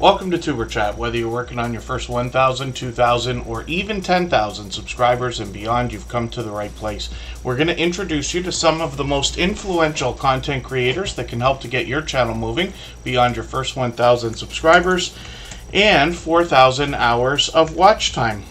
Welcome to Superchat. Whether you're working on your first 1,000, 2,000, or even 10,000 subscribers and beyond, you've come to the right place. We're going to introduce you to some of the most influential content creators that can help to get your channel moving beyond your first 1,000 subscribers and 4,000 hours of watch time.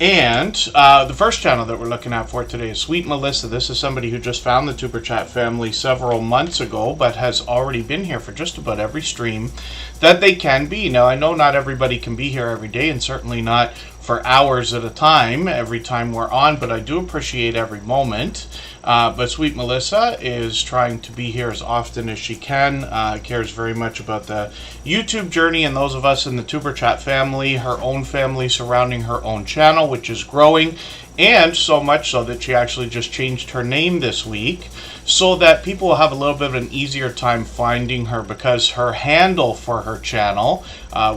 And the first channel that we're looking at for today is Sweet Melissa. This is somebody who just found the Superchat family several months ago, but has already been here for just about every stream that they can be. Now, I know not everybody can be here every day, and certainly not for hours at a time every time we're on, but I do appreciate every moment. But Sweet Melissa is trying to be here as often as she can, cares very much about the YouTube journey and those of us in the Superchat family, her own family surrounding her own channel, which is growing, and so much so that she actually just changed her name this week so that people will have a little bit of an easier time finding her, because her handle for her channel,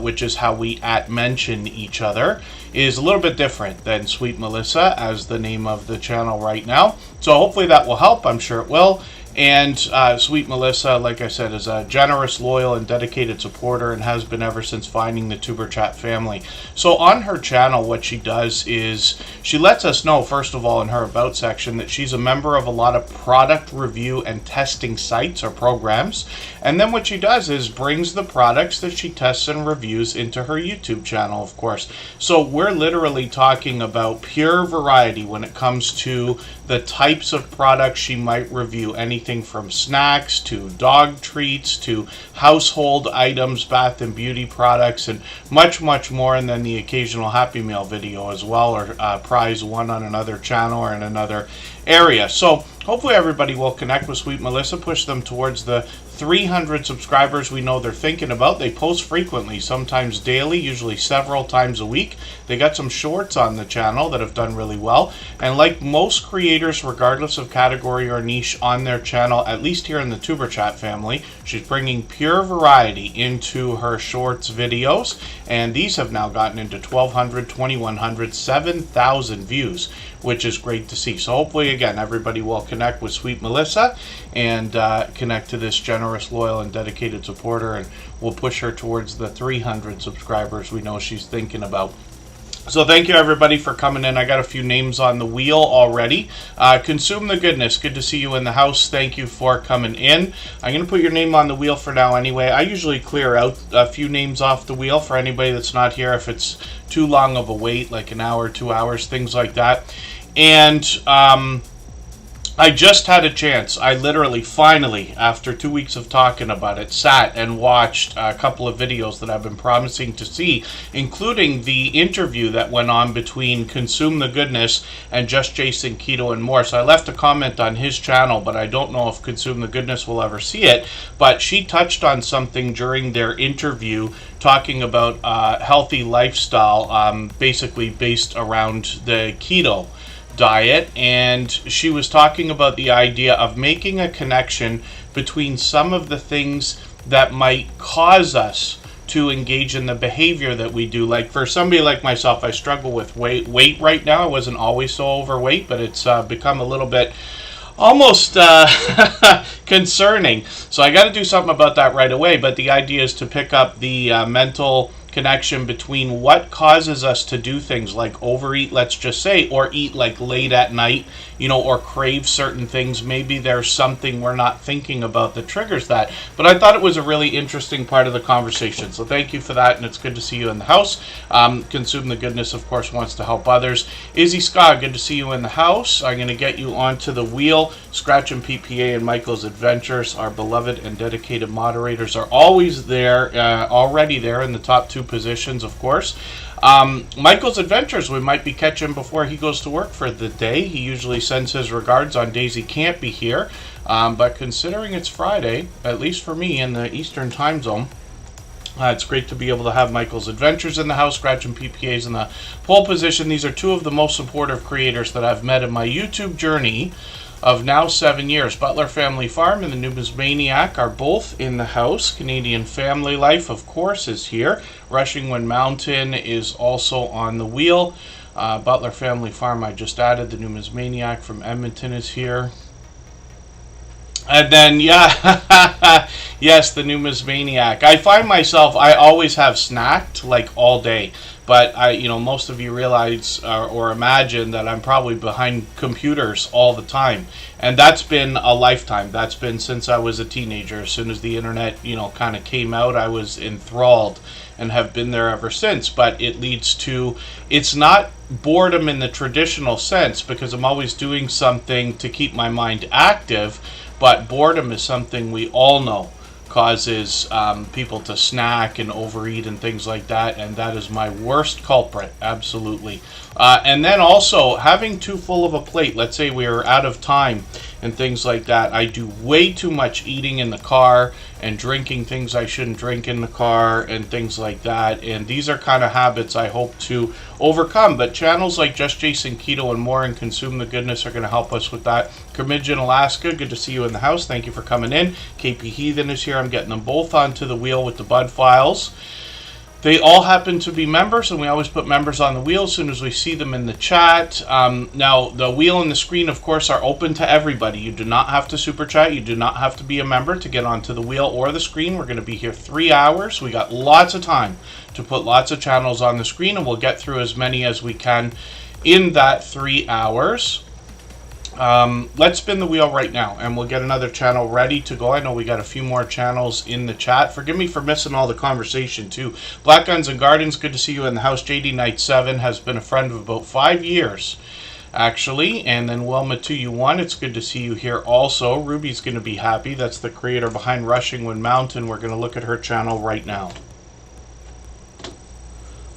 which is how we @mention each other, is a little bit different than Sweet Melissa as the name of the channel right now. So hopefully that will help. I'm sure it will. And Sweet Melissa, like I said, is a generous, loyal, and dedicated supporter and has been ever since finding the Superchat family. So on her channel, what she does is she lets us know, first of all, in her About section, that she's a member of a lot of product review and testing sites or programs. And then what she does is brings the products that she tests and reviews into her YouTube channel, of course. So we're literally talking about pure variety when it comes to the types of products she might review. Anything from snacks to dog treats to household items, bath and beauty products, and much, much more, and then the occasional Happy Meal video as well, or prize one on another channel or in another area. So hopefully everybody will connect with Sweet Melissa, push them towards the 300 subscribers we know they're thinking about. They post frequently, sometimes daily, usually several times a week. They got some shorts on the channel that have done really well. And like most creators, regardless of category or niche on their channel, at least here in the Superchat family, she's bringing pure variety into her shorts videos. And these have now gotten into 1,200, 2,100, 7,000 views, which is great to see. So hopefully, again, everybody will connect with Sweet Melissa and connect to this generous, loyal, and dedicated supporter, and we'll push her towards the 300 subscribers we know she's thinking about. So thank you, everybody, for coming in. I got a few names on the wheel already. Consume the Goodness, good to see you in the house. Thank you for coming in. I'm going to put your name on the wheel for now anyway. I usually clear out a few names off the wheel for anybody that's not here if it's too long of a wait, like an hour, 2 hours, things like that. And I just had a chance. I literally, finally, after 2 weeks of talking about it, sat and watched a couple of videos that I've been promising to see, including the interview that went on between Consume the Goodness and Just Jason Keto and more. So I left a comment on his channel, but I don't know if Consume the Goodness will ever see it. But she touched on something during their interview, talking about healthy lifestyle, basically based around the keto diet, and she was talking about the idea of making a connection between some of the things that might cause us to engage in the behavior that we do. Like for somebody like myself, I struggle with weight right now. I wasn't always so overweight, but it's become a little bit almost concerning. So I got to do something about that right away. But the idea is to pick up the mental connection between what causes us to do things like overeat, let's just say, or eat like late at night, or crave certain things. Maybe there's something we're not thinking about that triggers that. But I thought it was a really interesting part of the conversation. So thank you for that, and it's good to see you in the house. Consume the Goodness, of course, wants to help others. Izzy Scott, good to see you in the house. I'm going to get you onto the wheel. Scratch and PPA and Michael's Adventures, our beloved and dedicated moderators, are always there, already there in the top 2 positions, of course. Michael's Adventures, we might be catching before he goes to work for the day. He usually sends his regards on days he can't be here. But considering it's Friday, at least for me in the Eastern time zone, it's great to be able to have Michael's Adventures in the house, Scratch and PPAs in the pole position. These are 2 of the most supportive creators that I've met in my YouTube journey of now 7 years. Butler Family Farm and the Numismaniac are both in the house. Canadian Family Life, of course, is here. Rushing Wind Mountain is also on the wheel. Butler Family Farm I just added. The Numismaniac from Edmonton is here. And then, yeah, yes, the numismaniac. I find myself, I always have snacked like all day. But most of you realize or imagine that I'm probably behind computers all the time. And that's been a lifetime. That's been since I was a teenager. As soon as the internet, kind of came out, I was enthralled and have been there ever since. But it leads to, it's not boredom in the traditional sense because I'm always doing something to keep my mind active. But boredom is something we all know causes people to snack and overeat and things like that, and that is my worst culprit, absolutely. And then also having too full of a plate. Let's say we are out of time and things like that. I do way too much eating in the car and drinking things I shouldn't drink in the car and things like that. And these are kind of habits I hope to overcome. But channels like Just Jason Keto and More and Consume the Goodness are going to help us with that. Curmidgeon, Alaska, good to see you in the house. Thank you for coming in. KP Heathen is here. I'm getting them both onto the wheel with the Bud Files. They all happen to be members, and we always put members on the wheel as soon as we see them in the chat. Now, the wheel and the screen, of course, are open to everybody. You do not have to super chat. You do not have to be a member to get onto the wheel or the screen. We're going to be here 3 hours. We got lots of time to put lots of channels on the screen, and we'll get through as many as we can in that 3 hours. Let's spin the wheel right now and we'll get another channel ready to go. I know we got a few more channels in the chat. Forgive me for missing all the conversation too. Black Guns and Gardens, good to see you in the house. JD Knight 7 has been a friend of about 5 years actually. And then Wilma 2U1, it's good to see you here also. Ruby's going to be happy. That's the creator behind Rushing Wind Mountain. We're going to look at her channel right now.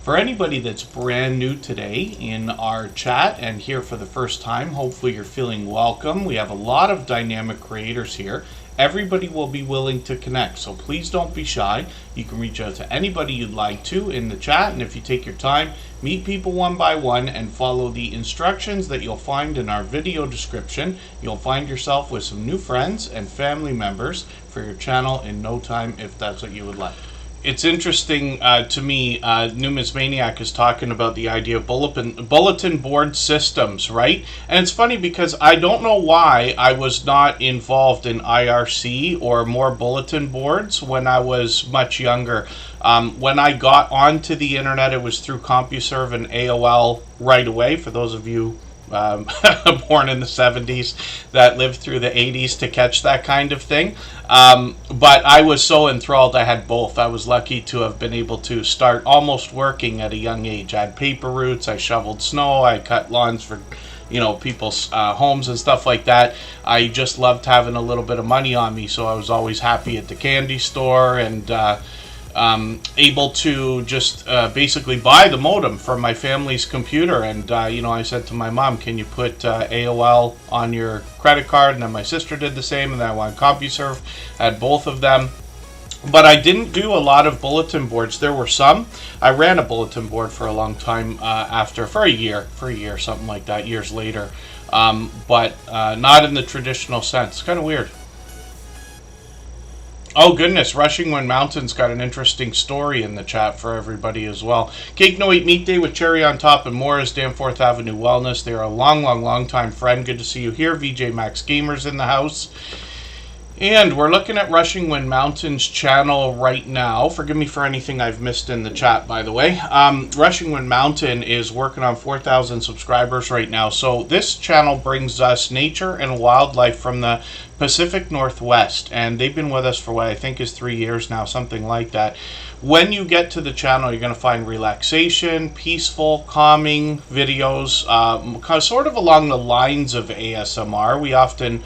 For anybody that's brand new today in our chat and here for the first time, hopefully you're feeling welcome. We have a lot of dynamic creators here. Everybody will be willing to connect, so please don't be shy. You can reach out to anybody you'd like to in the chat, and if you take your time, meet people one by one and follow the instructions that you'll find in our video description. You'll find yourself with some new friends and family members for your channel in no time if that's what you would like. It's interesting to me, Numismaniac is talking about the idea of bulletin board systems, right? And it's funny because I don't know why I was not involved in IRC or more bulletin boards when I was much younger. When I got onto the internet, it was through CompuServe and AOL right away. For those of you born in the 70s that lived through the 80s to catch that kind of thing. But I was so enthralled I had both. I was lucky to have been able to start almost working at a young age. I had paper routes, I shoveled snow, I cut lawns for people's homes and stuff like that. I just loved having a little bit of money on me, so I was always happy at the candy store and able to just basically buy the modem for my family's computer. And I said to my mom, can you put AOL on your credit card? And then my sister did the same, and then I wanted CompuServe. I had both of them. But I didn't do a lot of bulletin boards. There were some. I ran a bulletin board for a long time for a year, something like that, years later. But not in the traditional sense. It's kind of weird. Oh goodness, Rushing Wind Mountain's got an interesting story in the chat for everybody as well. Cake No Eat Meat Day with cherry on top and more is Danforth Avenue Wellness. They are a long time friend. Good to see you here. VJ Max Gamers in the house. And we're looking at Rushing Wind Mountain's channel right now. Forgive me for anything I've missed in the chat, by the way. Rushing Wind Mountain is working on 4,000 subscribers right now. So this channel brings us nature and wildlife from the Pacific Northwest. And they've been with us for what I think is 3 years now, something like that. When you get to the channel, you're going to find relaxation, peaceful, calming videos, sort of along the lines of ASMR. We often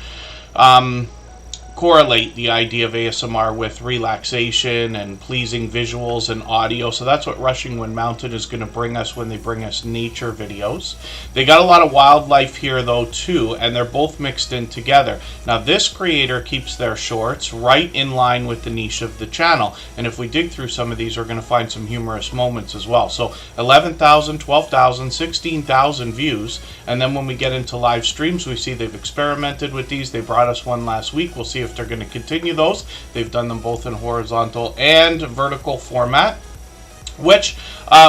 correlate the idea of ASMR with relaxation and pleasing visuals and audio. So that's what Rushing Wind Mountain is going to bring us when they bring us nature videos. They got a lot of wildlife here though too, and they're both mixed in together. Now this creator keeps their shorts right in line with the niche of the channel, and if we dig through some of these, we're going to find some humorous moments as well. So 11,000, 12,000, 16,000 views, and then when we get into live streams, we see they've experimented with these. They brought us one last week. We'll see if they're going to continue those. They've done them both in horizontal and vertical format. which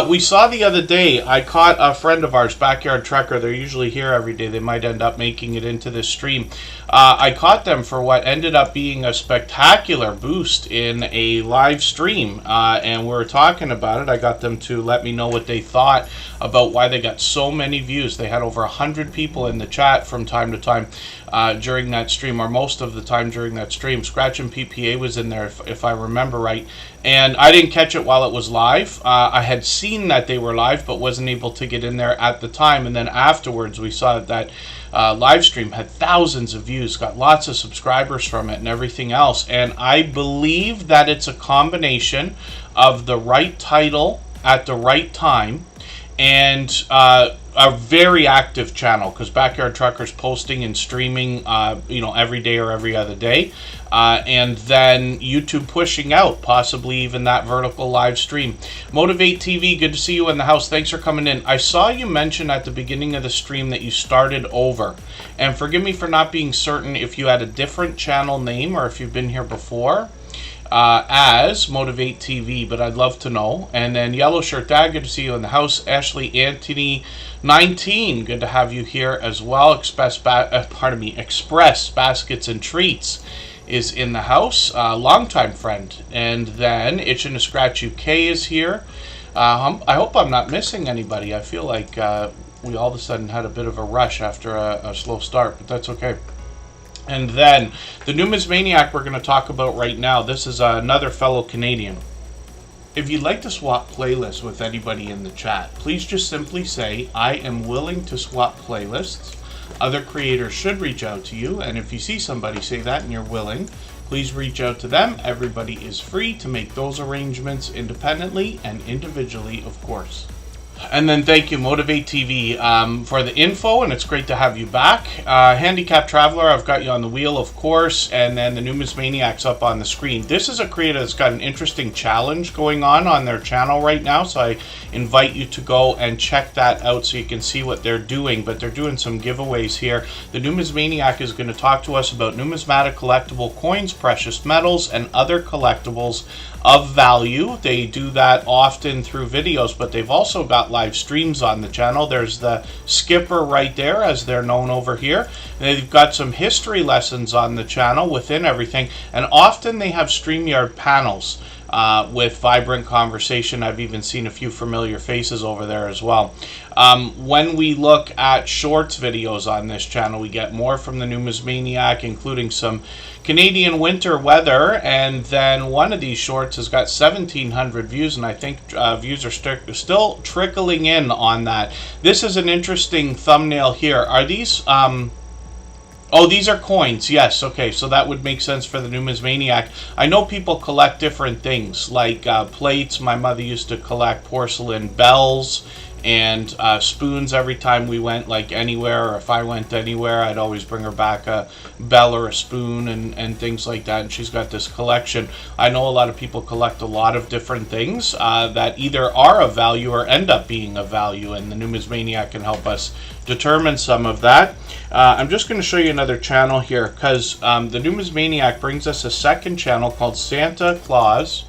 we saw the other day. I caught a friend of ours, Backyard Trekker. They're usually here every day. They might end up making it into this stream. I caught them for what ended up being a spectacular boost in a live stream, and we were talking about it. I got them to let me know what they thought about why they got so many views. They had over 100 people in the chat from time to time during that stream, or most of the time during that stream. Scratch and PPA was in there, if I remember right. And I didn't catch it while it was live. I had seen that they were live, but wasn't able to get in there at the time. And then afterwards, we saw that live stream had thousands of views, got lots of subscribers from it and everything else. And I believe that it's a combination of the right title at the right time and a very active channel, because Backyard Trucker's posting and streaming every day or every other day, and then YouTube pushing out possibly even that vertical live stream. Motivate TV, good to see you in the house. Thanks for coming in. I saw you mention at the beginning of the stream that you started over, and forgive me for not being certain if you had a different channel name or if you've been here before as Motivate TV, but I'd love to know. And then Yellow Shirt Dad, good to see you in the house. Ashley Anthony 19, good to have you here as well. Express Baskets and Treats is in the house, longtime friend. And then Itchin' to Scratch UK is here. I hope I'm not missing anybody. I feel like we all of a sudden had a bit of a rush after a slow start, but that's okay. And then the Numismaniac we're going to talk about right now. This is another fellow Canadian. If you'd like to swap playlists with anybody in the chat, please just simply say, I am willing to swap playlists. Other creators should reach out to you, and if you see somebody say that and you're willing, please reach out to them. Everybody is free to make those arrangements independently and individually, of course. And then thank you, Motivate TV, for the info, and it's great to have you back. Handicap Traveler, I've got you on the wheel, of course, and then the Numismaniac's up on the screen. This is a creator that's got an interesting challenge going on their channel right now, so I invite you to go and check that out so you can see what they're doing. But they're doing some giveaways here. The Numismaniac is going to talk to us about numismatic collectible coins, precious metals, and other collectibles of value. They do that often through videos, but they've also got live streams on the channel. There's the Skipper right there, as they're known over here. They've got some history lessons on the channel within everything, and often they have StreamYard panels with vibrant conversation. I've even seen a few familiar faces over there as well. When we look at shorts videos on this channel, we get more from the Numismaniac, including some Canadian winter weather, and then one of these shorts has got 1,700 views, and I think views are still trickling in on that. This is an interesting thumbnail here. Are these... Oh, these are coins. Yes, okay, so that would make sense for the Numismaniac. I know people collect different things, like plates. My mother used to collect porcelain bells and spoons every time we went anywhere, or if I went anywhere, I'd always bring her back a bell or a spoon and things like that, and she's got this collection. I know a lot of people collect a lot of different things that either are of value or end up being of value, and the Numismaniac can help us determine some of that. I'm just going to show you another channel here, because the Numismaniac brings us a second channel called Santa Claus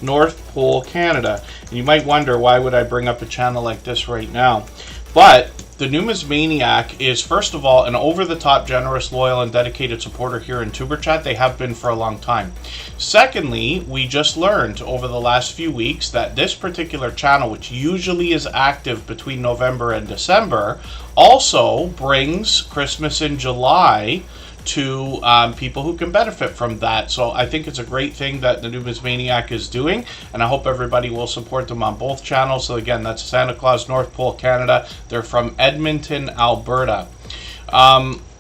North Pole Canada. And you might wonder, why would I bring up a channel like this right now? But the Numismaniac is, first of all, an over-the-top, generous, loyal, and dedicated supporter here in Superchat. They have been for a long time. Secondly, we just learned over the last few weeks that this particular channel, which usually is active between November and December, also brings Christmas in July to people who can benefit from that. So I think it's a great thing that the Numismaniac is doing, and I hope everybody will support them on both channels. So again, that's Santa Claus North Pole Canada. They're from Edmonton, Alberta.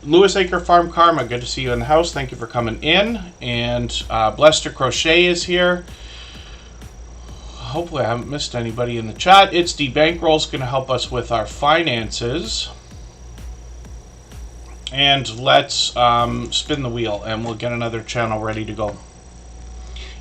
Lewis Acre Farm Karma, good to see you in the house. Thank you for coming in. And Blester Crochet is here. Hopefully I haven't missed anybody in the chat. It's D Bankroll's going to help us with our finances. And let's spin the wheel, and we'll get another channel ready to go.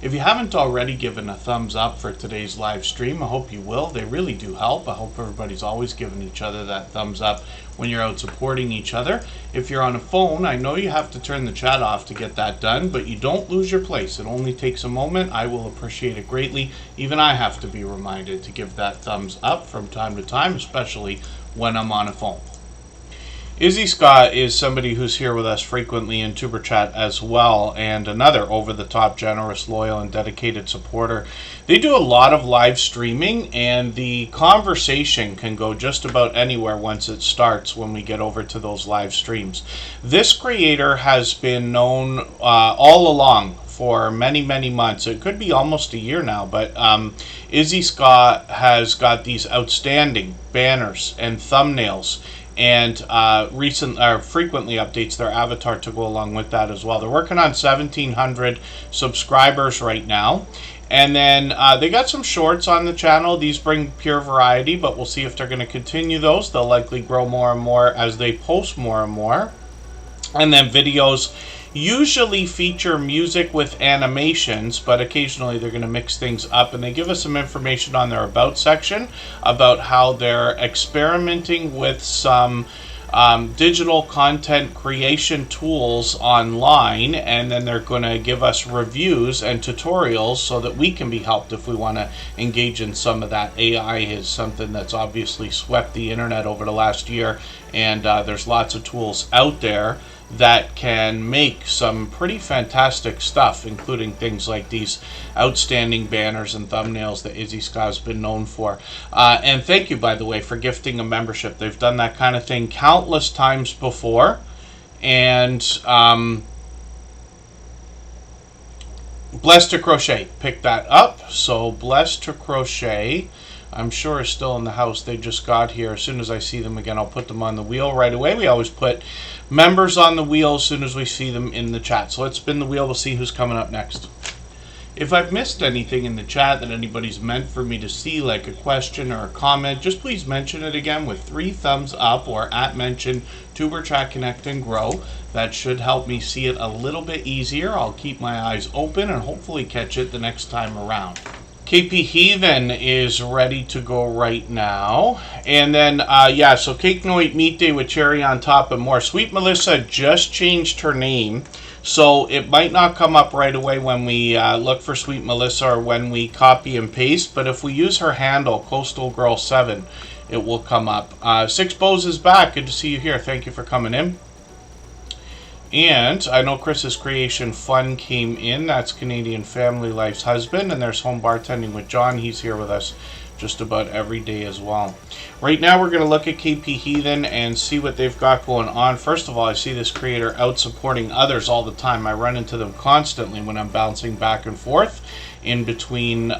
If you haven't already given a thumbs up for today's live stream, I hope you will. They really do help. I hope everybody's always giving each other that thumbs up when you're out supporting each other. If you're on a phone, I know you have to turn the chat off to get that done, but you don't lose your place. It only takes a moment. I will appreciate it greatly. Even I have to be reminded to give that thumbs up from time to time, especially when I'm on a phone. Izzy Scott is somebody who's here with us frequently in Tuber Chat as well, and another over-the-top, generous, loyal, and dedicated supporter. They do a lot of live streaming, and the conversation can go just about anywhere once it starts when we get over to those live streams. This creator has been known all along for many, many months. It could be almost a year now, but Izzy Scott has got these outstanding banners and thumbnails, and frequently updates their avatar to go along with that as well. They're working on 1,700 subscribers right now. And then they got some shorts on the channel. These bring pure variety, but we'll see if they're going to continue those. They'll likely grow more and more as they post more and more. And then videos usually feature music with animations, but occasionally they're going to mix things up, and they give us some information on their About section about how they're experimenting with some digital content creation tools online, and then they're going to give us reviews and tutorials so that we can be helped if we want to engage in some of that. AI is something that's obviously swept the internet over the last year, and there's lots of tools out there that can make some pretty fantastic stuff, including things like these outstanding banners and thumbnails that Izzy Scott has been known for. And thank you, by the way, for gifting a membership. They've done that kind of thing countless times before. And Blessed to Crochet picked that up. So Blessed to Crochet, I'm sure, is still in the house. They just got here. As soon as I see them again, I'll put them on the wheel right away. We always put members on the wheel as soon as we see them in the chat. So let's spin the wheel. We'll see who's coming up next. If I've missed anything in the chat that anybody's meant for me to see, like a question or a comment, just please mention it again with 3 thumbs up or @mention Tuber Chat Connect and Grow. That should help me see it a little bit easier. I'll keep my eyes open and hopefully catch it the next time around. KP Heathen is ready to go right now. And then, so Cake No Eat Meat Day with cherry on top and more. Sweet Melissa just changed her name, so it might not come up right away when we look for Sweet Melissa or when we copy and paste, but if we use her handle, Coastal Girl 7, it will come up. Six Bows is back. Good to see you here. Thank you for coming in. And I know Chris's Creation Fun came in. That's Canadian Family Life's husband. And there's Home Bartending with John. He's here with us just about every day as well. Right now we're going to look at KP Heathen and see what they've got going on. First of all, I see this creator out supporting others all the time. I run into them constantly when I'm bouncing back and forth in between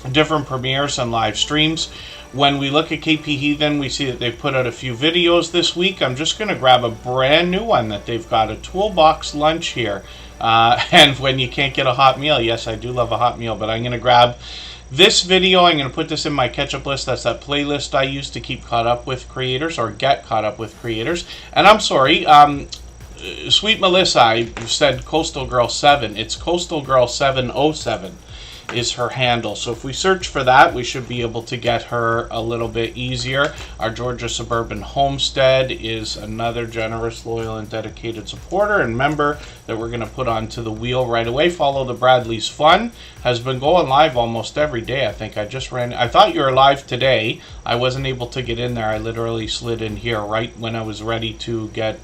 different premieres and live streams. When we look at KP Heathen, we see that they've put out a few videos this week. I'm just going to grab a brand new one that they've got, a toolbox lunch here. And when you can't get a hot meal, yes, I do love a hot meal, but I'm going to grab this video. I'm going to put this in my catch-up list. That's that playlist I use to keep caught up with creators, or get caught up with creators. And I'm sorry, Sweet Melissa, I said Coastal Girl 7. It's Coastal Girl 707. Is her handle. So if we search for that, we should be able to get her a little bit easier. Our Georgia Suburban Homestead is another generous, loyal, and dedicated supporter and member that we're going to put onto the wheel right away. Follow the Bradley's Fun has been going live almost every day. I think I thought you were live today. I wasn't able to get in there. I literally slid in here right when I was ready to get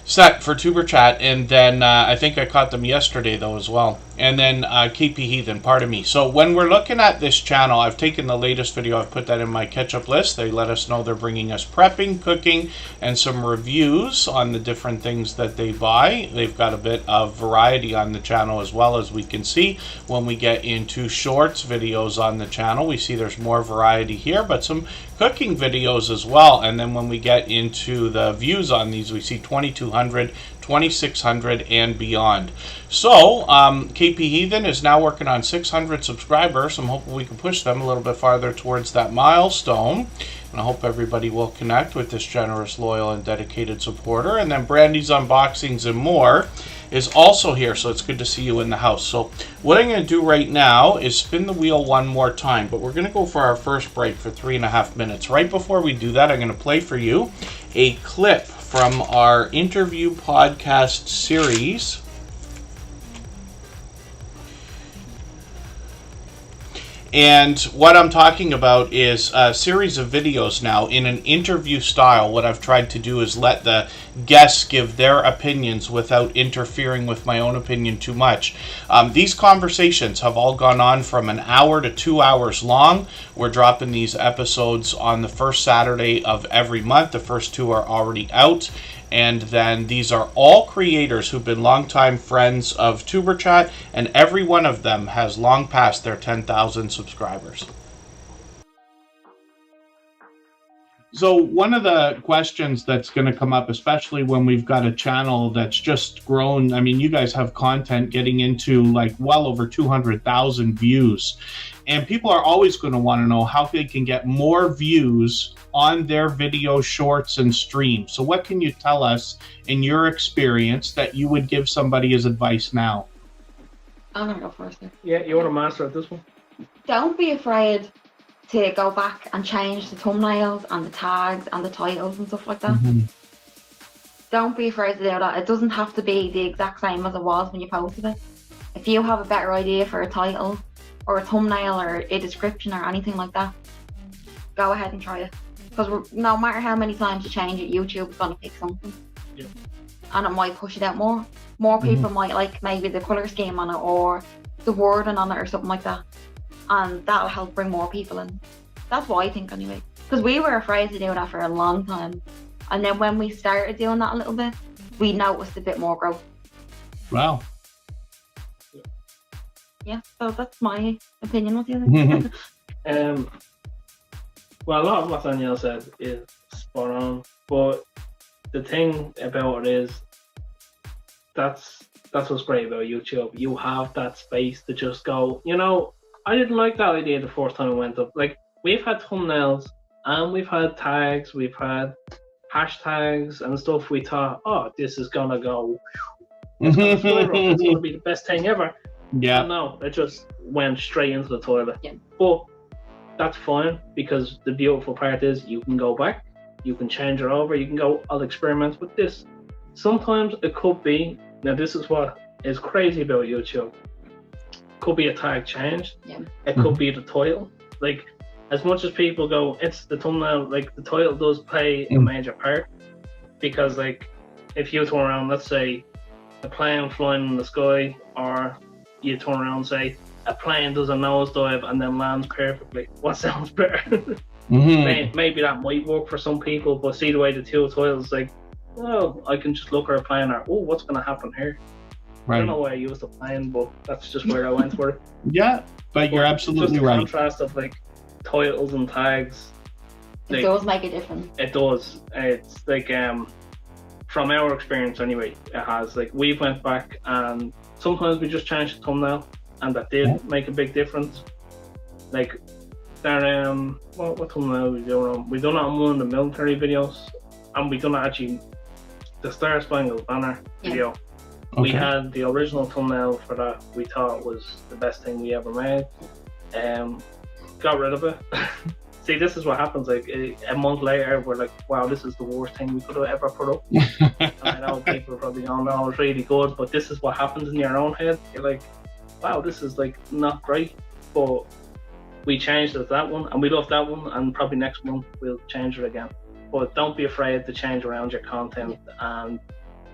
set for Tuber Chat, and then I think I caught them yesterday though as well. And then KP Heathen, pardon me. So when we're looking at this channel, I've taken the latest video, I've put that in my catch-up list. They let us know they're bringing us prepping, cooking, and some reviews on the different things that they buy. They've got a bit of variety on the channel as well, as we can see. When we get into shorts videos on the channel, we see there's more variety here, but some cooking videos as well. And then when we get into the views on these, we see 2,200, 2,600, and beyond. So KP Heathen is now working on 600 subscribers. I'm hoping we can push them a little bit farther towards that milestone. And I hope everybody will connect with this generous, loyal, and dedicated supporter. And then Brandy's Unboxings and More is also here, so it's good to see you in the house. So what I'm going to do right now is spin the wheel one more time, but we're going to go for our first break for 3.5 minutes. Right before we do that, I'm going to play for you a clip from our interview podcast series. And what I'm talking about is a series of videos now in an interview style. What I've tried to do is let the guests give their opinions without interfering with my own opinion too much. These conversations have all gone on from an hour to 2 hours long. We're dropping these episodes on the first Saturday of every month. The first 2 are already out. And then these are all creators who've been longtime friends of Superchat, and every one of them has long passed their 10,000 subscribers. So one of the questions that's going to come up, especially when we've got a channel that's just grown, I mean, you guys have content getting into like well over 200,000 views. And people are always going to want to know how they can get more views on their video shorts and streams. So what can you tell us in your experience that you would give somebody as advice now? I'm going to go first. Yeah, you want to master at this one? Don't be afraid to go back and change the thumbnails and the tags and the titles and stuff like that. Mm-hmm. Don't be afraid to do that. It doesn't have to be the exact same as it was when you posted it. If you have a better idea for a title or a thumbnail or a description or anything like that, go ahead and try it. Because no matter how many times you change it, YouTube is going to pick something. Yeah. And it might push it out more. More people might like maybe the colour scheme on it or the wording on it or something like that. And that'll help bring more people in. That's what I think anyway. Because we were afraid to do that for a long time. And then when we started doing that a little bit, we noticed a bit more growth. Wow. Yeah, so that's my opinion. What do you think? Well, a lot of what Danielle said is spot on, but the thing about it is that's what's great about YouTube. You have that space to just go, you know, I didn't like that idea the first time it went up. Like, we've had thumbnails and we've had tags, we've had hashtags and stuff. We thought, oh, this is gonna go, it's gonna be the best thing ever. Yeah. And no, it just went straight into the toilet. Yeah. But that's fine, because the beautiful part is you can go back, you can change it over, you can go, I'll experiment with this. Sometimes it could be, now this is what is crazy about YouTube, could be a tag change. Yeah. It could be the title. Like, as much as people go, it's the thumbnail, like the title does play a major part, because like if you turn around, let's say a plane flying in the sky, or you turn around and say a plane does a nosedive and then lands perfectly, what sounds better? Maybe that might work for some people, but see the way the two titles, like, oh, I can just look at a plane, or, oh, what's going to happen here? Right. I don't know why I used the plane, but that's just where I went for it. Yeah, but you're absolutely just the right. contrast of like titles and tags, It like, does make a difference. it does. It's like, from our experience anyway, it has. Like, we went back and sometimes we just changed the thumbnail, and that did make a big difference. Like, there, what thumbnail we doing on? We done it on one of the military videos, and we done it actually the Star Spangled Banner video. Okay. We had the original thumbnail for that. We thought was the best thing we ever made. Got rid of it. See, this is what happens. Like, a month later, we're like, wow, this is the worst thing we could have ever put up. And I know people are probably going, no, it's really good, but this is what happens in your own head. You're like, wow, this is like not great. But we changed it to that one, and we love that one, and probably next month we'll change it again. But don't be afraid to change around your content and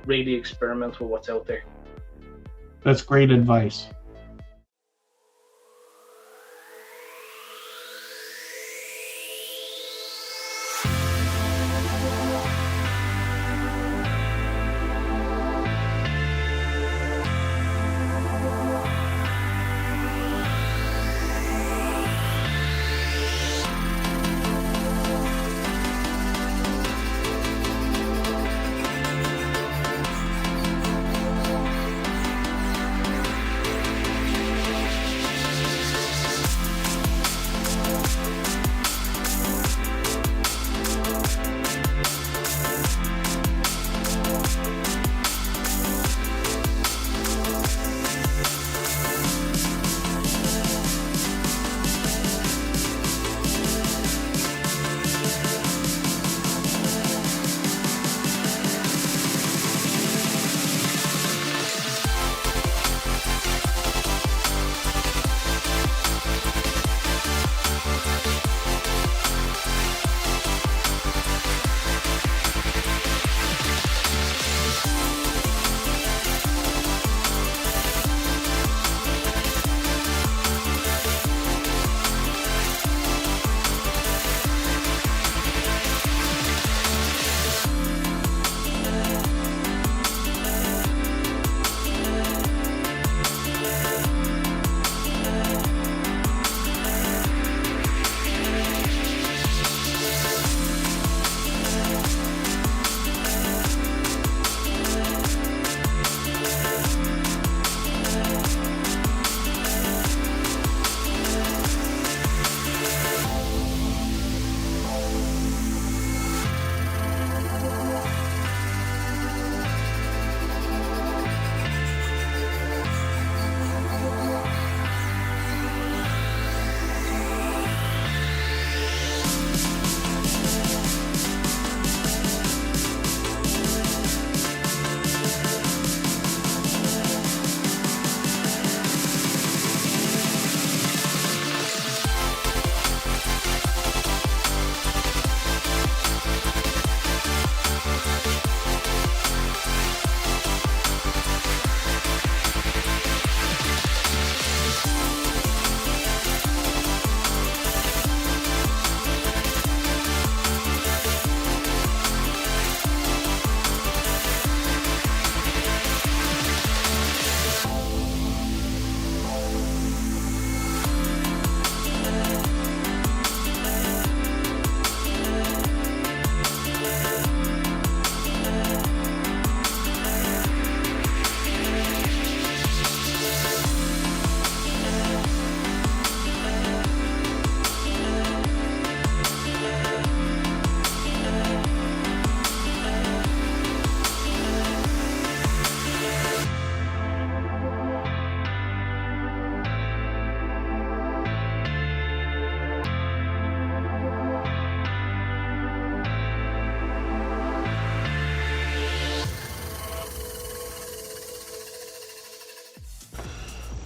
really experiment with what's out there. That's great advice.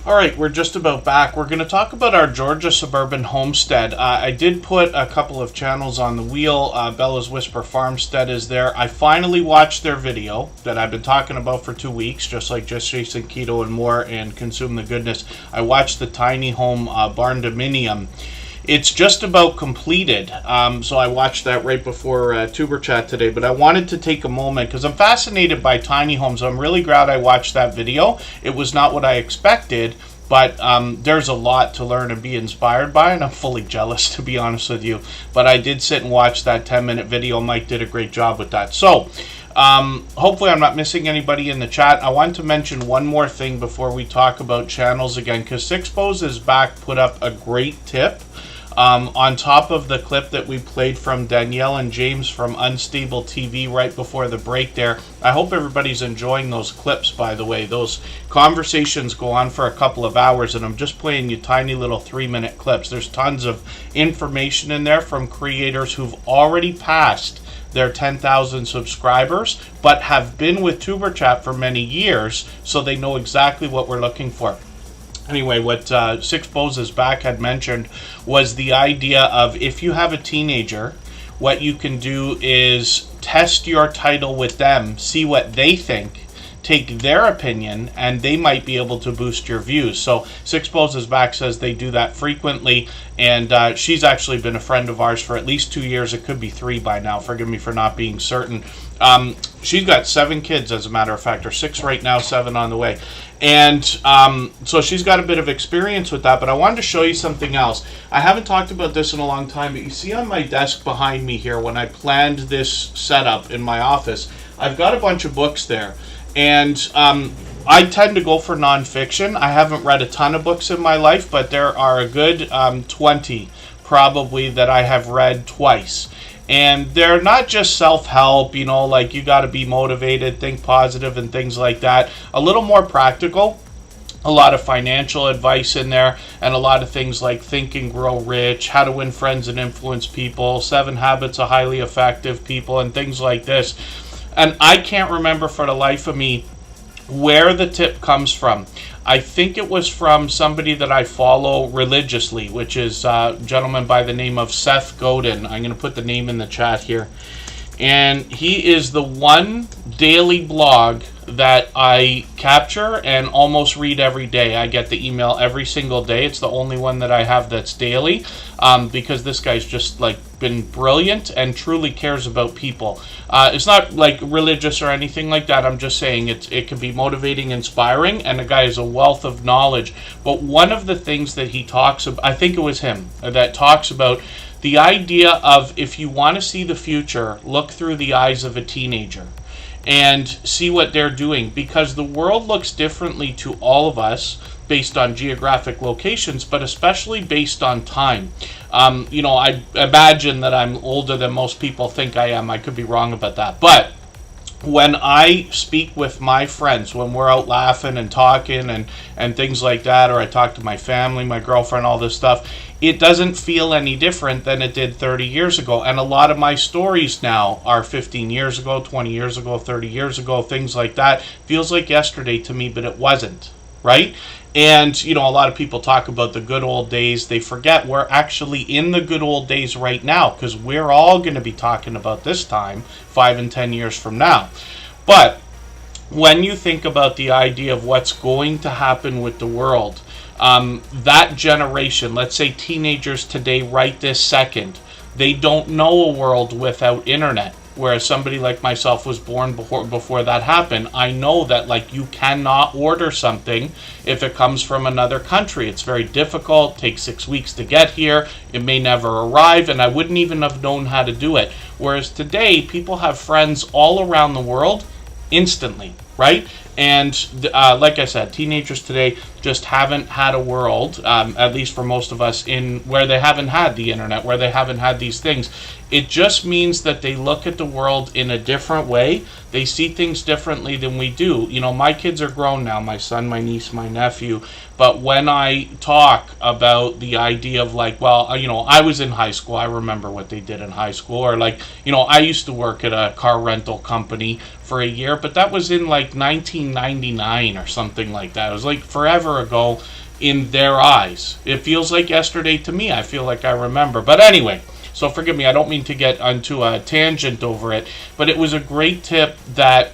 All right, we're just about back. We're going to talk about our Georgia suburban homestead. I did put a couple of channels on the wheel. Bella's Whisper Farmstead is there. I finally watched their video that I've been talking about for 2 weeks, just like Just Chasing Keto and More and Consume the Goodness. I watched the tiny home barn dominium. It's just about completed, so I watched that right before Tuber Chat today, but I wanted to take a moment because I'm fascinated by tiny homes. I'm really glad I watched that video. It was not what I expected, but there's a lot to learn and be inspired by, and I'm fully jealous, to be honest with you. But I did sit and watch that 10-minute video. Mike did a great job with that. So hopefully I'm not missing anybody in the chat. I want to mention one more thing before we talk about channels again, because Sixpose is back, put up a great tip. On top of the clip that we played from Danielle and James from Unstable TV right before the break there. I hope everybody's enjoying those clips, by the way. Those conversations go on for a couple of hours, and I'm just playing you tiny little 3-minute clips. There's tons of information in there from creators who've already passed their 10,000 subscribers, but have been with Tuber Chat for many years, so they know exactly what we're looking for. Anyway, what Sixpose's back had mentioned was the idea of if you have a teenager, what you can do is test your title with them, see what they think, take their opinion, and they might be able to boost your views. So Sixpose's back says they do that frequently, and she's actually been a friend of ours for at least 2 years. It could be 3 by now. Forgive me for not being certain. She's got 7 kids, as a matter of fact, or 6 right now, 7 on the way. And so she's got a bit of experience with that, but I wanted to show you something else. I haven't talked about this in a long time, but you see on my desk behind me here, when I planned this setup in my office, I've got a bunch of books there. And I tend to go for nonfiction. I haven't read a ton of books in my life, but there are a good 20 probably that I have read twice. And they're not just self-help, you know, like you got to be motivated, think positive and things like that. A little more practical. A lot of financial advice in there, and a lot of things like Think and Grow Rich, How to Win Friends and Influence People, 7 Habits of Highly Effective People, and things like this. And I can't remember for the life of me where the tip comes from. I think it was from somebody that I follow religiously, which is a gentleman by the name of Seth Godin. I'm going to put the name in the chat here. And he is the one daily blog that I capture and almost read every day. I get the email every single day. It's the only one that I have that's daily, because this guy's just like been brilliant and truly cares about people. It's not like religious or anything like that. I'm just saying it can be motivating, inspiring, and the guy is a wealth of knowledge. But one of the things that he talks about, I think it was him that talks about the idea of if you want to see the future, look through the eyes of a teenager and see what they're doing, because the world looks differently to all of us based on geographic locations, but especially based on time. You know, I imagine that I'm older than most people think I am. I could be wrong about that. But when I speak with my friends, when we're out laughing and talking and things like that, or I talk to my family, my girlfriend, all this stuff, it doesn't feel any different than it did 30 years ago. And a lot of my stories now are 15 years ago, 20 years ago, 30 years ago, things like that. Feels like yesterday to me, but it wasn't, right? And, you know, a lot of people talk about the good old days. They forget we're actually in the good old days right now, because we're all going to be talking about this time 5 and 10 years from now. But when you think about the idea of what's going to happen with the world, that generation, let's say teenagers today, right this second, they don't know a world without internet. Whereas somebody like myself was born before that happened. I know that, like, you cannot order something if it comes from another country. It's very difficult, takes 6 weeks to get here, it may never arrive, and I wouldn't even have known how to do it. Whereas today, people have friends all around the world instantly, right? And like I said, teenagers today just haven't had a world, at least for most of us, in where they haven't had the internet, where they haven't had these things. It just means that they look at the world in a different way. They see things differently than we do. You know, my kids are grown now, my son, my niece, my nephew. But when I talk about the idea of, like, well, you know, I was in high school, I remember what they did in high school. Or, like, you know, I used to work at a car rental company for a year, but that was in like 19 1999 or something like that. It was like forever ago in their eyes. It feels like yesterday to me. I feel like I remember. But anyway, so forgive me. I don't mean to get onto a tangent over it. But it was a great tip that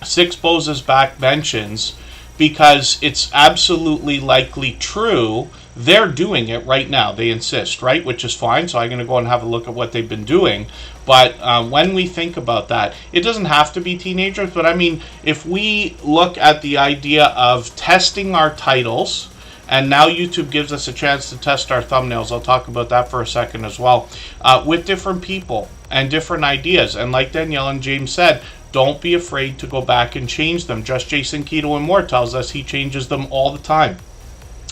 Six Bozes Back mentions, because it's absolutely likely true. They're doing it right now. They insist, right? Which is fine. So I'm going to go and have a look at what they've been doing. But when we think about that, it doesn't have to be teenagers. But I mean, if we look at the idea of testing our titles, and now YouTube gives us a chance to test our thumbnails. I'll talk about that for a second as well. With different people and different ideas. And like Danielle and James said, don't be afraid to go back and change them. Just Jason Keto and More tells us he changes them all the time.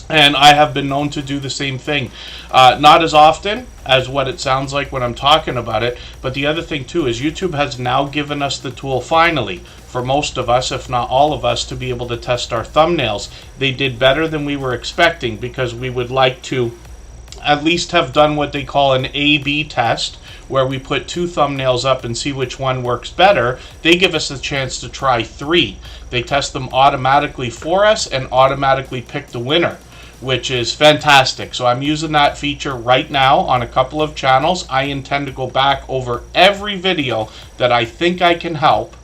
And I have been known to do the same thing. Not as often as what it sounds like when I'm talking about it. But the other thing too is YouTube has now given us the tool finally, for most of us, if not all of us, to be able to test our thumbnails. They did better than we were expecting, because we would like to at least have done what they call an A/B test, where we put 2 thumbnails up and see which one works better. They give us a chance to try 3. They test them automatically for us and automatically pick the winner, which is fantastic. So I'm using that feature right now on a couple of channels. I intend to go back over every video that I think I can help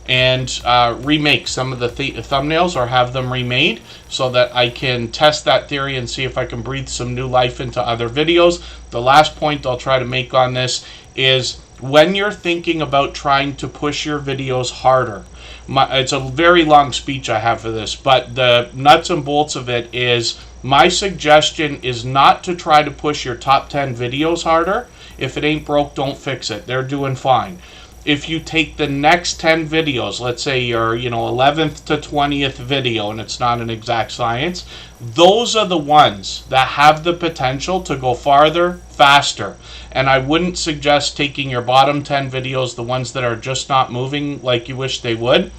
and remake some of the thumbnails, or have them remade, so that I can test that theory and see if I can breathe some new life into other videos. The last point I'll try to make on this is, when you're thinking about trying to push your videos harder, it's a very long speech I have for this, but the nuts and bolts of it is, my suggestion is not to try to push your top 10 videos harder. If it ain't broke, don't fix it. They're doing fine. If you take the next 10 videos, let's say your 11th to 20th video, and it's not an exact science, those are the ones that have the potential to go farther, faster. And I wouldn't suggest taking your bottom 10 videos, the ones that are just not moving like you wish they would,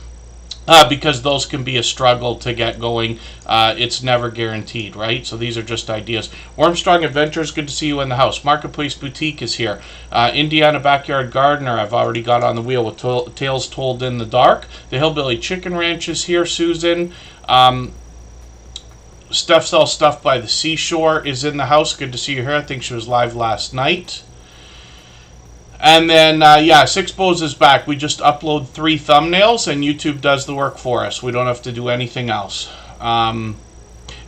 because those can be a struggle to get going. It's never guaranteed, right? So these are just ideas. Wormstrong Adventures, good to see you in the house. Marketplace Boutique is here. Indiana Backyard Gardener, I've already got on the wheel with Tales Told in the Dark. The Hillbilly Chicken Ranch is here. Susan. Steph Sells Stuff by the Seashore is in the house. Good to see you here. I think she was live last night. And then, Six Bows is back. We just upload 3 thumbnails, and YouTube does the work for us. We don't have to do anything else.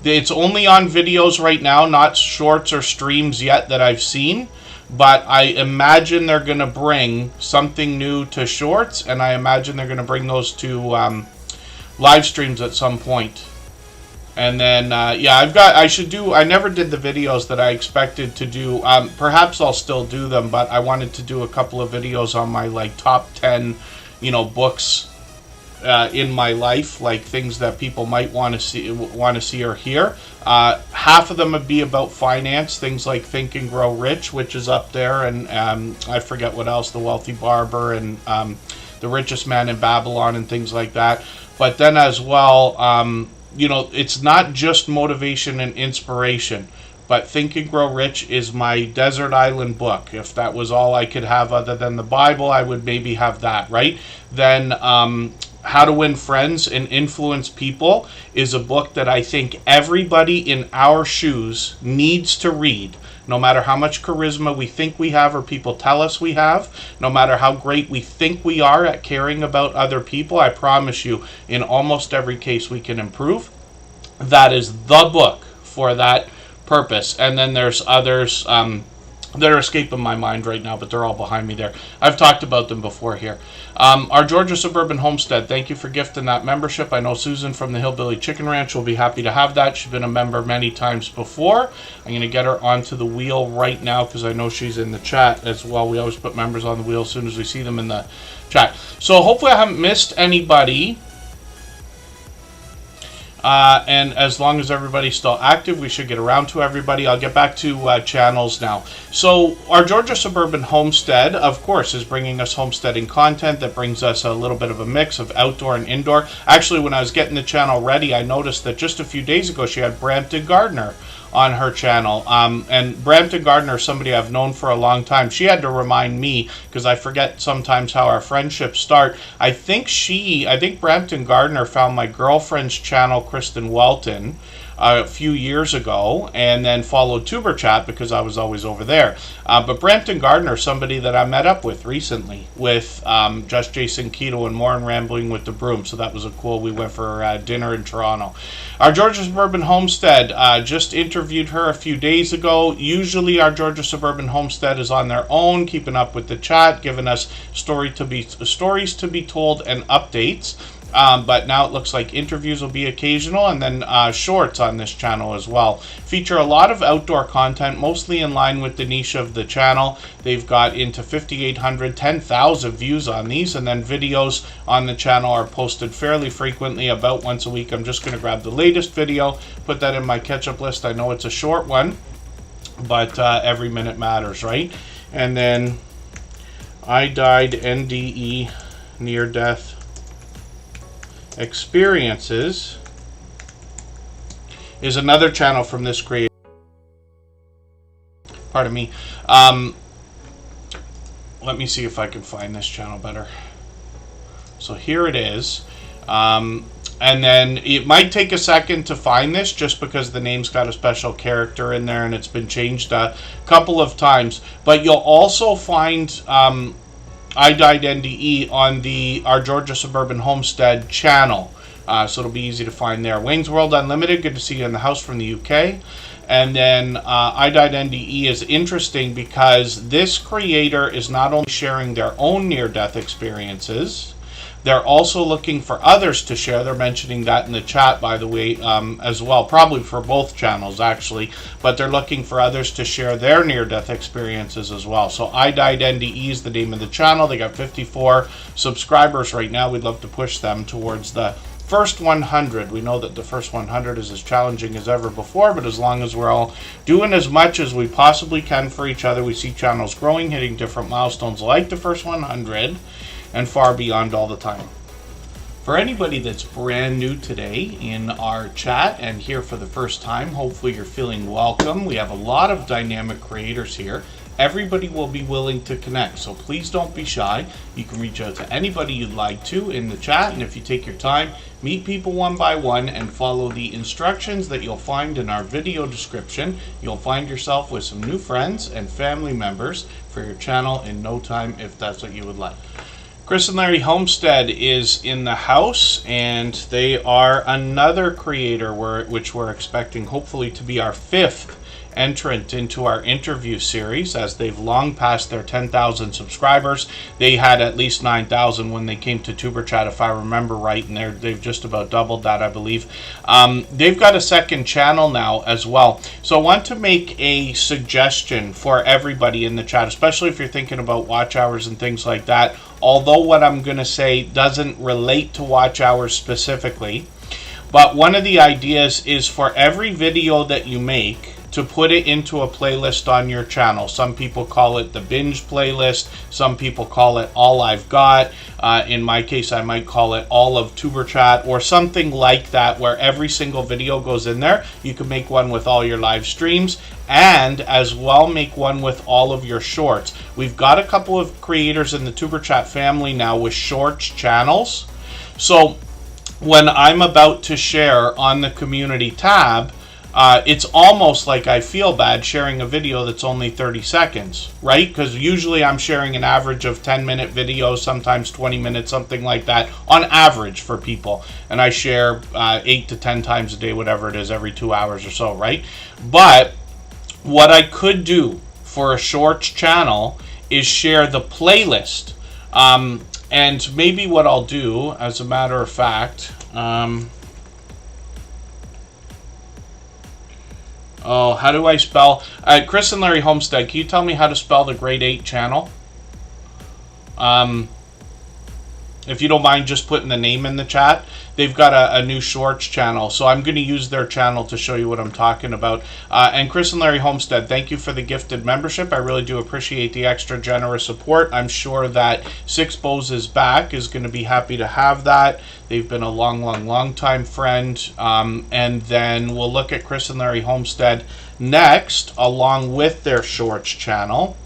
It's only on videos right now, not shorts or streams yet that I've seen. But I imagine they're going to bring something new to shorts, and I imagine they're going to bring those to live streams at some point. And then, I never did the videos that I expected to do. Perhaps I'll still do them, but I wanted to do a couple of videos on my, top 10, books in my life, like things that people might want to see or hear. Half of them would be about finance, things like Think and Grow Rich, which is up there, and I forget what else, The Wealthy Barber, and The Richest Man in Babylon, and things like that. But then as well, it's not just motivation and inspiration, but Think and Grow Rich is my desert island book. If that was all I could have other than the Bible, I would maybe have that, right? Then How to Win Friends and Influence People is a book that I think everybody in our shoes needs to read. No matter how much charisma we think we have or people tell us we have, no matter how great we think we are at caring about other people, I promise you, in almost every case we can improve. That is the book for that purpose. And then there's others that are escaping my mind right now, but they're all behind me there. I've talked about them before here. Our Georgia Suburban Homestead, thank you for gifting that membership. I know Susan from the Hillbilly Chicken Ranch will be happy to have that. She's been a member many times before. I'm going to get her onto the wheel right now because I know she's in the chat as well. We always put members on the wheel as soon as we see them in the chat. So hopefully I haven't missed anybody. And as long as everybody's still active, we should get around to everybody. I'll get back to channels now. So our Georgia Suburban Homestead, of course, is bringing us homesteading content that brings us a little bit of a mix of outdoor and indoor. Actually, when I was getting the channel ready, I noticed that just a few days ago she had Brampton Gardner on her channel. And Brampton Gardner is somebody I've known for a long time. She had to remind me, because I forget sometimes how our friendships start. I think Brampton Gardner found my girlfriend's channel, Kristen Welton, a few years ago, and then followed Tuber Chat because I was always over there. But Brampton Gardner, somebody that I met up with recently, with Just Jason Keto and more, and Rambling with the Broom. So that was a cool. We went for dinner in Toronto. Our Georgia Suburban Homestead, just interviewed her a few days ago. Usually our Georgia Suburban Homestead is on their own, keeping up with the chat, giving us stories to be told and updates. But now it looks like interviews will be occasional, and then shorts on this channel as well. Feature a lot of outdoor content, mostly in line with the niche of the channel. They've got into 5,800, 10,000 views on these, and then videos on the channel are posted fairly frequently, about once a week. I'm just going to grab the latest video, put that in my catch-up list. I know it's a short one, but every minute matters, right? And then I died NDE, near-death experiences, is another channel from this creator. Pardon me. Let me see if I can find this channel better. So here it is. And then it might take a second to find this, just because the name's got a special character in there and it's been changed a couple of times. But you'll also find I Died NDE on our Georgia Suburban Homestead channel. So it'll be easy to find there. Wayne's World Unlimited, good to see you in the house from the UK. And then I Died NDE is interesting because this creator is not only sharing their own near-death experiences, they're also looking for others to share. They're mentioning that in the chat, by the way, as well. Probably for both channels, actually. But they're looking for others to share their near-death experiences as well. So I Died NDE is the name of the channel. They got 54 subscribers right now. We'd love to push them towards the first 100. We know that the first 100 is as challenging as ever before, but as long as we're all doing as much as we possibly can for each other, we see channels growing, hitting different milestones like the first 100, and far beyond all the time. For anybody that's brand new today in our chat and here for the first time, hopefully you're feeling welcome. We have a lot of dynamic creators here. Everybody will be willing to connect, so please don't be shy. You can reach out to anybody you'd like to in the chat, and if you take your time, meet people one by one and follow the instructions that you'll find in our video description. You'll find yourself with some new friends and family members for your channel in no time, if that's what you would like. Chris and Larry Homestead is in the house, and they are another creator which we're expecting hopefully to be our 5th entrant into our interview series, as they've long passed their 10,000 subscribers. They had at least 9,000 when they came to Tuber Chat, if I remember right, and they've just about doubled that, I believe. They've got a second channel now as well. So I want to make a suggestion for everybody in the chat, especially if you're thinking about watch hours and things like that. Although what I'm going to say doesn't relate to watch hours specifically, but one of the ideas is for every video that you make, to put it into a playlist on your channel. Some people call it the binge playlist. Some people call it All I've Got. In my case, I might call it All of Tuber Chat or something like that, where every single video goes in there. You can make one with all your live streams, and as well make one with all of your shorts. We've got a couple of creators in the Tuber Chat family now with shorts channels. So when I'm about to share on the community tab, it's almost like I feel bad sharing a video that's only 30 seconds, right? Because usually I'm sharing an average of 10-minute videos, sometimes 20 minutes, something like that, on average for people. And I share 8 to 10 times a day, whatever it is, every 2 hours or so, right? But what I could do for a shorts channel is share the playlist. And maybe what I'll do, as a matter of fact, oh, how do I spell? Chris and Larry Homestead, can you tell me how to spell the grade 8 channel? if you don't mind just putting the name in the chat, they've got a new shorts channel. So I'm going to use their channel to show you what I'm talking about. And Chris and Larry Homestead, thank you for the gifted membership. I really do appreciate the extra generous support. I'm sure that Six Bows is back is going to be happy to have that. They've been a long time friend. And then we'll look at Chris and Larry Homestead next, along with their shorts channel.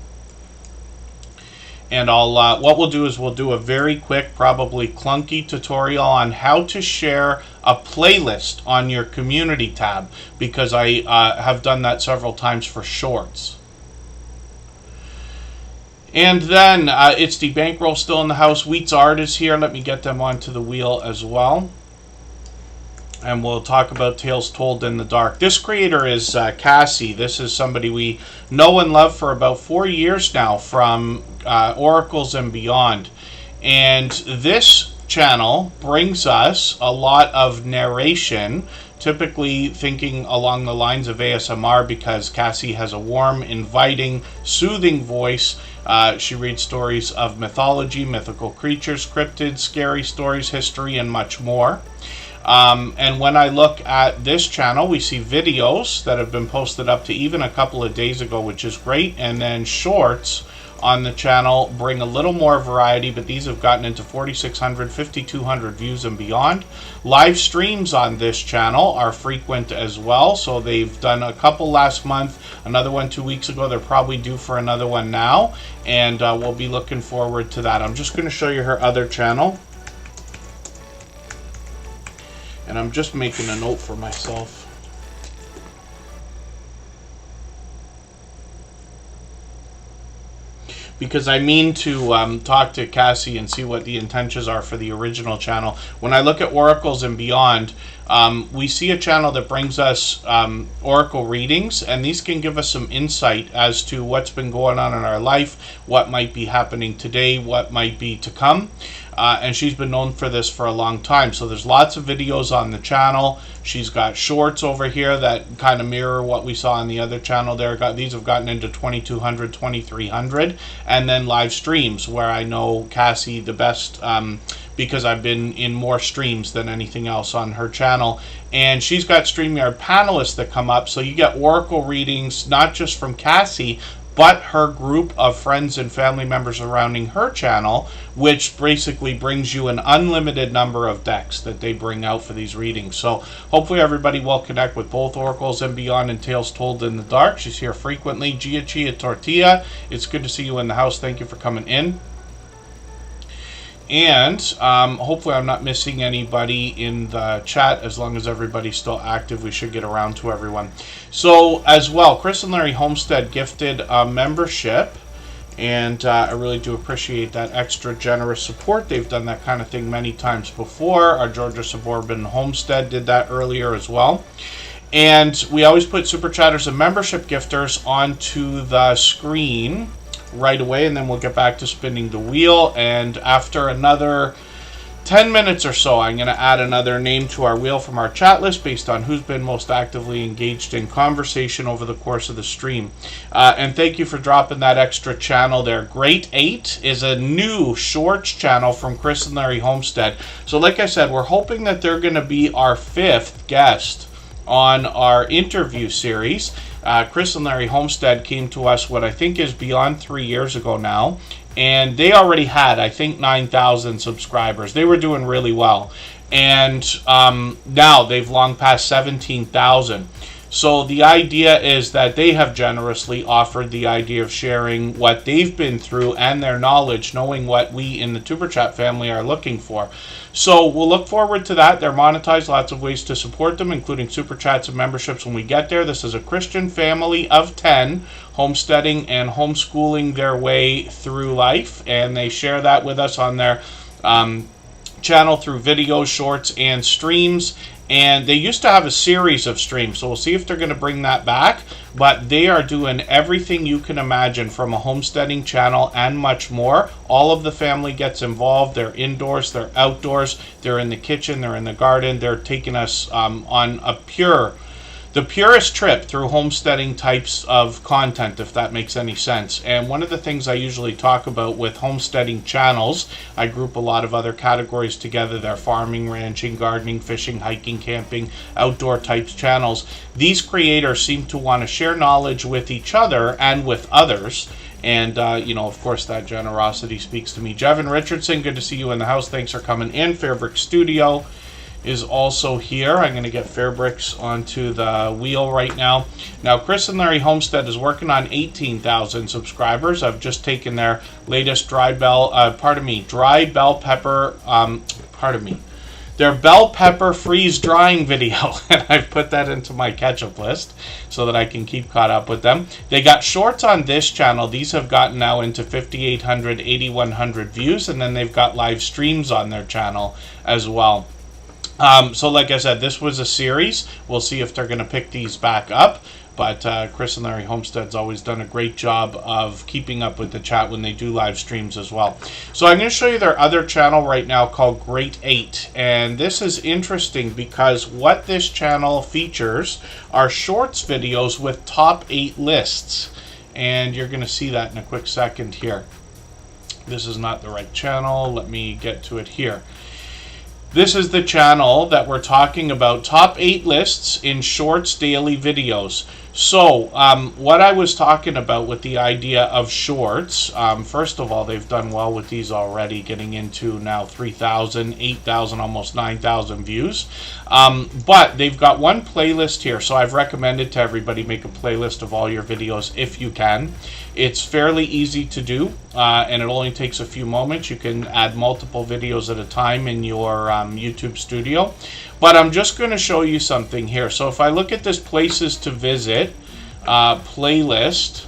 And what we'll do is we'll do a very quick, probably clunky tutorial on how to share a playlist on your community tab, because I have done that several times for shorts. And then it's the bankroll still in the house. Wheat's Art is here. Let me get them onto the wheel as well. And we'll talk about Tales Told in the Dark. This creator is Cassie. This is somebody we know and love for about 4 years now from Oracles and Beyond. And this channel brings us a lot of narration, typically thinking along the lines of ASMR, because Cassie has a warm, inviting, soothing voice. She reads stories of mythology, mythical creatures, cryptids, scary stories, history, and much more. And when I look at this channel, we see videos that have been posted up to even a couple of days ago, which is great. And then shorts on the channel bring a little more variety, but these have gotten into 4,600, 5,200 views and beyond. Live streams on this channel are frequent as well. So they've done a couple last month, another one 2 weeks ago. They're probably due for another one now. And we'll be looking forward to that. I'm just going to show you her other channel. And I'm just making a note for myself. Because I mean to talk to Cassie and see what the intentions are for the original channel. When I look at Oracles and Beyond, we see a channel that brings us Oracle readings, and these can give us some insight as to what's been going on in our life, what might be happening today, what might be to come. And she's been known for this for a long time. So there's lots of videos on the channel. She's got shorts over here that kind of mirror what we saw on the other channel there. These have gotten into 2,200, 2,300. And then live streams, where I know Cassie the best because I've been in more streams than anything else on her channel. And she's got StreamYard panelists that come up. So you get Oracle readings, not just from Cassie, but her group of friends and family members surrounding her channel, which basically brings you an unlimited number of decks that they bring out for these readings. So hopefully everybody will connect with both Oracles and Beyond and Tales Told in the Dark. She's here frequently. Gia Chia Tortilla, it's good to see you in the house. Thank you for coming in. And hopefully I'm not missing anybody in the chat. As long as everybody's still active, we should get around to everyone. So as well, Chris and Larry Homestead gifted a membership, and I really do appreciate that extra generous support. They've done that kind of thing many times before. Our Georgia Suburban Homestead did that earlier as well. And we always put Superchatters and membership gifters onto the screen right away, and then we'll get back to spinning the wheel. And after another 10 minutes or so, I'm going to add another name to our wheel from our chat list based on who's been most actively engaged in conversation over the course of the stream. And thank you for dropping that extra channel there. Great 8 is a new shorts channel from Chris and Larry Homestead. So like I said, we're hoping that they're going to be our 5th guest on our interview series. Chris and Larry Homestead came to us what I think is beyond 3 years ago now, and they already had, I think, 9,000 subscribers. They were doing really well, and now they've long passed 17,000. So the idea is that they have generously offered the idea of sharing what they've been through and their knowledge, knowing what we in the Tuber Chat family are looking for. So we'll look forward to that. They're monetized, lots of ways to support them, including super chats and memberships when we get there. This is a Christian family of 10, homesteading and homeschooling their way through life, and they share that with us on their channel through videos, shorts, and streams. And they used to have a series of streams, so we'll see if they're going to bring that back. But they are doing everything you can imagine from a homesteading channel and much more. All of the family gets involved. They're indoors, they're outdoors, they're in the kitchen, they're in the garden. They're taking us on a pure the purest trip through homesteading types of content, if that makes any sense. And one of the things I usually talk about with homesteading channels, I group a lot of other categories together. They're farming, ranching, gardening, fishing, hiking, camping, outdoor types channels. These creators seem to want to share knowledge with each other and with others. And, you know, of course, that generosity speaks to me. Jevin Richardson, good to see you in the house. Thanks for coming in. Fairbrick Studio is also here. I'm going to get Fairbricks onto the wheel right now. Now, Chris and Larry Homestead is working on 18,000 subscribers. I've just taken their latest dry bell pepper, their bell pepper freeze drying video, and I've put that into my catch-up list so that I can keep caught up with them. They got shorts on this channel. These have gotten now into 5,800, 8,100 views, and then they've got live streams on their channel as well. So like I said, this was a series. We'll see if they're going to pick these back up. But Chris and Larry Homestead's always done a great job of keeping up with the chat when they do live streams as well. So I'm going to show you their other channel right now called Great 8. And this is interesting because what this channel features are shorts videos with top 8 lists. And you're going to see that in a quick second here. This is not the right channel. Let me get to it here. This is the channel that we're talking about, top 8 lists in shorts daily videos. So what I was talking about with the idea of shorts, first of all, they've done well with these already, getting into now 3,000, 8,000, almost 9,000 views. But they've got one playlist here, so I've recommended to everybody make a playlist of all your videos if you can. It's fairly easy to do, and it only takes a few moments. You can add multiple videos at a time in your YouTube studio. But I'm just going to show you something here. So if I look at this places to visit playlist,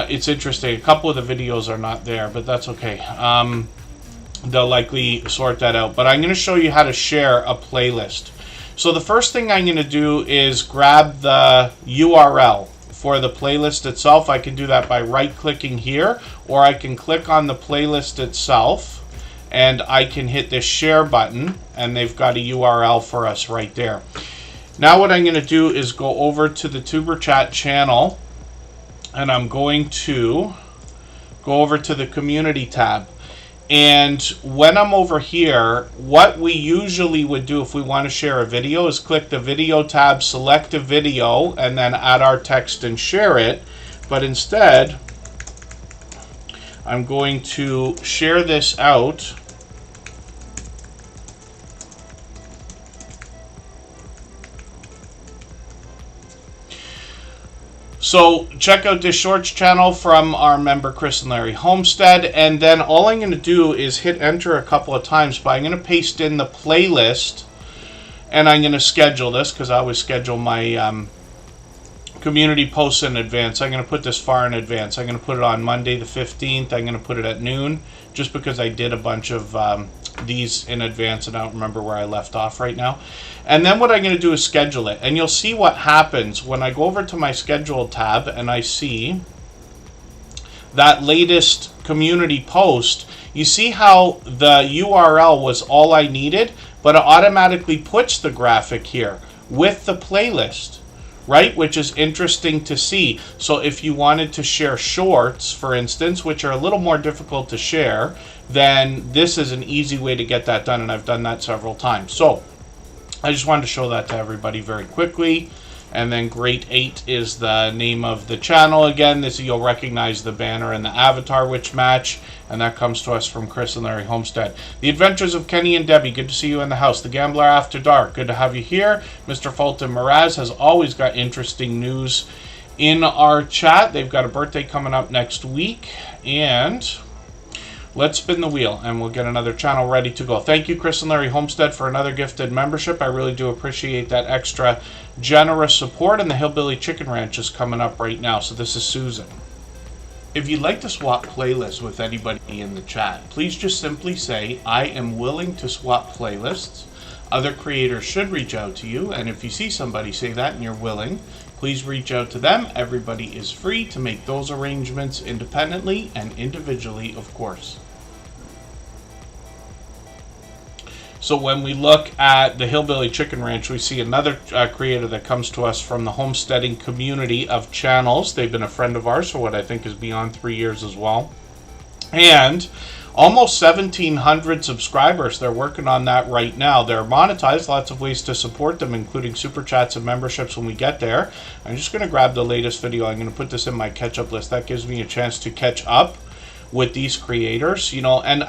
it's interesting. A couple of the videos are not there, but that's okay. They'll likely sort that out. But I'm going to show you how to share a playlist. So the first thing I'm going to do is grab the URL for the playlist itself. I can do that by right-clicking here, or I can click on the playlist itself, and I can hit this share button, and they've got a URL for us right there. Now what I'm going to do is go over to the Superchat channel, and I'm going to go over to the community tab. And when I'm over here, what we usually would do if we want to share a video is click the video tab, select a video, and then add our text and share it. But instead, I'm going to share this out. So check out this shorts channel from our member Chris and Larry Homestead, and then all I'm going to do is hit enter a couple of times, but I'm going to paste in the playlist, and I'm going to schedule this because I always schedule my community posts in advance. I'm going to put this far in advance. I'm going to put it on Monday the 15th. I'm going to put it at noon just because I did a bunch of these in advance and I don't remember where I left off right now. And then what I'm going to do is schedule it. And you'll see what happens when I go over to my schedule tab and I see that latest community post. You see how the URL was all I needed, but it automatically puts the graphic here with the playlist, right? Which is interesting to see. So if you wanted to share shorts, for instance, which are a little more difficult to share, then this is an easy way to get that done, and I've done that several times. So I just wanted to show that to everybody very quickly. And then Great 8 is the name of the channel. Again, this you'll recognize the banner and the avatar which match, and that comes to us from Chris and Larry Homestead. The Adventures of Kenny and Debbie, good to see you in the house. The Gambler After Dark, good to have you here. Mr. Fulton Mraz has always got interesting news in our chat. They've got a birthday coming up next week, and let's spin the wheel and we'll get another channel ready to go. Thank you, Chris and Larry Homestead, for another gifted membership. I really do appreciate that extra generous support. And the Hillbilly Chicken Ranch is coming up right now. So this is Susan. If you'd like to swap playlists with anybody in the chat, please just simply say, I am willing to swap playlists. Other creators should reach out to you. And if you see somebody say that and you're willing, please reach out to them. Everybody is free to make those arrangements independently and individually, of course. So when we look at the Hillbilly Chicken Ranch, we see another creator that comes to us from the homesteading community of channels. They've been a friend of ours for what I think is beyond 3 years as well. And almost 1,700 subscribers. They're working on that right now. They're monetized, lots of ways to support them, including super chats and memberships when we get there. I'm just going to grab the latest video. I'm going to put this in my catch-up list. That gives me a chance to catch up with these creators, you know, and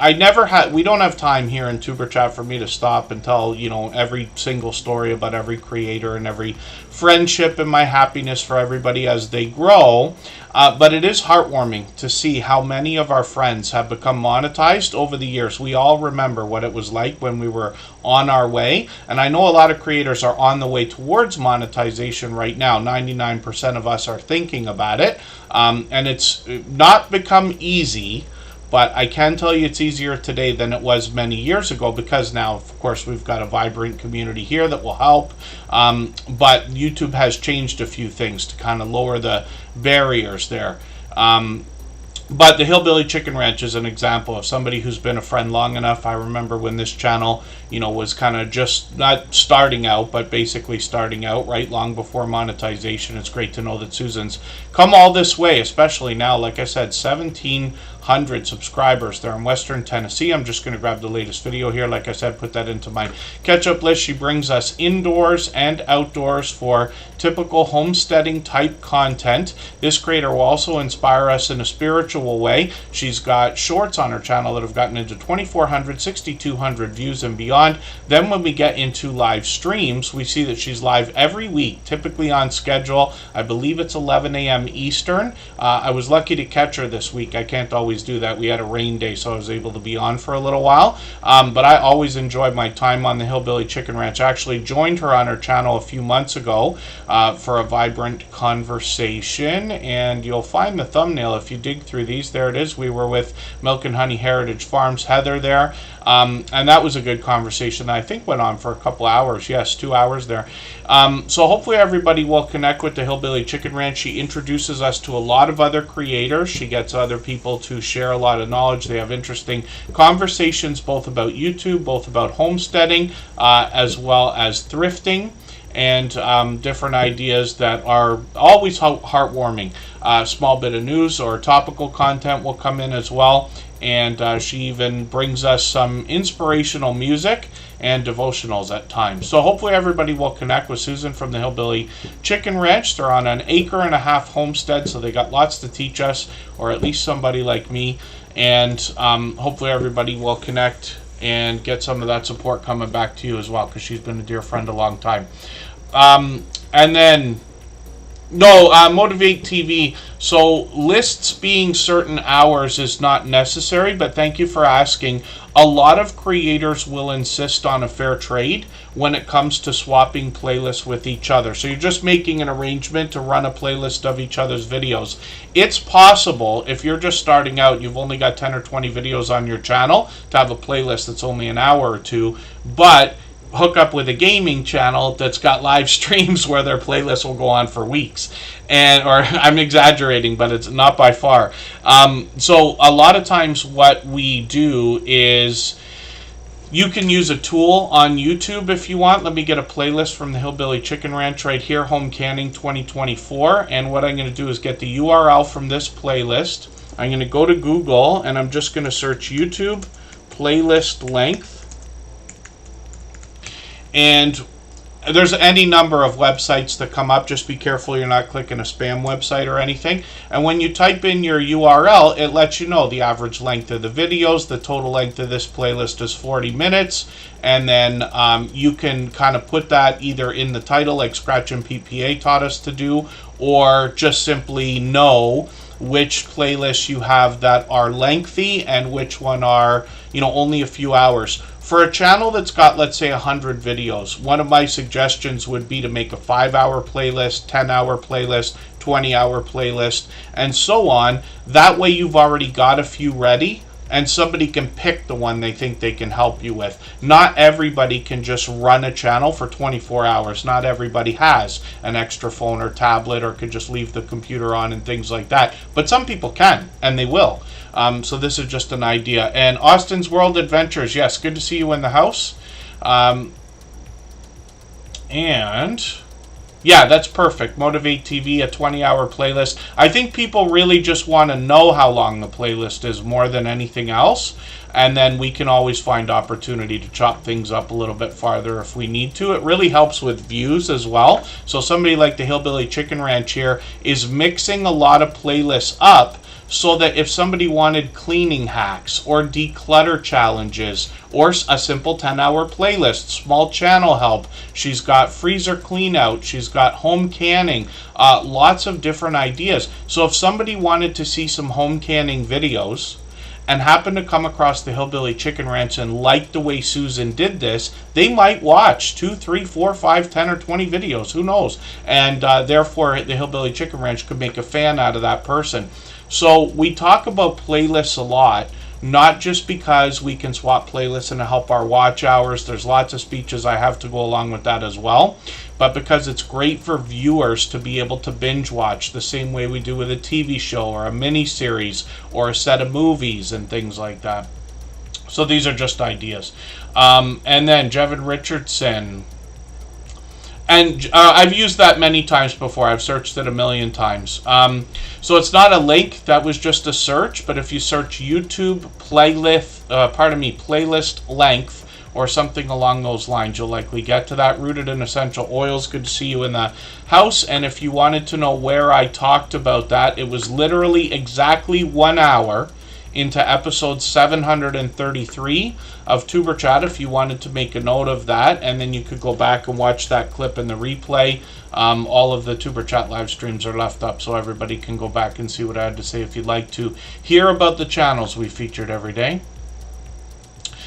we don't have time here in Tuber Chat for me to stop and tell, you know, every single story about every creator and every friendship and my happiness for everybody as they grow. But it is heartwarming to see how many of our friends have become monetized over the years. We all remember what it was like when we were on our way. And I know a lot of creators are on the way towards monetization right now. 99% of us are thinking about it. And it's not become easy. But I can tell you it's easier today than it was many years ago, because now, of course, we've got a vibrant community here that will help. But YouTube has changed a few things to kind of lower the barriers there. But the Hillbilly Chicken Ranch is an example of somebody who's been a friend long enough. I remember when this channel, you know, was kind of just not starting out, but basically starting out, right, long before monetization. It's great to know that Susan's come all this way, especially now, like I said, 1,700 subscribers there in Western Tennessee. I'm just going to grab the latest video here. Like I said, put that into my catch-up list. She brings us indoors and outdoors for typical homesteading type content. This creator will also inspire us in a spiritual way. She's got shorts on her channel that have gotten into 2,400, 6,200 views and beyond. Then when we get into live streams, we see that she's live every week, typically on schedule. I believe it's 11 a.m. Eastern. I was lucky to catch her this week. I can't always do that. We had a rain day, so I was able to be on for a little while. But I always enjoyed my time on the Hillbilly Chicken Ranch. I actually joined her on her channel a few months ago for a vibrant conversation, and you'll find the thumbnail if you dig through these. There it is. We were with Milk and Honey Heritage Farms Heather there, and that was a good conversation that I think went on for a couple hours. Yes, 2 hours there. So hopefully everybody will connect with the Hillbilly Chicken Ranch. She introduces us to a lot of other creators. She gets other people to share a lot of knowledge. They have interesting conversations both about YouTube, both about homesteading, as well as thrifting, and different ideas that are always heartwarming. Small bit of news or topical content will come in as well. And she even brings us some inspirational music and devotionals at times. So hopefully everybody will connect with Susan from the Hillbilly Chicken Ranch. They're on an 1.5 acre homestead, so they got lots to teach us, or at least somebody like me. And hopefully everybody will connect and get some of that support coming back to you as well, because she's been a dear friend a long time. And then Motivate TV. So lists being certain hours is not necessary, but thank you for asking. A lot of creators will insist on a fair trade when it comes to swapping playlists with each other. So you're just making an arrangement to run a playlist of each other's videos. It's possible, if you're just starting out, you've only got 10 or 20 videos on your channel, to have a playlist that's only an hour or two, but hook up with a gaming channel that's got live streams where their playlists will go on for weeks. Or I'm exaggerating, but it's not by far. So a lot of times what we do is, you can use a tool on YouTube if you want. Let me get a playlist from the Hillbilly Chicken Ranch right here, Home Canning 2024. And what I'm going to do is get the URL from this playlist. I'm going to go to Google and I'm just going to search YouTube playlist length. And there's any number of websites that come up. Just be careful you're not clicking a spam website or anything. And when you type in your URL, it lets you know the average length of the videos. The total length of this playlist is 40 minutes. And then you can kind of put that either in the title, like Scratch and PPA taught us to do, or just simply know which playlists you have that are lengthy and which one are, only a few hours. For a channel that's got, let's say, 100 videos, one of my suggestions would be to make a 5-hour playlist, 10-hour playlist, 20-hour playlist, and so on. That way you've already got a few ready, and somebody can pick the one they think they can help you with. Not everybody can just run a channel for 24 hours. Not everybody has an extra phone or tablet or could just leave the computer on and things like that. But some people can, and they will. So this is just an idea. And Austin's World Adventures, yes, good to see you in the house. And yeah, that's perfect. Motivate TV, a 20-hour playlist. I think people really just want to know how long the playlist is more than anything else. And then we can always find opportunity to chop things up a little bit farther if we need to. It really helps with views as well. So somebody like the Hillbilly Chicken Ranch here is mixing a lot of playlists up, so that if somebody wanted cleaning hacks or declutter challenges or a simple 10-hour playlist, small channel help, she's got freezer clean out, she's got home canning, lots of different ideas. So if somebody wanted to see some home canning videos and happened to come across the Hillbilly Chicken Ranch and liked the way Susan did this, they might watch 2, 3, 4, 5, 10, or 20 videos, who knows? And therefore the Hillbilly Chicken Ranch could make a fan out of that person. So we talk about playlists a lot, not just because we can swap playlists and help our watch hours. There's lots of speeches I have to go along with that as well, but because it's great for viewers to be able to binge watch the same way we do with a TV show or a mini series or a set of movies and things like that. So these are just ideas. And then Jevin Richardson. And I've used that many times before. I've searched it a million times. So it's not a link. That was just a search. But if you search YouTube playlist length or something along those lines, you'll likely get to that. Rooted in Essential Oils. Good to see you in the house. And if you wanted to know where I talked about that, it was literally exactly 1 hour into episode 733 of Tuber Chat, if you wanted to make a note of that, and then you could go back and watch that clip in the replay. All of the Tuber Chat live streams are left up, so everybody can go back and see what I had to say if you'd like to hear about the channels we featured every day.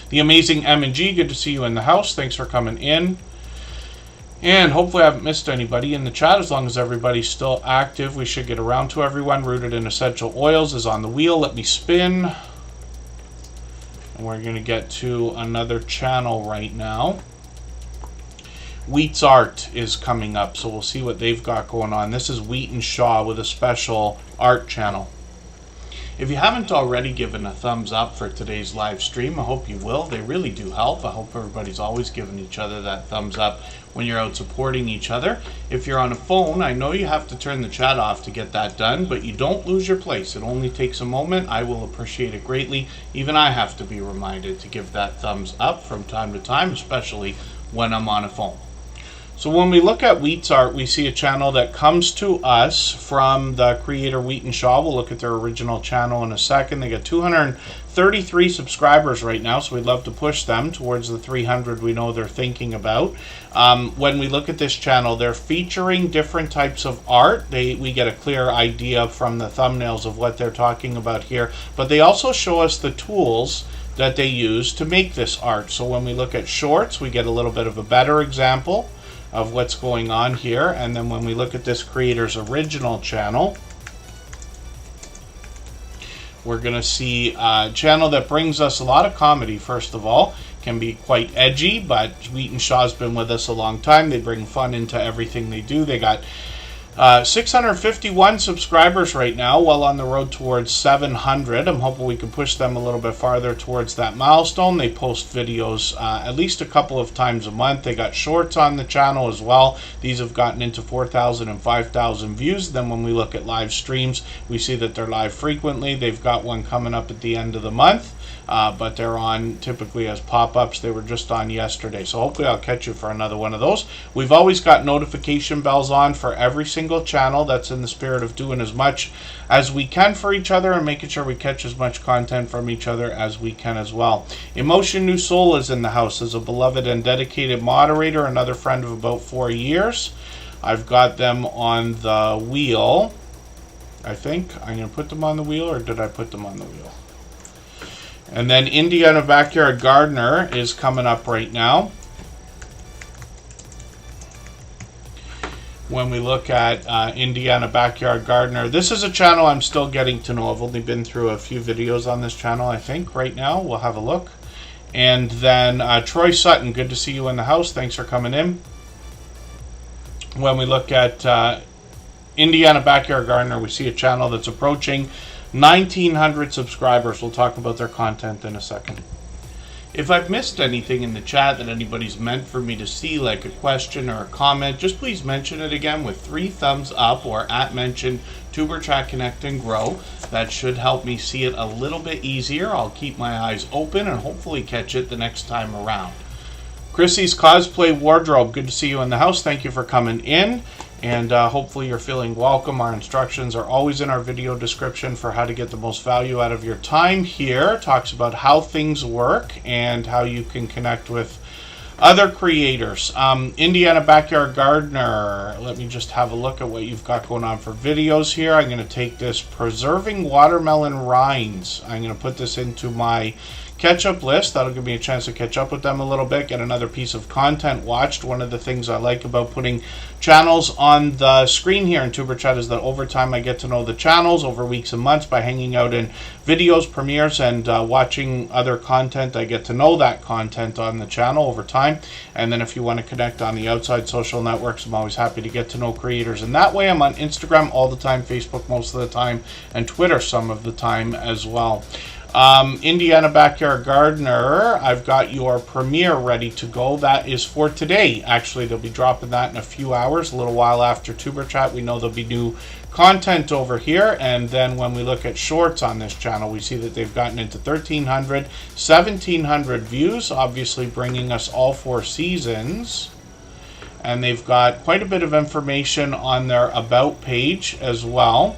The amazing M&G, good to see you in the house. Thanks for coming in. And hopefully I haven't missed anybody in the chat. As long as everybody's still active, we should get around to everyone. Rooted in Essential Oils is on the wheel. Let me spin. And we're going to get to another channel right now. Wheat's Art is coming up, so we'll see what they've got going on. This is Wheat and Shaw with a special art channel. If you haven't already given a thumbs up for today's live stream, I hope you will. They really do help. I hope everybody's always giving each other that thumbs up when you're out supporting each other. If you're on a phone, I know you have to turn the chat off to get that done, but you don't lose your place. It only takes a moment. I will appreciate it greatly. Even I have to be reminded to give that thumbs up from time to time, especially when I'm on a phone. So when we look at Wheat's Art, we see a channel that comes to us from the creator Wheat and Shaw. We'll look at their original channel in a second. They got 233 subscribers right now, so we'd love to push them towards the 300 we know they're thinking about. When we look at this channel, they're featuring different types of art. We get a clear idea from the thumbnails of what they're talking about here, but they also show us the tools that they use to make this art. So when we look at shorts, we get a little bit of a better example of what's going on here. And then when we look at this creator's original channel, we're going to see a channel that brings us a lot of comedy. First of all, can be quite edgy, but Wheat and Shaw's been with us a long time. They bring fun into everything they do. They got 651 subscribers right now, well on the road towards 700. I'm hoping we can push them a little bit farther towards that milestone. They post videos at least a couple of times a month. They got shorts on the channel as well. These have gotten into 4,000 and 5,000 views. Then when we look at live streams, we see that they're live frequently. They've got one coming up at the end of the month. But they're on typically as pop-ups. They were just on yesterday, so hopefully I'll catch you for another one of those. We've always got notification bells on for every single channel. That's in the spirit of doing as much as we can for each other and making sure we catch as much content from each other as we can as well. Emotion New Soul is in the house as a beloved and dedicated moderator, another friend of about 4 years. I've got them on the wheel. I think I'm going to put them on the wheel, or did I put them on the wheel? And then Indiana Backyard Gardener is coming up right now. When we look at Indiana Backyard Gardener, this is a channel I'm still getting to know. I've only been through a few videos on this channel, I think, right now. We'll have a look. And then Troy Sutton, good to see you in the house. Thanks for coming in. When we look at Indiana Backyard Gardener, we see a channel that's approaching 1,900 subscribers. We'll talk about their content in a second. If I've missed anything in the chat that anybody's meant for me to see, like a question or a comment, just please mention it again with 3 thumbs up or @mention TuberChat Connect and Grow. That should help me see it a little bit easier. I'll keep my eyes open and hopefully catch it the next time around. Chrissy's Cosplay Wardrobe, good to see you in the house. Thank you for coming in. And hopefully you're feeling welcome. Our instructions are always in our video description for how to get the most value out of your time here. It talks about how things work and how you can connect with other creators. Indiana Backyard Gardener, let me just have a look at what you've got going on for videos here. I'm going to take this Preserving Watermelon Rinds. I'm going to put this into my catch-up list. That'll give me a chance to catch up with them a little bit, get another piece of content watched. One of the things I like about putting channels on the screen here in Superchat is that over time I get to know the channels over weeks and months by hanging out in videos, premieres, and watching other content. I get to know that content on the channel over time. And then if you want to connect on the outside social networks, I'm always happy to get to know creators. And that way I'm on Instagram all the time, Facebook most of the time, and Twitter some of the time as well. Indiana Backyard Gardener, I've got your premiere ready to go. That is for today. Actually, they'll be dropping that in a few hours, a little while after Tuber Chat. We know there'll be new content over here. And then when we look at shorts on this channel, we see that they've gotten into 1,300, 1,700 views, obviously bringing us all 4 seasons. And they've got quite a bit of information on their About page as well.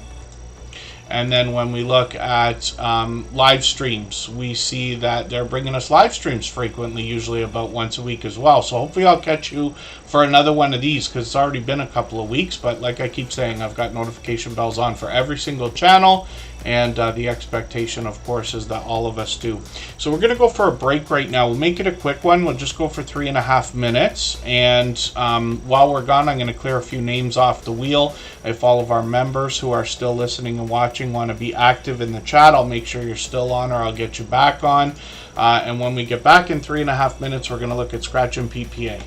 And then when we look at live streams, we see that they're bringing us live streams frequently, usually about once a week as well. So hopefully I'll catch you for another one of these, because it's already been a couple of weeks. But like I keep saying, I've got notification bells on for every single channel. And the expectation, of course, is that all of us do. So we're going to go for a break right now. We'll make it a quick one. We'll just go for 3.5 minutes. And while we're gone, I'm going to clear a few names off the wheel. If all of our members who are still listening and watching want to be active in the chat, I'll make sure you're still on, or I'll get you back on. And when we get back in 3.5 minutes, we're going to look at Scratch and PPA.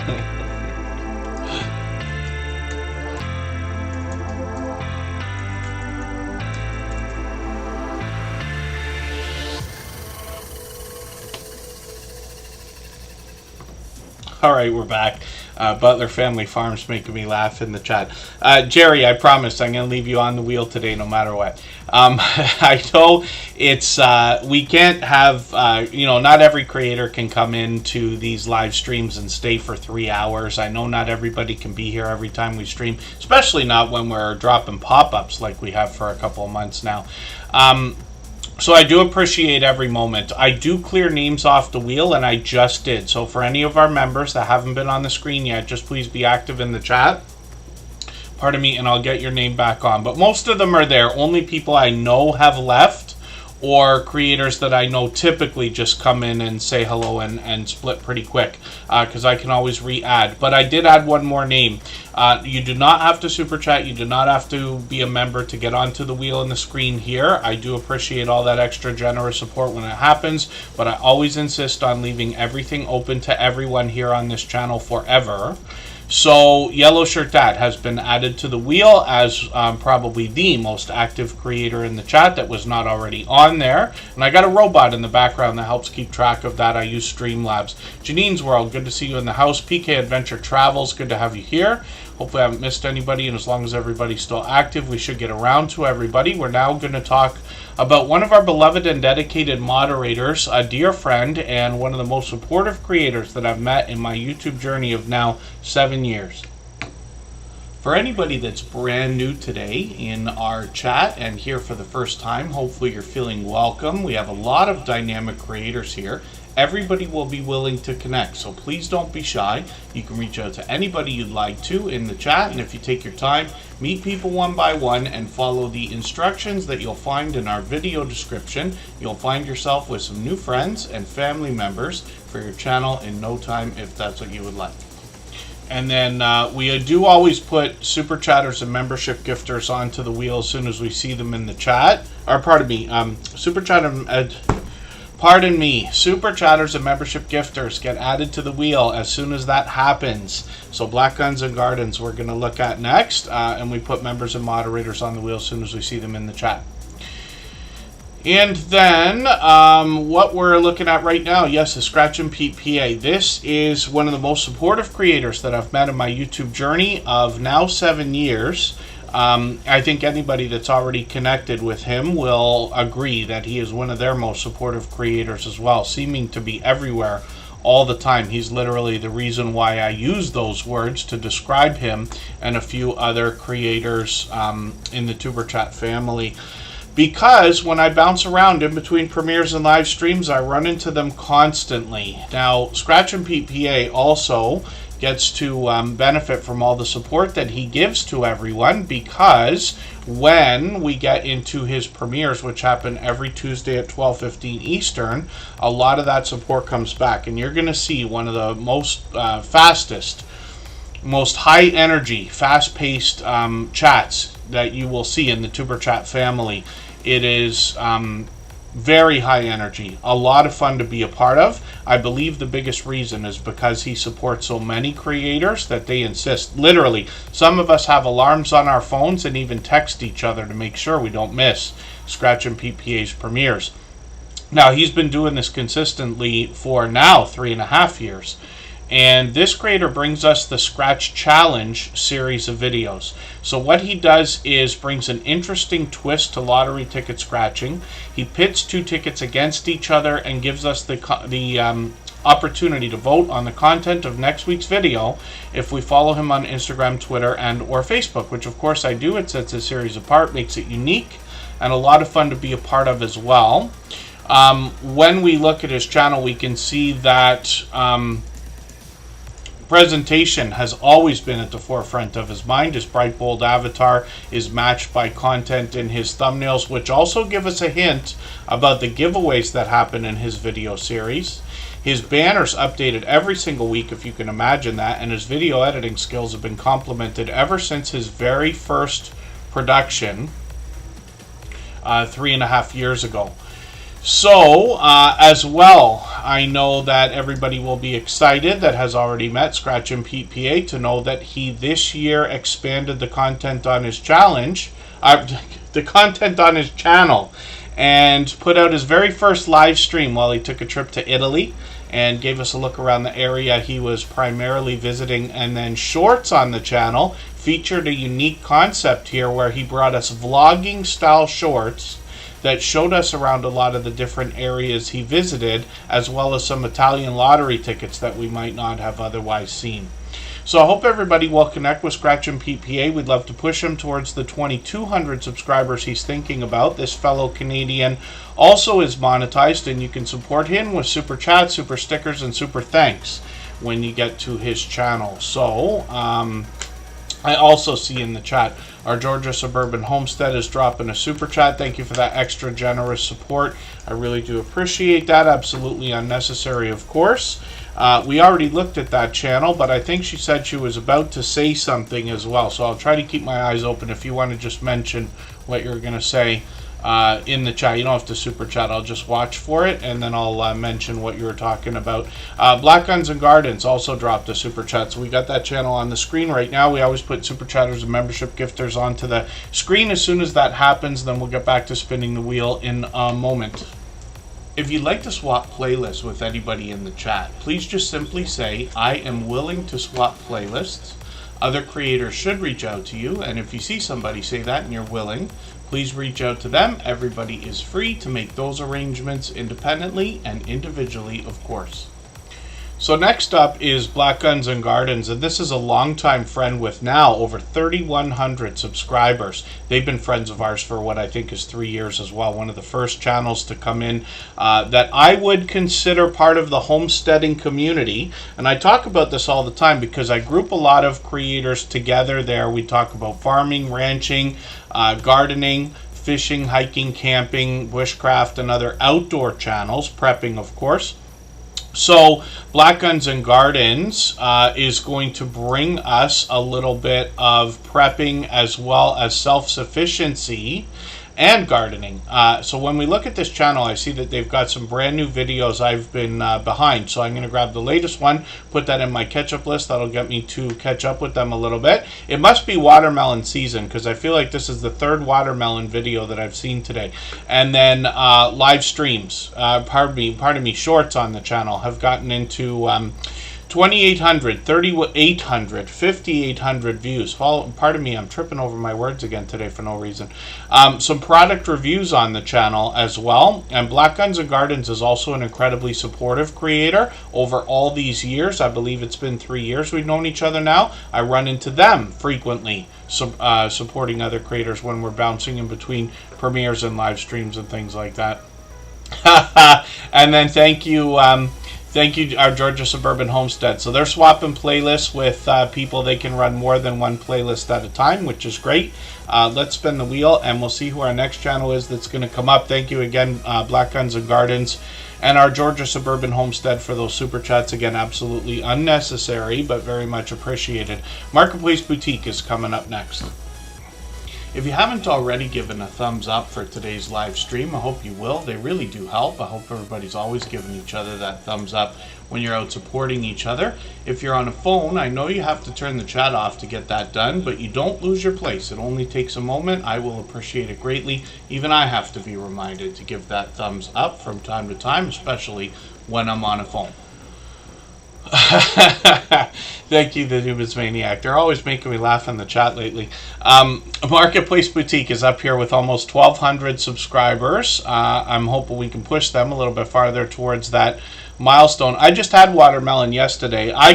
All right, we're back. Butler Family Farms making me laugh in the chat. Jerry, I promise I'm going to leave you on the wheel today no matter what. I know it's, we can't have, not every creator can come into these live streams and stay for 3 hours. I know not everybody can be here every time we stream, especially not when we're dropping pop-ups like we have for a couple of months now. So I do appreciate every moment. I do clear names off the wheel, and I just did. So for any of our members that haven't been on the screen yet, just please be active in the chat. Pardon me, and I'll get your name back on. But most of them are there. Only people I know have left, or creators that I know typically just come in and say hello and split pretty quick, because I can always re-add. But I did add one more name. You do not have to super chat. You do not have to be a member to get onto the wheel on the screen here. I do appreciate all that extra generous support when it happens, but I always insist on leaving everything open to everyone here on this channel forever. So Yellow Shirt Dad has been added to the wheel as probably the most active creator in the chat that was not already on there. And I got a robot in the background that helps keep track of that. I use Streamlabs. Janine's World, good to see you in the house. PK Adventure Travels, good to have you here. Hopefully I haven't missed anybody, and as long as everybody's still active, we should get around to everybody. We're now going to talk about one of our beloved and dedicated moderators, a dear friend, and one of the most supportive creators that I've met in my YouTube journey of now 7 years. For anybody that's brand new today in our chat and here for the first time, hopefully you're feeling welcome. We have a lot of dynamic creators here. Everybody will be willing to connect, so please don't be shy. You can reach out to anybody you'd like to in the chat, and if you take your time, meet people one by one and follow the instructions that you'll find in our video description. You'll find yourself with some new friends and family members for your channel in no time, if that's what you would like. And then we do always put super chatters and membership gifters onto the wheel as soon as we see them in the chat. Or pardon me, super chatters and membership gifters get added to the wheel as soon as that happens. So Black Guns and Gardens we're going to look at next, and we put members and moderators on the wheel as soon as we see them in the chat. And then what we're looking at right now, yes, the Scratch and Pete PA. This is one of the most supportive creators that I've met in my YouTube journey of now 7 years. I think anybody that's already connected with him will agree that he is one of their most supportive creators as well, seeming to be everywhere all the time. He's literally the reason why I use those words to describe him and a few other creators in the Tuber Chat family. Because when I bounce around in between premieres and live streams, I run into them constantly. Now, Scratch and Pete PA also gets to benefit from all the support that he gives to everyone, because when we get into his premieres, which happen every Tuesday at 12:15 Eastern, a lot of that support comes back, and you're going to see one of the most fastest, most high energy, fast-paced chats that you will see in the Tuber Chat family. It is very high energy, a lot of fun to be a part of. I believe the biggest reason is because he supports so many creators that they insist. Literally, some of us have alarms on our phones and even text each other to make sure we don't miss Scratch and PPA's premieres. Now, he's been doing this consistently for now 3.5 years. And this creator brings us the Scratch Challenge series of videos. So what he does is brings an interesting twist to lottery ticket scratching. He pits 2 tickets against each other and gives us the opportunity to vote on the content of next week's video if we follow him on Instagram, Twitter, and or Facebook, which of course I do. It sets the series apart, makes it unique, and a lot of fun to be a part of as well. When we look at his channel, we can see that presentation has always been at the forefront of his mind. His bright, bold avatar is matched by content in his thumbnails, which also give us a hint about the giveaways that happen in his video series. His banners updated every single week, if you can imagine that, and his video editing skills have been complimented ever since his very first production 3.5 years ago. So, as well, I know that everybody will be excited that has already met Scratch and Pete PA to know that he this year expanded the content on his challenge, the content on his channel, and put out his very first live stream while he took a trip to Italy and gave us a look around the area he was primarily visiting. And then shorts on the channel featured a unique concept here where he brought us vlogging style shorts that showed us around a lot of the different areas he visited, as well as some Italian lottery tickets that we might not have otherwise seen. So I hope everybody will connect with Scratch and Pete PA. We'd love to push him towards the 2,200 subscribers he's thinking about. This fellow Canadian also is monetized, and you can support him with super chats, super stickers, and super thanks when you get to his channel. So, I also see in the chat, our Georgia Suburban Homestead is dropping a super chat. Thank you for that extra generous support. I really do appreciate that. Absolutely unnecessary, of course. We already looked at that channel, but I think she said she was about to say something as well. So I'll try to keep my eyes open if you want to just mention what you're going to say in the chat. You don't have to super chat. I'll just watch for it, and then I'll mention what you were talking about. Black Guns and Gardens also dropped a super chat, so we got that channel on the screen right now. We always put super chatters and membership gifters onto the screen as soon as that happens. Then we'll get back to spinning the wheel in a moment. If you'd like to swap playlists with anybody in the chat, please just simply say, I am willing to swap playlists. Other creators should reach out to you, and if you see somebody say that and you're willing, please reach out to them. Everybody is free to make those arrangements independently and individually, of course. So next up is Black Guns and Gardens, and this is a longtime friend with now over 3,100 subscribers. They've been friends of ours for what I think is 3 years as well. One of the first channels to come in that I would consider part of the homesteading community. And I talk about this all the time because I group a lot of creators together there. We talk about farming, ranching, gardening, fishing, hiking, camping, bushcraft, and other outdoor channels, prepping of course. So Black Guns and Gardens is going to bring us a little bit of prepping as well as self-sufficiency and gardening. So when we look at this channel, I see that they've got some brand new videos I've been behind. So I'm going to grab the latest one, put that in my catch-up list. That'll get me to catch up with them a little bit. It must be watermelon season because I feel like this is the third watermelon video that I've seen today. And then live streams, pardon me, shorts on the channel have gotten into 2,800, 3,800, 5,800 views. Pardon me, I'm tripping over my words again today for no reason. Some product reviews on the channel as well. And Black Guns and Gardens is also an incredibly supportive creator over all these years. I believe it's been 3 years we've known each other now. I run into them frequently, supporting other creators when we're bouncing in between premieres and live streams and things like that. And then thank you, our Georgia Suburban Homestead. So they're swapping playlists with people. They can run more than one playlist at a time, which is great. Let's spin the wheel, and we'll see who our next channel is that's going to come up. Thank you again, Black Guns and Gardens, and our Georgia Suburban Homestead for those super chats. Again, absolutely unnecessary, but very much appreciated. Marketplace Boutique is coming up next. If you haven't already given a thumbs up for today's live stream, I hope you will. They really do help. I hope everybody's always giving each other that thumbs up when you're out supporting each other. If you're on a phone, I know you have to turn the chat off to get that done, but you don't lose your place. It only takes a moment. I will appreciate it greatly. Even I have to be reminded to give that thumbs up from time to time, especially when I'm on a phone. Thank you, the Nubis Maniac. They're always making me laugh in the chat lately. Marketplace Boutique is up here with almost 1,200 subscribers. I'm hoping we can push them a little bit farther towards that milestone. I just had watermelon yesterday. I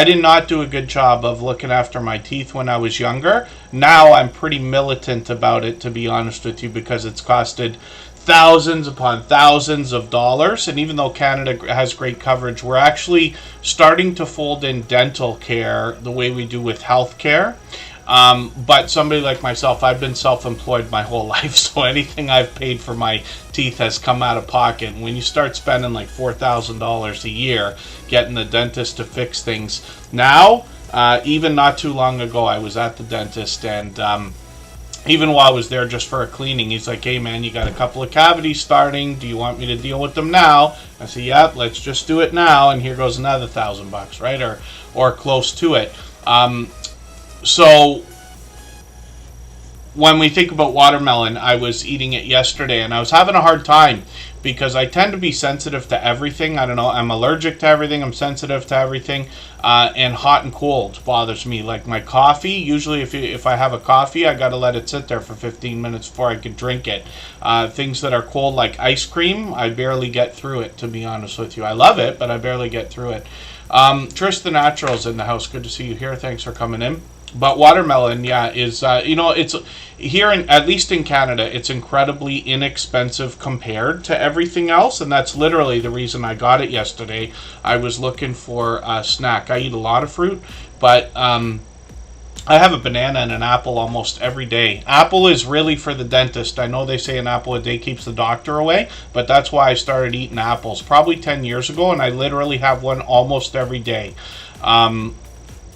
did not do a good job of looking after my teeth when I was younger. Now I'm pretty militant about it, to be honest with you, because it's costed thousands upon thousands of dollars, and even though Canada has great coverage, we're actually starting to fold in dental care the way we do with health care. But somebody like myself, I've been self-employed my whole life, so anything I've paid for my teeth has come out of pocket. And when you start spending like $4,000 a year getting the dentist to fix things, now, even not too long ago, I was at the dentist, and even while I was there just for a cleaning, he's like, hey man, you got a couple of cavities starting. Do you want me to deal with them now? I said, yep, let's just do it now. And here goes another $1,000, right? Or close to it. So when we think about watermelon, I was eating it yesterday and I was having a hard time because I tend to be sensitive to everything. I don't know, I'm allergic to everything, I'm sensitive to everything, and hot and cold bothers me. Like my coffee, usually if I have a coffee, I gotta let it sit there for 15 minutes before I can drink it. Things that are cold like ice cream, I barely get through it, to be honest with you. I love it, but I barely get through it. Trish the Natural's in the house, good to see you here, thanks for coming in. But watermelon, yeah, is, it's here, at least in Canada, it's incredibly inexpensive compared to everything else. And that's literally the reason I got it yesterday. I was looking for a snack. I eat a lot of fruit, but I have a banana and an apple almost every day. Apple is really for the dentist. I know they say an apple a day keeps the doctor away, but that's why I started eating apples probably 10 years ago. And I literally have one almost every day.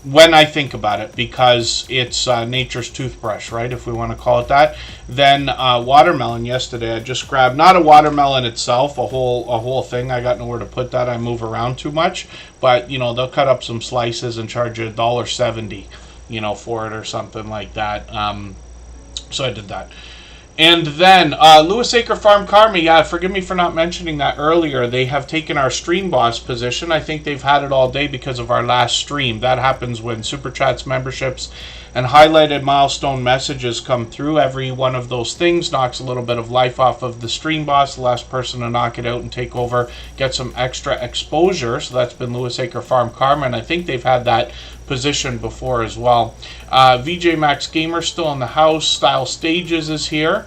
When I think about it, because it's nature's toothbrush, right, if we want to call it that. Then watermelon yesterday, I just grabbed, not a watermelon itself, a whole thing. I got nowhere to put that. I move around too much. But, they'll cut up some slices and charge you $1.70, for it or something like that. So I did that. And then Lewis Acre Farm Karma, yeah, forgive me for not mentioning that earlier. They have taken our stream boss position. I think they've had it all day because of our last stream. That happens when Super Chats memberships and highlighted milestone messages come through. Every one of those things knocks a little bit of life off of the stream boss. The last person to knock it out and take over gets some extra exposure. So that's been Lewis Acre Farm Karma, and I think they've had that position before as well. VJ Max Gamer still in the house. Style Stages is here.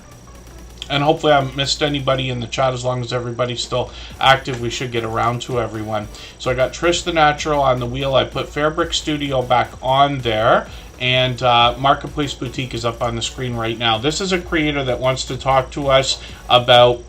And hopefully I haven't missed anybody in the chat. As long as everybody's still active, we should get around to everyone. So I got Trish the Natural on the wheel. I put Fairbrick Studio back on there. And Marketplace Boutique is up on the screen right now. This is a creator that wants to talk to us about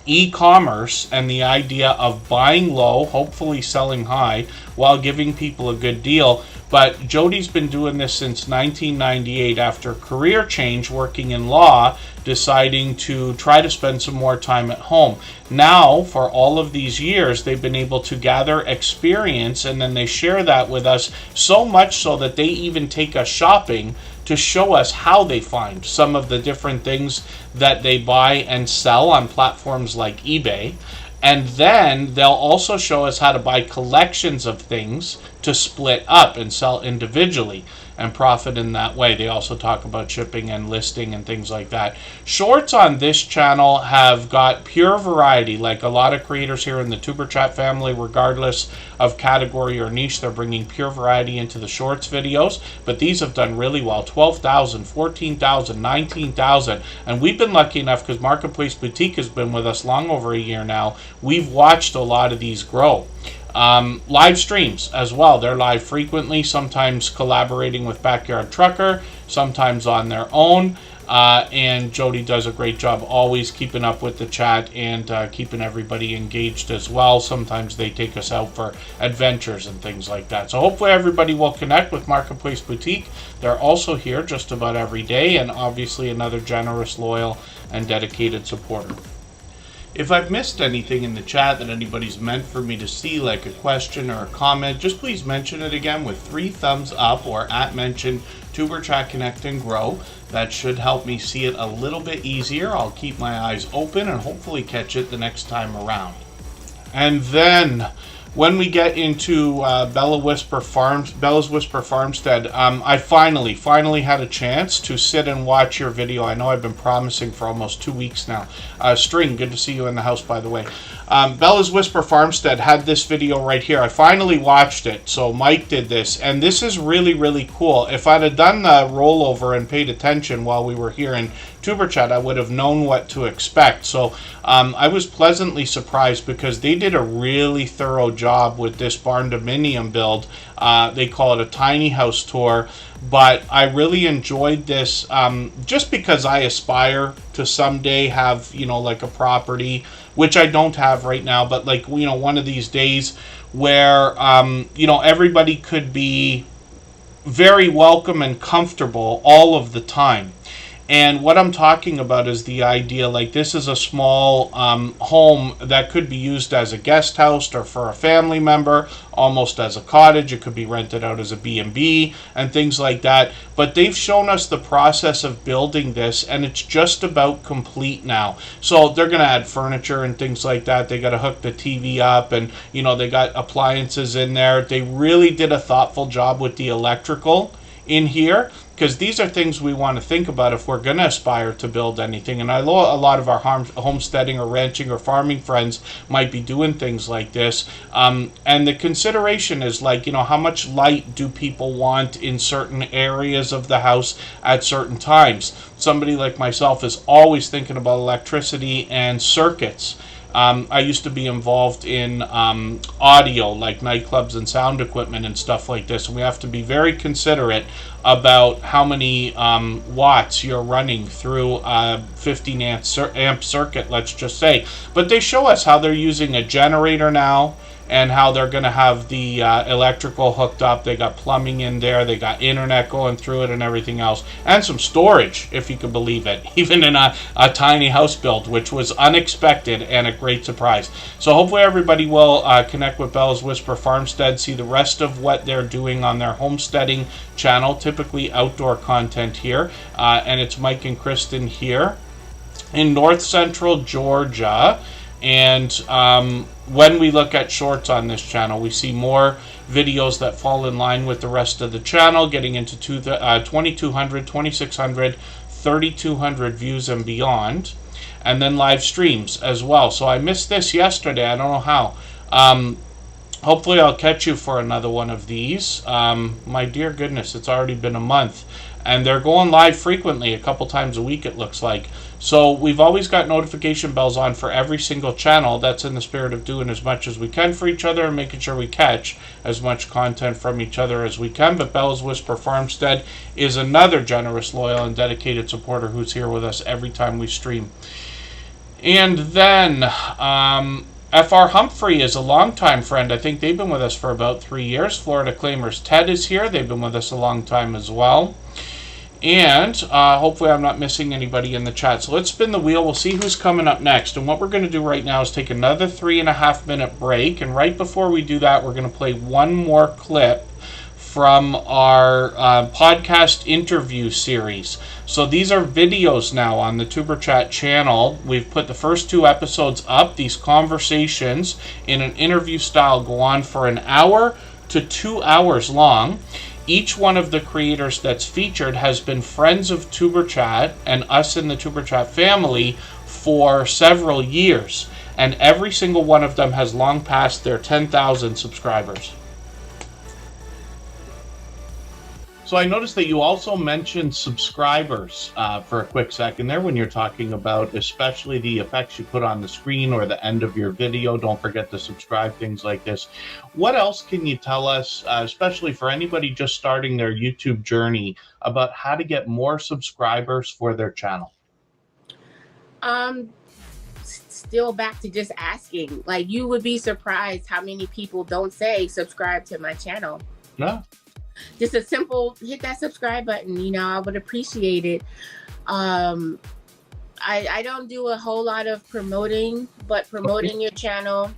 e-commerce and the idea of buying low, hopefully selling high, while giving people a good deal. But Jody's been doing this since 1998 after a career change working in law, deciding to try to spend some more time at home. Now, for all of these years, they've been able to gather experience, and then they share that with us, so much so that they even take us shopping to show us how they find some of the different things that they buy and sell on platforms like eBay. And then they'll also show us how to buy collections of things to split up and sell individually and profit in that way. They also talk about shipping and listing and things like that. Shorts on this channel have got pure variety, like a lot of creators here in the Tuber Chat family, regardless of category or niche, they're bringing pure variety into the shorts videos. But these have done really well. 12,000, 14,000, 19,000. And we've been lucky enough, because Marketplace Boutique has been with us long over a year now, we've watched a lot of these grow. Live streams as well. They're live frequently, sometimes collaborating with Backyard Trucker, sometimes on their own. And Jody does a great job always keeping up with the chat and keeping everybody engaged as well. Sometimes they take us out for adventures and things like that. So hopefully everybody will connect with Marketplace Boutique. They're also here just about every day, and obviously another generous, loyal, and dedicated supporter. If I've missed anything in the chat that anybody's meant for me to see, like a question or a comment, just please mention it again with 3 thumbs up or @mention Tuber Chat Connect and Grow. That should help me see it a little bit easier. I'll keep my eyes open and hopefully catch it the next time around. And then when we get into Bella's Whisper Farmstead, I finally had a chance to sit and watch your video. I know I've been promising for almost 2 weeks now. String, good to see you in the house, by the way. Bella's Whisper Farmstead had this video right here. I finally watched it. So Mike did this, and this is really, really cool. If I'd have done the rollover and paid attention while we were here in Tuber Chat, I would have known what to expect. So I was pleasantly surprised because they did a really thorough job with this barn dominium build. They call it a tiny house tour, but I really enjoyed this just because I aspire to someday have, like a property, which I don't have right now, but like, one of these days where, everybody could be very welcome and comfortable all of the time. And what I'm talking about is the idea, like, this is a small home that could be used as a guest house or for a family member, almost as a cottage. It could be rented out as a B&B and things like that. But they've shown us the process of building this, and it's just about complete now. So they're going to add furniture and things like that. They got to hook the TV up, and, you know, they got appliances in there. They really did a thoughtful job with the electrical in here, because these are things we want to think about if we're going to aspire to build anything. And I know a lot of our homesteading or ranching or farming friends might be doing things like this. And the consideration is, like, you know, how much light do people want in certain areas of the house at certain times? Somebody like myself is always thinking about electricity and circuits. I used to be involved in audio, like nightclubs and sound equipment and stuff like this. And we have to be very considerate about how many watts you're running through a 15 amp circuit, let's just say. But they show us how they're using a generator now, and how they're going to have the electrical hooked up. They got plumbing in there. They got internet going through it and everything else. And some storage, if you could believe it, even in a tiny house build, which was unexpected and a great surprise. So hopefully everybody will connect with Bella's Whisper Farmstead, see the rest of what they're doing on their homesteading channel, typically outdoor content here. And it's Mike and Kristen here in North Central Georgia. And when we look at shorts on this channel, we see more videos that fall in line with the rest of the channel, getting into 2,200, 2,600, 3,200 views and beyond. And then live streams as well. So I missed this yesterday. I don't know how. Hopefully I'll catch you for another one of these. My dear goodness, it's already been a month. And they're going live frequently, a couple times a week, it looks like. So we've always got notification bells on for every single channel. That's in the spirit of doing as much as we can for each other and making sure we catch as much content from each other as we can. But Bella's Whisper Farmstead is another generous, loyal, and dedicated supporter who's here with us every time we stream. And then F.R. Humphrey is a longtime friend. I think they've been with us for about 3 years. Florida Claimers Ted is here. They've been with us a long time as well. And hopefully I'm not missing anybody in the chat. So let's spin the wheel. We'll see who's coming up next. And what we're going to do right now is take another 3.5 minute break. And right before we do that, we're going to play one more clip from our podcast interview series. So these are videos now on the Superchat channel. We've put the first 2 episodes up. These conversations in an interview style go on for an hour to 2 hours long. Each one of the creators that's featured has been friends of Superchat and us in the Superchat family for several years. And every single one of them has long passed their 10,000 subscribers. So I noticed that you also mentioned subscribers for a quick second there when you're talking about especially the effects you put on the screen or the end of your video. Don't forget to subscribe, things like this. What else can you tell us, especially for anybody just starting their YouTube journey, about how to get more subscribers for their channel? Still back to just asking. Like, you would be surprised how many people don't say subscribe to my channel. No. Just a simple hit that subscribe button, you know, I would appreciate it. I don't do a whole lot of promoting, but promoting your channel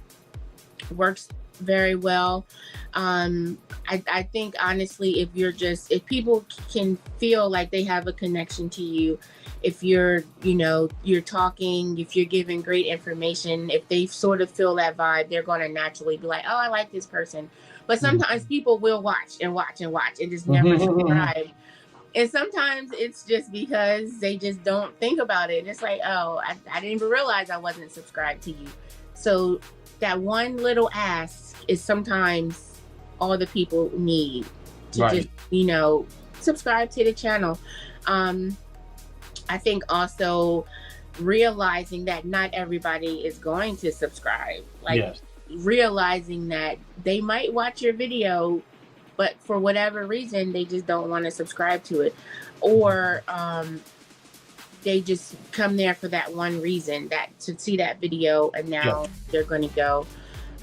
works very well. I think honestly, if people can feel like they have a connection to you, if you're talking, if you're giving great information, if they sort of feel that vibe, they're going to naturally be like, oh, I like this person. But sometimes people will watch and just never subscribe. And sometimes it's just because they just don't think about it. It's like, oh, I didn't even realize I wasn't subscribed to you. So that one little ask is sometimes all the people need to just, subscribe to the channel. I think also realizing that not everybody is going to subscribe. Realizing that they might watch your video, but for whatever reason, they just don't want to subscribe to it. Or they just come there for that one reason, that to see that video, and now they're going to go.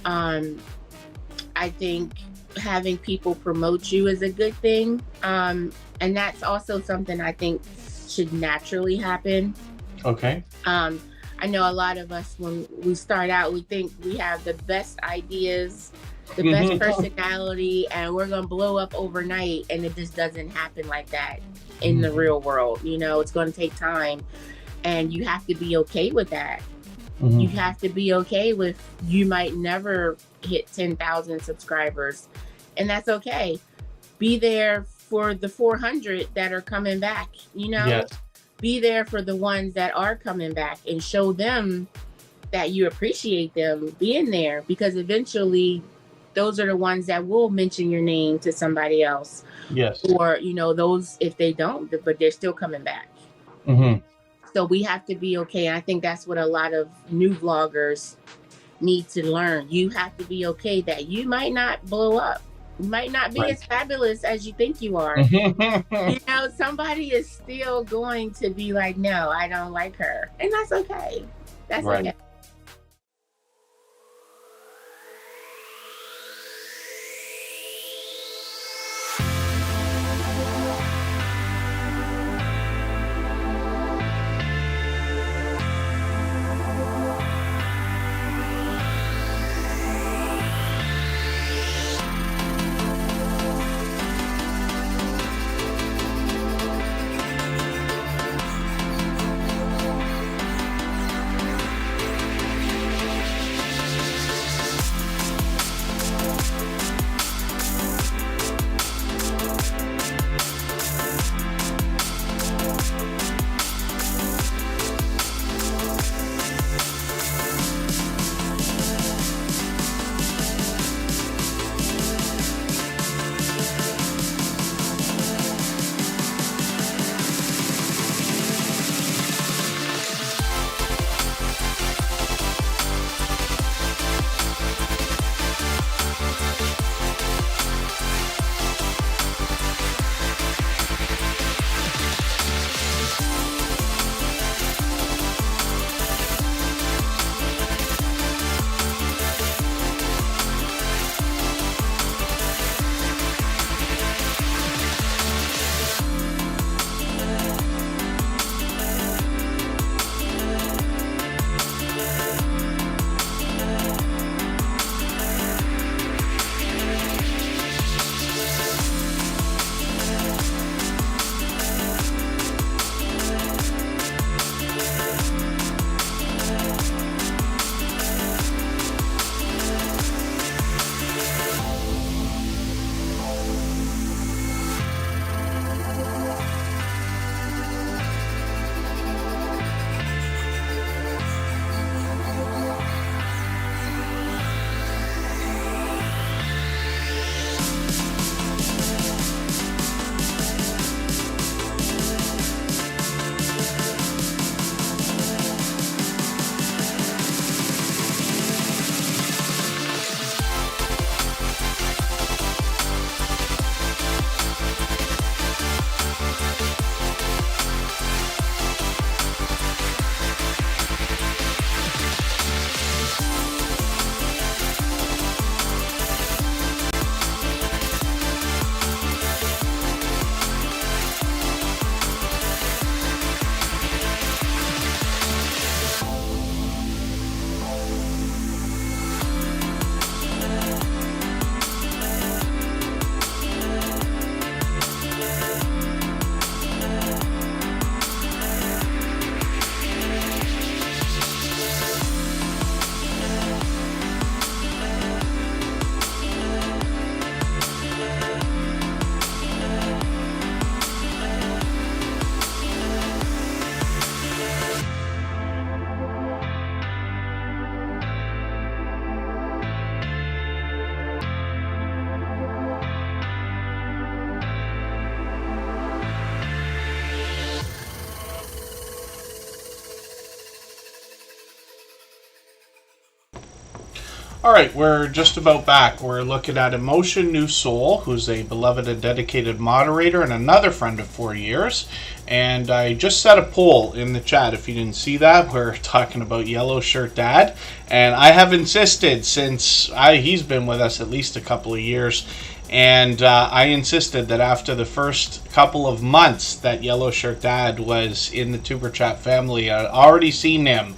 I think having people promote you is a good thing. And that's also something I think should naturally happen. Okay. I know a lot of us, when we start out, we think we have the best ideas, the best personality, and we're gonna blow up overnight, and it just doesn't happen like that in the real world. You know, it's gonna take time, and you have to be okay with that. You have to be okay with, you might never hit 10,000 subscribers, and that's okay. Be there for the 400 that are coming back, you know? Yes. Be there for the ones that are coming back and show them that you appreciate them being there, because eventually those are the ones that will mention your name to somebody else. Yes. Or, you know, those, if they don't, but they're still coming back. So we have to be okay. And I think that's what a lot of new vloggers need to learn. You have to be okay that you might not blow up. You might not be as fabulous as you think you are. You know, somebody is still going to be like, no, I don't like her. And that's okay. That's okay. All right, we're just about back. We're looking at Emotion New Soul, who's a beloved and dedicated moderator and another friend of 4 years. And I just set a poll in the chat. If you didn't see that, we're talking about Yellow Shirt Dad. And I have insisted since he's been with us at least a couple of years. And I insisted that after the first couple of months that Yellow Shirt Dad was in the Tuber Chat family, I'd already seen him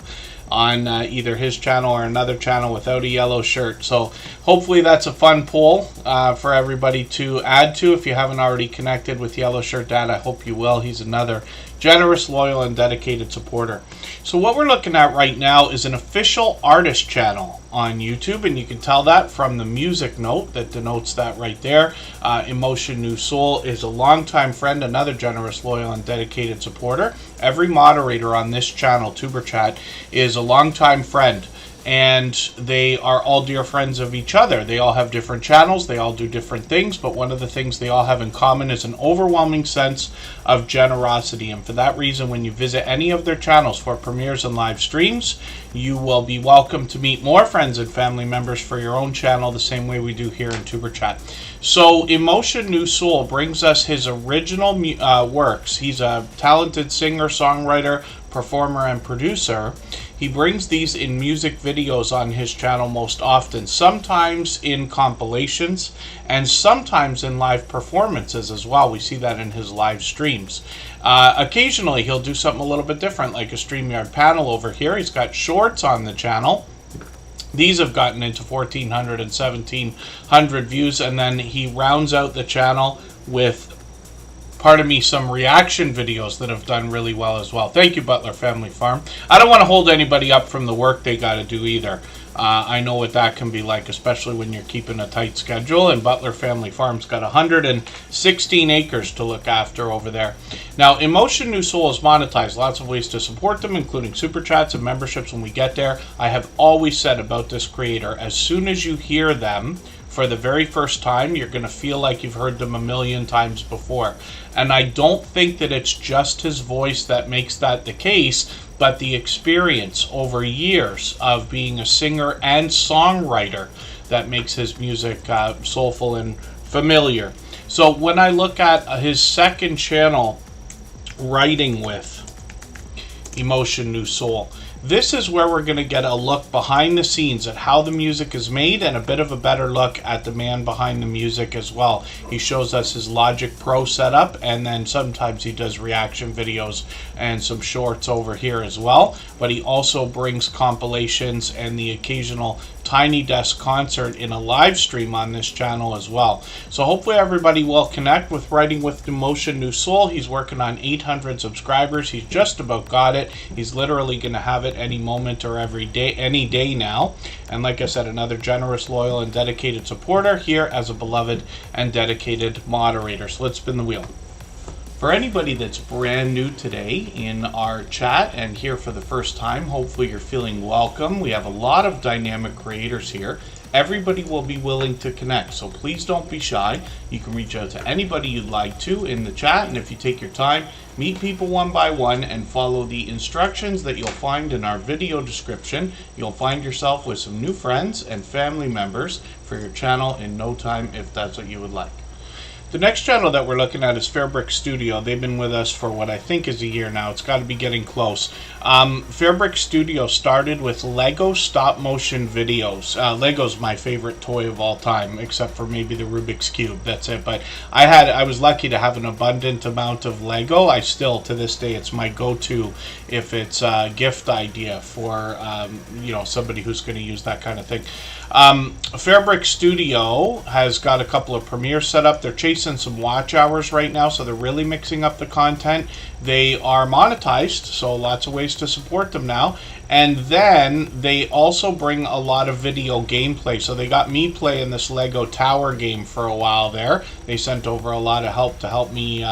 on either his channel or another channel without a yellow shirt. So hopefully that's a fun poll for everybody to add to. If you haven't already connected with Yellow Shirt Dad, I hope you will. He's another generous, loyal, and dedicated supporter. So what we're looking at right now is an official artist channel on YouTube, and you can tell that from the music note that denotes that right there. Emotion New Soul is a longtime friend, another generous, loyal, and dedicated supporter. Every moderator on this channel, Tuber Chat, is a longtime friend, and they are all dear friends of each other. They all have different channels, they all do different things, but one of the things they all have in common is an overwhelming sense of generosity. And for that reason, when you visit any of their channels for premieres and live streams, you will be welcome to meet more friends and family members for your own channel, the same way we do here in Tuber Chat. So Emotion New Soul brings us his original works. He's a talented singer, songwriter, performer, and producer. He brings these in music videos on his channel most often, sometimes in compilations and sometimes in live performances as well. We see that in his live streams. Occasionally he'll do something a little bit different, like a StreamYard panel over here. He's got shorts on the channel. These have gotten into 1,400 and 1,700 views, and then he rounds out the channel with, pardon me, some reaction videos that have done really well as well. Thank you, Butler Family Farm. I don't want to hold anybody up from the work they got to do either. I know what that can be like, especially when you're keeping a tight schedule, and Butler Family Farm's got 116 acres to look after over there. Now, Emotion New Soul is monetized. Lots of ways to support them, including super chats and memberships when we get there. I have always said about this creator, as soon as you hear them for the very first time, you're going to feel like you've heard them a million times before. And I don't think that it's just his voice that makes that the case, but the experience over years of being a singer and songwriter that makes his music soulful and familiar. So when I look at his second channel, Writing With Emotion New Soul, this is where we're going to get a look behind the scenes at how the music is made, and a bit of a better look at the man behind the music as well. He shows us his Logic Pro setup, and then sometimes he does reaction videos and some shorts over here as well. But he also brings compilations and the occasional Tiny Desk concert in a live stream on this channel as well. So hopefully everybody will connect with Writing With Emotion New Soul. He's working on 800 subscribers. He's just about got it. He's literally going to have it any moment or every day, any day now. And like I said, another generous, loyal, and dedicated supporter here as a beloved and dedicated moderator. So let's spin the wheel. For anybody that's brand new today in our chat and here for the first time, hopefully you're feeling welcome. We have a lot of dynamic creators here. Everybody will be willing to connect, so please don't be shy. You can reach out to anybody you'd like to in the chat, and if you take your time, meet people one by one and follow the instructions that you'll find in our video description. You'll find yourself with some new friends and family members for your channel in no time, if that's what you would like. The next channel that we're looking at is Fairbrick Studio. They've been with us for what I think is a year now. It's got to be getting close. Fairbrick Studio started with Lego stop motion videos. Lego's my favorite toy of all time, except for maybe the Rubik's Cube. That's it. But I was lucky to have an abundant amount of Lego. I still, to this day, it's my go-to if it's a gift idea for somebody who's going to use that kind of thing. Fairbrick Studio has got a couple of premieres set up. They're chasing some watch hours right now, so they're really mixing up the content. They are monetized, so lots of ways to support them now. And then they also bring a lot of video gameplay. So they got me playing this Lego Tower game for a while there. They sent over a lot of help to help me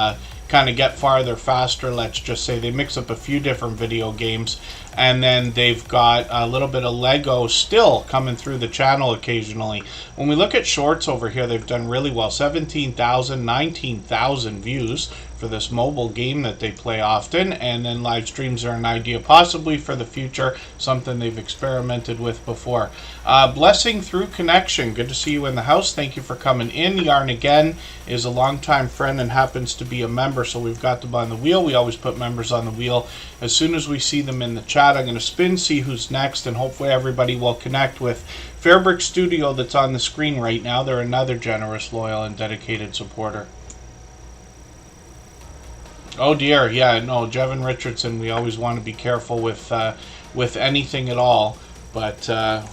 kind of get farther faster, let's just say. They mix up a few different video games, and then they've got a little bit of Lego still coming through the channel occasionally. When we look at shorts over here, they've done really well. 17,000, 19,000 views for this mobile game that they play often, and then live streams are an idea possibly for the future, something they've experimented with before. Blessing through connection, good to see you in the house. Thank you for coming in. Yarn Again is a longtime friend and happens to be a member, so we've got them on the wheel. We always put members on the wheel as soon as we see them in the chat. I'm going to spin, see who's next, and hopefully everybody will connect with Fairbrick Studio that's on the screen right now. They're another generous, loyal, and dedicated supporter. Oh dear, yeah, no, Jevin Richardson, we always want to be careful with anything at all, but yeah,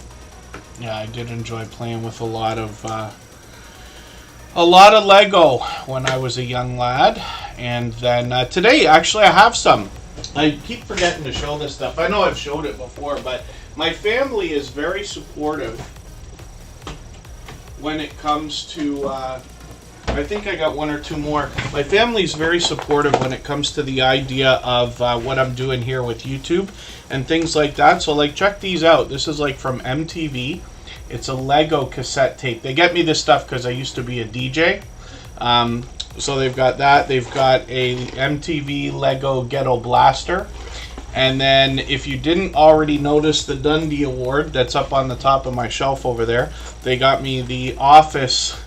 I did enjoy playing with a lot of Lego when I was a young lad. And then today, actually, I have some. I keep forgetting to show this stuff. I know I've showed it before, but my family is very supportive when it comes to I think I got one or two more. My family's very supportive when it comes to the idea of what I'm doing here with YouTube and things like that. So, like, check these out. This is, like, from MTV. It's a Lego cassette tape. They get me this stuff because I used to be a DJ. So they've got that. They've got a MTV Lego Ghetto Blaster. And then, if you didn't already notice the Dundee Award that's up on the top of my shelf over there, they got me the Office...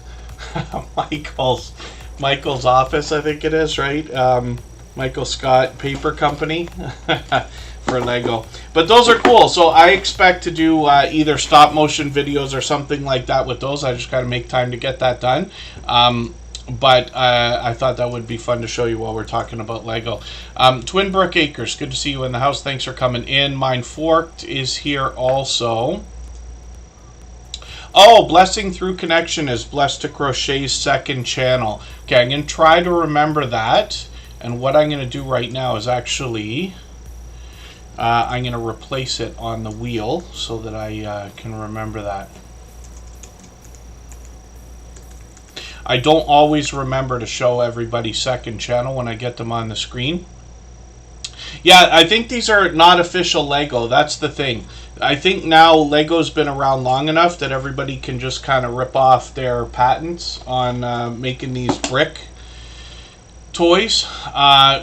Michael's Office, I think it is, right? Michael Scott Paper Company for Lego. But those are cool. So I expect to do either stop motion videos or something like that with those. I just got to make time to get that done. But I thought that would be fun to show you while we're talking about Lego. Twin Brook Acres, good to see you in the house. Thanks for coming in. Mine Forked is here also. Oh, Blessing Through Connection is Blessed to Crochet's second channel. Okay, I'm going to try to remember that. And what I'm going to do right now is actually... I'm going to replace it on the wheel so that I can remember that. I don't always remember to show everybody's second channel when I get them on the screen. Yeah, I think these are not official Lego. That's the thing. I think now Lego's been around long enough that everybody can just kind of rip off their patents on making these brick toys.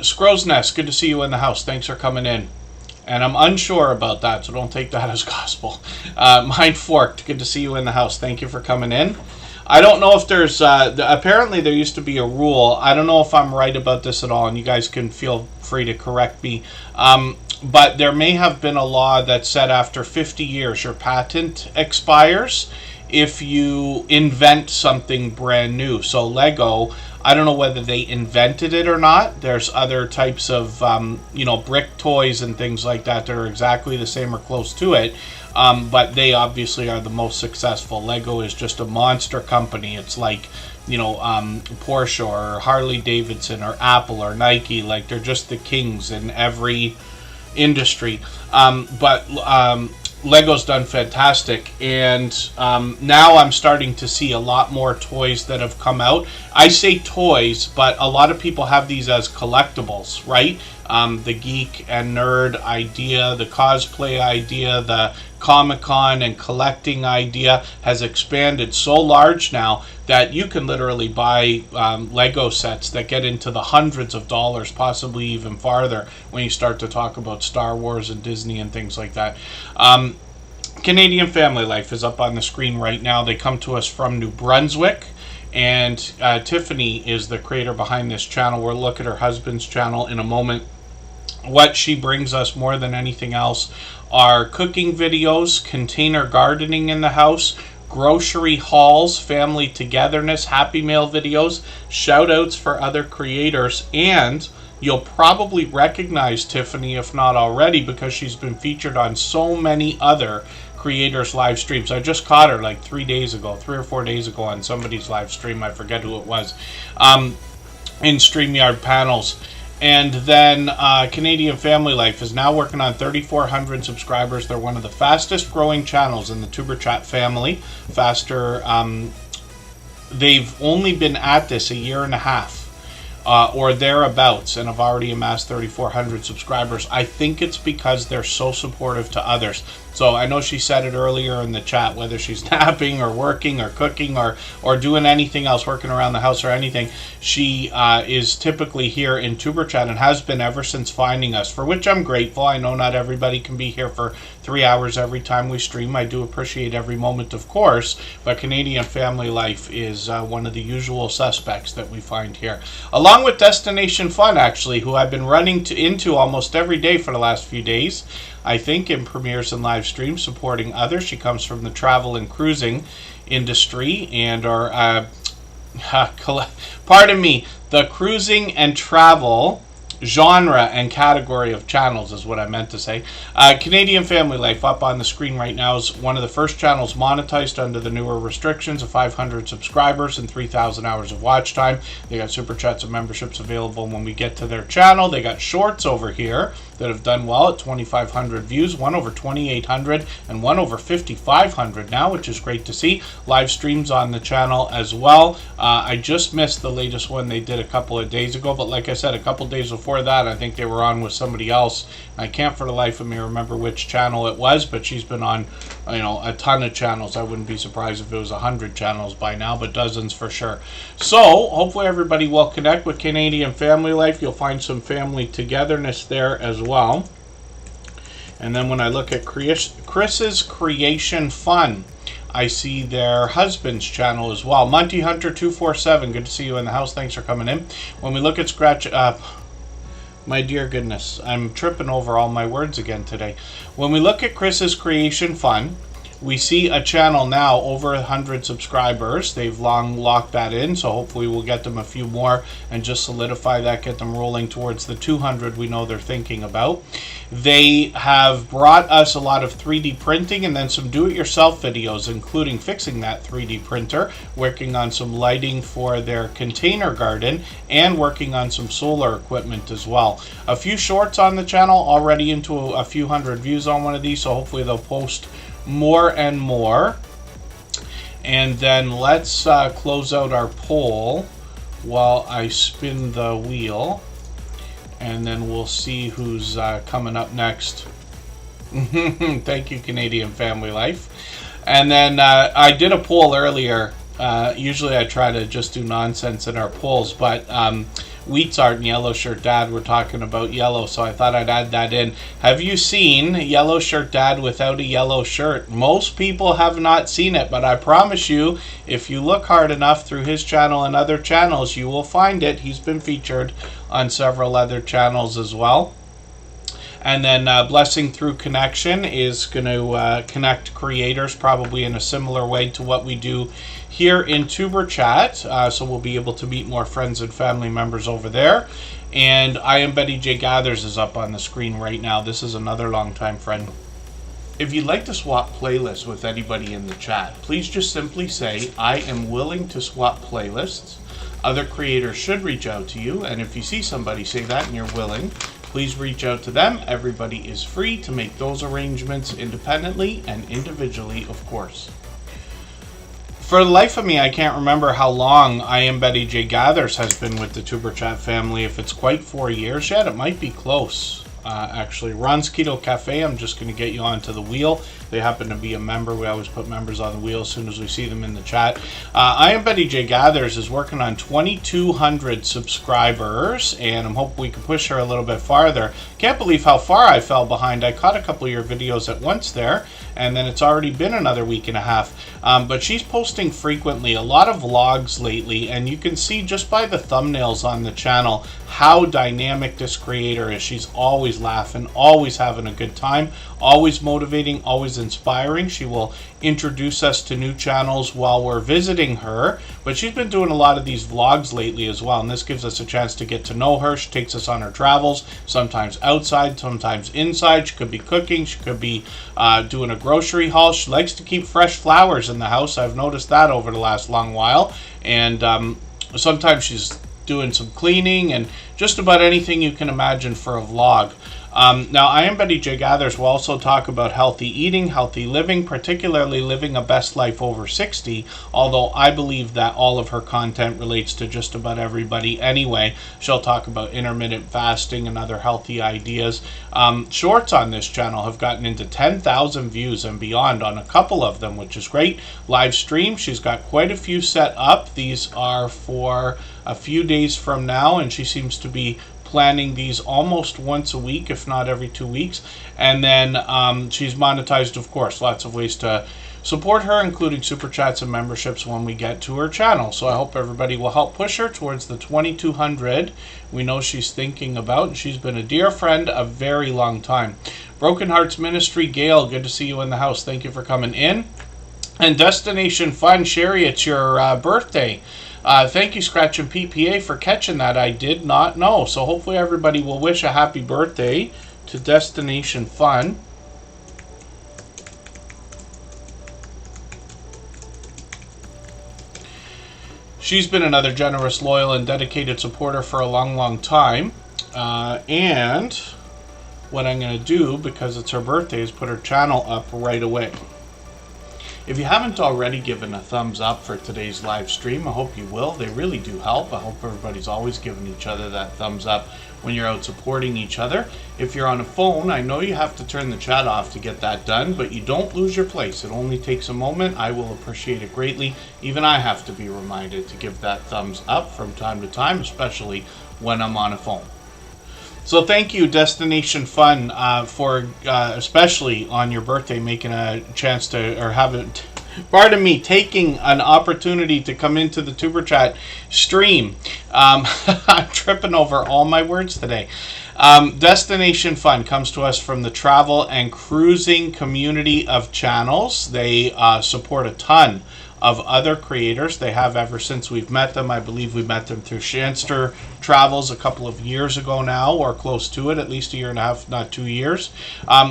Scrow's Nest, good to see you in the house. Thanks for coming in. And I'm unsure about that, so don't take that as gospel. Mind Forked, good to see you in the house. Thank you for coming in. I don't know if there's... apparently there used to be a rule. I don't know if I'm right about this at all, and you guys can feel free to correct me. But there may have been a law that said after 50 years your patent expires if you invent something brand new. So Lego, I don't know whether they invented it or not. There's other types of, brick toys and things like that that are exactly the same or close to it. But they obviously are the most successful. Lego is just a monster company. It's like, Porsche or Harley Davidson or Apple or Nike. Like, they're just the kings in every industry. But Lego's done fantastic, and now I'm starting to see a lot more toys that have come out. I say toys, but a lot of people have these as collectibles, right? The geek and nerd idea, the cosplay idea, the Comic-Con and collecting idea has expanded so large now that you can literally buy Lego sets that get into the hundreds of dollars, possibly even farther, when you start to talk about Star Wars and Disney and things like that. Canadian Family Life is up on the screen right now. They come to us from New Brunswick, and Tiffany is the creator behind this channel. We'll look at her husband's channel in a moment. What she brings us more than anything else are cooking videos, container gardening in the house, grocery hauls, family togetherness, Happy Mail videos, shout outs for other creators, and you'll probably recognize Tiffany, if not already, because she's been featured on so many other creators' live streams. I just caught her like 3 or 4 days ago on somebody's live stream. I forget who it was. In StreamYard panels. And then Canadian Family Life is now working on 3,400 subscribers. They're one of the fastest growing channels in the TuberChat family. They've only been at this a year and a half or thereabouts, and have already amassed 3,400 subscribers. I think it's because they're so supportive to others. So I know she said it earlier in the chat, whether she's napping or working or cooking or doing anything else, working around the house or anything, she is typically here in Superchat and has been ever since finding us, for which I'm grateful. I know not everybody can be here for 3 hours every time we stream. I do appreciate every moment, of course, but Canadian Family Life is one of the usual suspects that we find here. Along with Destination Fun, actually, who I've been running into almost every day for the last few days, I think, in premieres and live streams, supporting others. She comes from the travel and cruising industry and our, pardon me, the cruising and travel genre and category of channels is what I meant to say. Canadian Family Life, up on the screen right now, is one of the first channels monetized under the newer restrictions of 500 subscribers and 3,000 hours of watch time. They got super chats and memberships available when we get to their channel. They got shorts over here that have done well at 2,500 views, one over 2,800 and one over 5,500 now, which is great to see. Live streams on the channel as well. I just missed the latest one they did a couple of days ago, but like I said, a couple days before that, I think they were on with somebody else. I can't for the life of me remember which channel it was, but she's been on, you know, a ton of channels. I wouldn't be surprised if it was 100 channels by now, but dozens for sure. So hopefully everybody will connect with Canadian Family Life. You'll find some family togetherness there as well. And then when I look at Chris's Creation Fun, I see their husband's channel as well. Monty Hunter 247, good to see you in the house. Thanks for coming in. When we look at my dear goodness, I'm tripping over all my words again today. When we look at Chris's Creation Fun, we see a channel now over 100 subscribers. They've long locked that in, so hopefully we'll get them a few more and just solidify that, get them rolling towards the 200 we know they're thinking about. They have brought us a lot of 3D printing and then some do-it-yourself videos, including fixing that 3D printer, working on some lighting for their container garden, and working on some solar equipment as well. A few shorts on the channel, already into a few hundred views on one of these, so hopefully they'll post more and more. And then let's close out our poll while I spin the wheel, and then we'll see who's coming up next. Thank you, Canadian Family Life. And then I did a poll earlier. Usually I try to just do nonsense in our polls, but Wheats Art and Yellow Shirt Dad were talking about yellow, so I thought I'd add that in. Have you seen Yellow Shirt Dad without a yellow shirt? Most people have not seen it, but I promise you, if you look hard enough through his channel and other channels, you will find it. He's been featured on several other channels as well. And then Blessing Through Connection is going to connect creators probably in a similar way to what we do here in Superchat. So we'll be able to meet more friends and family members over there. And I Am Betty J Gathers is up on the screen right now. This is another longtime friend. If you'd like to swap playlists with anybody in the chat, please just simply say, I am willing to swap playlists. Other creators should reach out to you. And if you see somebody say that and you're willing, please reach out to them. Everybody is free to make those arrangements independently and individually, of course. For the life of me, I can't remember how long I Am Betty J Gathers has been with the Superchat family. If it's quite 4 years yet, it might be close. Actually, Ron's Keto Cafe, I'm just going to get you onto the wheel. They happen to be a member. We always put members on the wheel as soon as we see them in the chat. I Am Betty J Gathers is working on 2,200 subscribers, and I'm hoping we can push her a little bit farther. Can't believe how far I fell behind. I caught a couple of your videos at once there, and then it's already been another week and a half. But she's posting frequently, a lot of vlogs lately, and you can see just by the thumbnails on the channel how dynamic this creator is. She's always laughing, always having a good time, always motivating, always inspiring. She will introduce us to new channels while we're visiting her, but she's been doing a lot of these vlogs lately as well, and this gives us a chance to get to know her. She takes us on her travels, sometimes outside, sometimes inside. She could be cooking, she could be doing a grocery haul. She likes to keep fresh flowers in the house. I've noticed that over the last long while, and sometimes she's doing some cleaning, and just about anything you can imagine for a vlog. Now, I Am Betty J Gathers will also talk about healthy eating, healthy living, particularly living a best life over 60, although I believe that all of her content relates to just about everybody anyway. She'll talk about intermittent fasting and other healthy ideas. Shorts on this channel have gotten into 10,000 views and beyond on a couple of them, which is great. Live stream, she's got quite a few set up. These are for a few days from now, and she seems to be planning these almost once a week, if not every 2 weeks. And then she's monetized, of course, lots of ways to support her, including super chats and memberships when we get to her channel. So I hope everybody will help push her towards the 2,200 we know she's thinking about, and she's been a dear friend a very long time. Broken Hearts Ministry, Gail, good to see you in the house. Thank you for coming in. And Destination Fun, Sherry, it's your birthday. Thank you, Scratch and PPA, for catching that. I did not know. So hopefully everybody will wish a happy birthday to Destination Fun. She's been another generous, loyal, and dedicated supporter for a long, long time. And what I'm going to do, because it's her birthday, is put her channel up right away. If you haven't already given a thumbs up for today's live stream, I hope you will. They really do help. I hope everybody's always giving each other that thumbs up when you're out supporting each other. If you're on a phone, I know you have to turn the chat off to get that done, but you don't lose your place. It only takes a moment. I will appreciate it greatly. Even I have to be reminded to give that thumbs up from time to time, especially when I'm on a phone. So thank you, Destination Fun, for especially on your birthday making a chance to, or pardon me, taking an opportunity to come into the Tuber Chat stream. I'm tripping over all my words today. Destination Fun comes to us from the travel and cruising community of channels. They support a ton of other creators. They have ever since we've met them. I believe we met them through Shanster Travels a couple of years ago now, or close to it, at least a year and a half, not 2 years.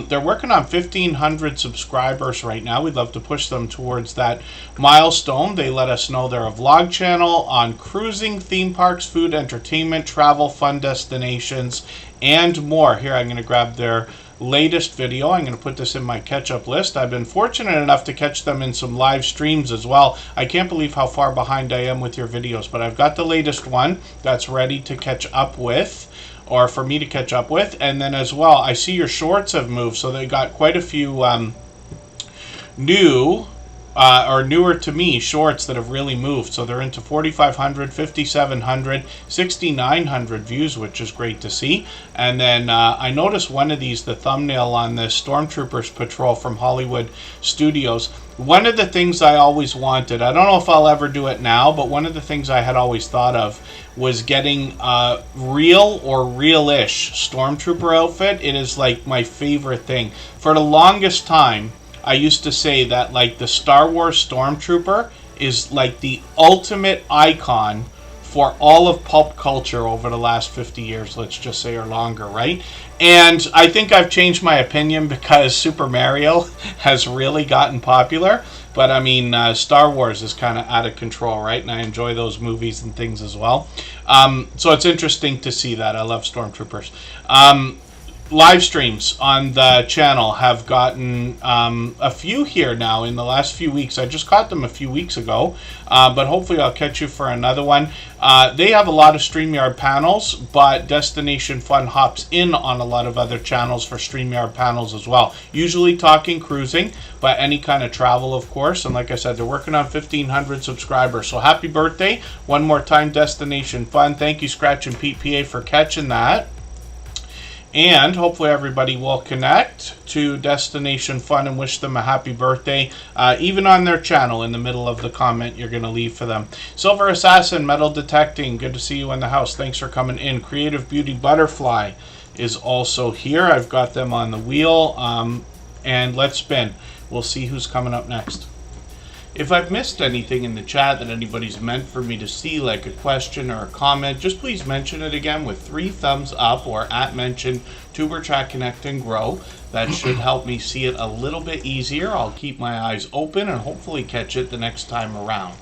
They're working on 1,500 subscribers right now. We'd love to push them towards that milestone. They let us know they're a vlog channel on cruising, theme parks, food, entertainment, travel, fun destinations, and more. Here, I'm going to grab their latest video. I'm going to put this in my catch-up list. I've been fortunate enough to catch them in some live streams as well. I can't believe how far behind I am with your videos, but I've got the latest one that's ready to catch up with, or for me to catch up with. And then as well, I see your shorts have moved, so they got quite a few new or newer to me shorts that have really moved. So they're into 4,500, 5,700, 6,900 views, which is great to see. And then I noticed one of these, the thumbnail on this Stormtroopers Patrol from Hollywood Studios. One of the things I always wanted, I don't know if I'll ever do it now, but one of the things I had always thought of was getting a real or real-ish Stormtrooper outfit. It is like my favorite thing. For the longest time, I used to say that like the Star Wars Stormtrooper is like the ultimate icon for all of pulp culture over the last 50 years, let's just say, or longer, right? And I think I've changed my opinion because Super Mario has really gotten popular. But I mean, Star Wars is kind of out of control, right? And I enjoy those movies and things as well. So it's interesting to see that. I love Stormtroopers. Live streams on the channel have gotten a few here now in the last few weeks. I just caught them a few weeks ago, but hopefully I'll catch you for another one. They have a lot of StreamYard panels, but Destination Fun hops in on a lot of other channels for StreamYard panels as well. Usually talking cruising, but any kind of travel, of course. And like I said, they're working on 1,500 subscribers. So happy birthday. One more time, Destination Fun. Thank you, Scratch and Pete PA, for catching that. And hopefully everybody will connect to Destination Fun and wish them a happy birthday, even on their channel in the middle of the comment you're going to leave for them. Silver Assassin, Metal Detecting, good to see you in the house. Thanks for coming in. Creative Beauty Butterfly is also here. I've got them on the wheel. And let's spin. We'll see who's coming up next. If I've missed anything in the chat that anybody's meant for me to see, like a question or a comment, just please mention it again with 3 thumbs up or @mention Tuber Chat Connect and Grow. That should help me see it a little bit easier. I'll keep my eyes open and hopefully catch it the next time around.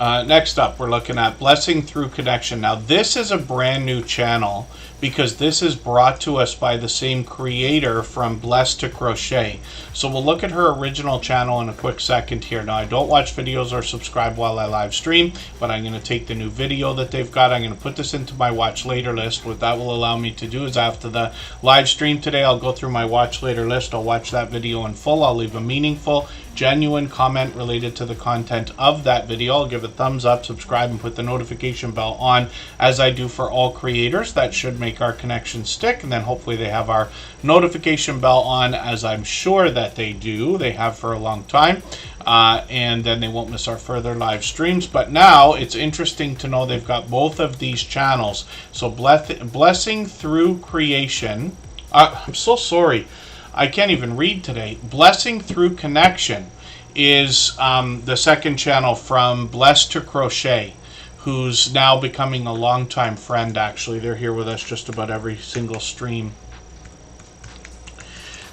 Next up, we're looking at Blessing Through Connection. Now, this is a brand new channel because this is brought to us by the same creator from Blessed to Crochet. So we'll look at her original channel in a quick second here. Now, I don't watch videos or subscribe while I live stream, but I'm going to take the new video that they've got. I'm going to put this into my watch later list. What that will allow me to do is after the live stream today, I'll go through my watch later list. I'll watch that video in full. I'll leave a meaningful, genuine comment related to the content of that video. I'll give a thumbs up, subscribe, and put the notification bell on as I do for all creators. That should make our connection stick, and then hopefully they have our notification bell on, as I'm sure that they do. They have for a long time, and then they won't miss our further live streams. But now it's interesting to know they've got both of these channels. So Blessing Through Creation, I'm so sorry, I can't even read today. Blessing Through Connection is the second channel from Blessed to Crochet, who's now becoming a longtime friend, actually. They're here with us just about every single stream.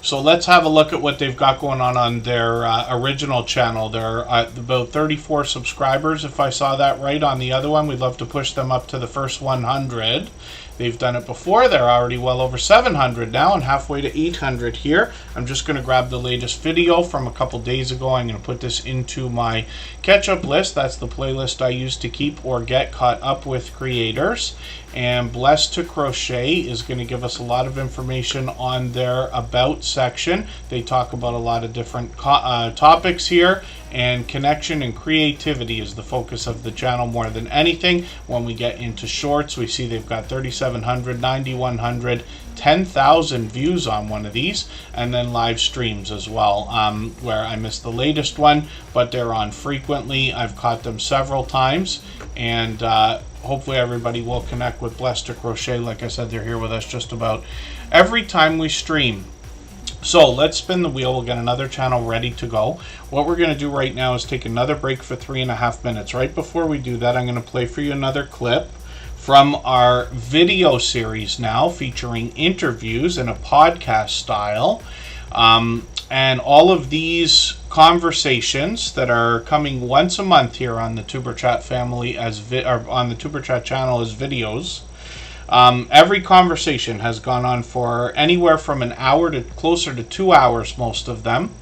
So let's have a look at what they've got going on their original channel. They're about 34 subscribers, if I saw that right, on the other one. We'd love to push them up to the first 100. They've done it before. They're already well over 700 now and halfway to 800 here. I'm just going to grab the latest video from a couple days ago. I'm going to put this into my catch-up list. That's the playlist I use to keep or get caught up with creators. And Blessed to Crochet is going to give us a lot of information on their About section. They talk about a lot of different topics here, and connection and creativity is the focus of the channel more than anything. When we get into shorts, we see they've got 3,700, 9,100, 10,000 views on one of these, and then live streams as well, where I missed the latest one, but they're on frequently. I've caught them several times, and hopefully everybody will connect with Blessed to Crochet. Like I said, they're here with us just about every time we stream. So let's spin the wheel. We'll get another channel ready to go. What we're going to do right now is take another break for 3.5 minutes. Right before we do that, I'm going to play for you another clip from our video series now, featuring interviews in a podcast style. And all of these conversations that are coming once a month here on the Superchat family or on the Superchat channel as videos. Every conversation has gone on for anywhere from an hour to closer to 2 hours, most of them.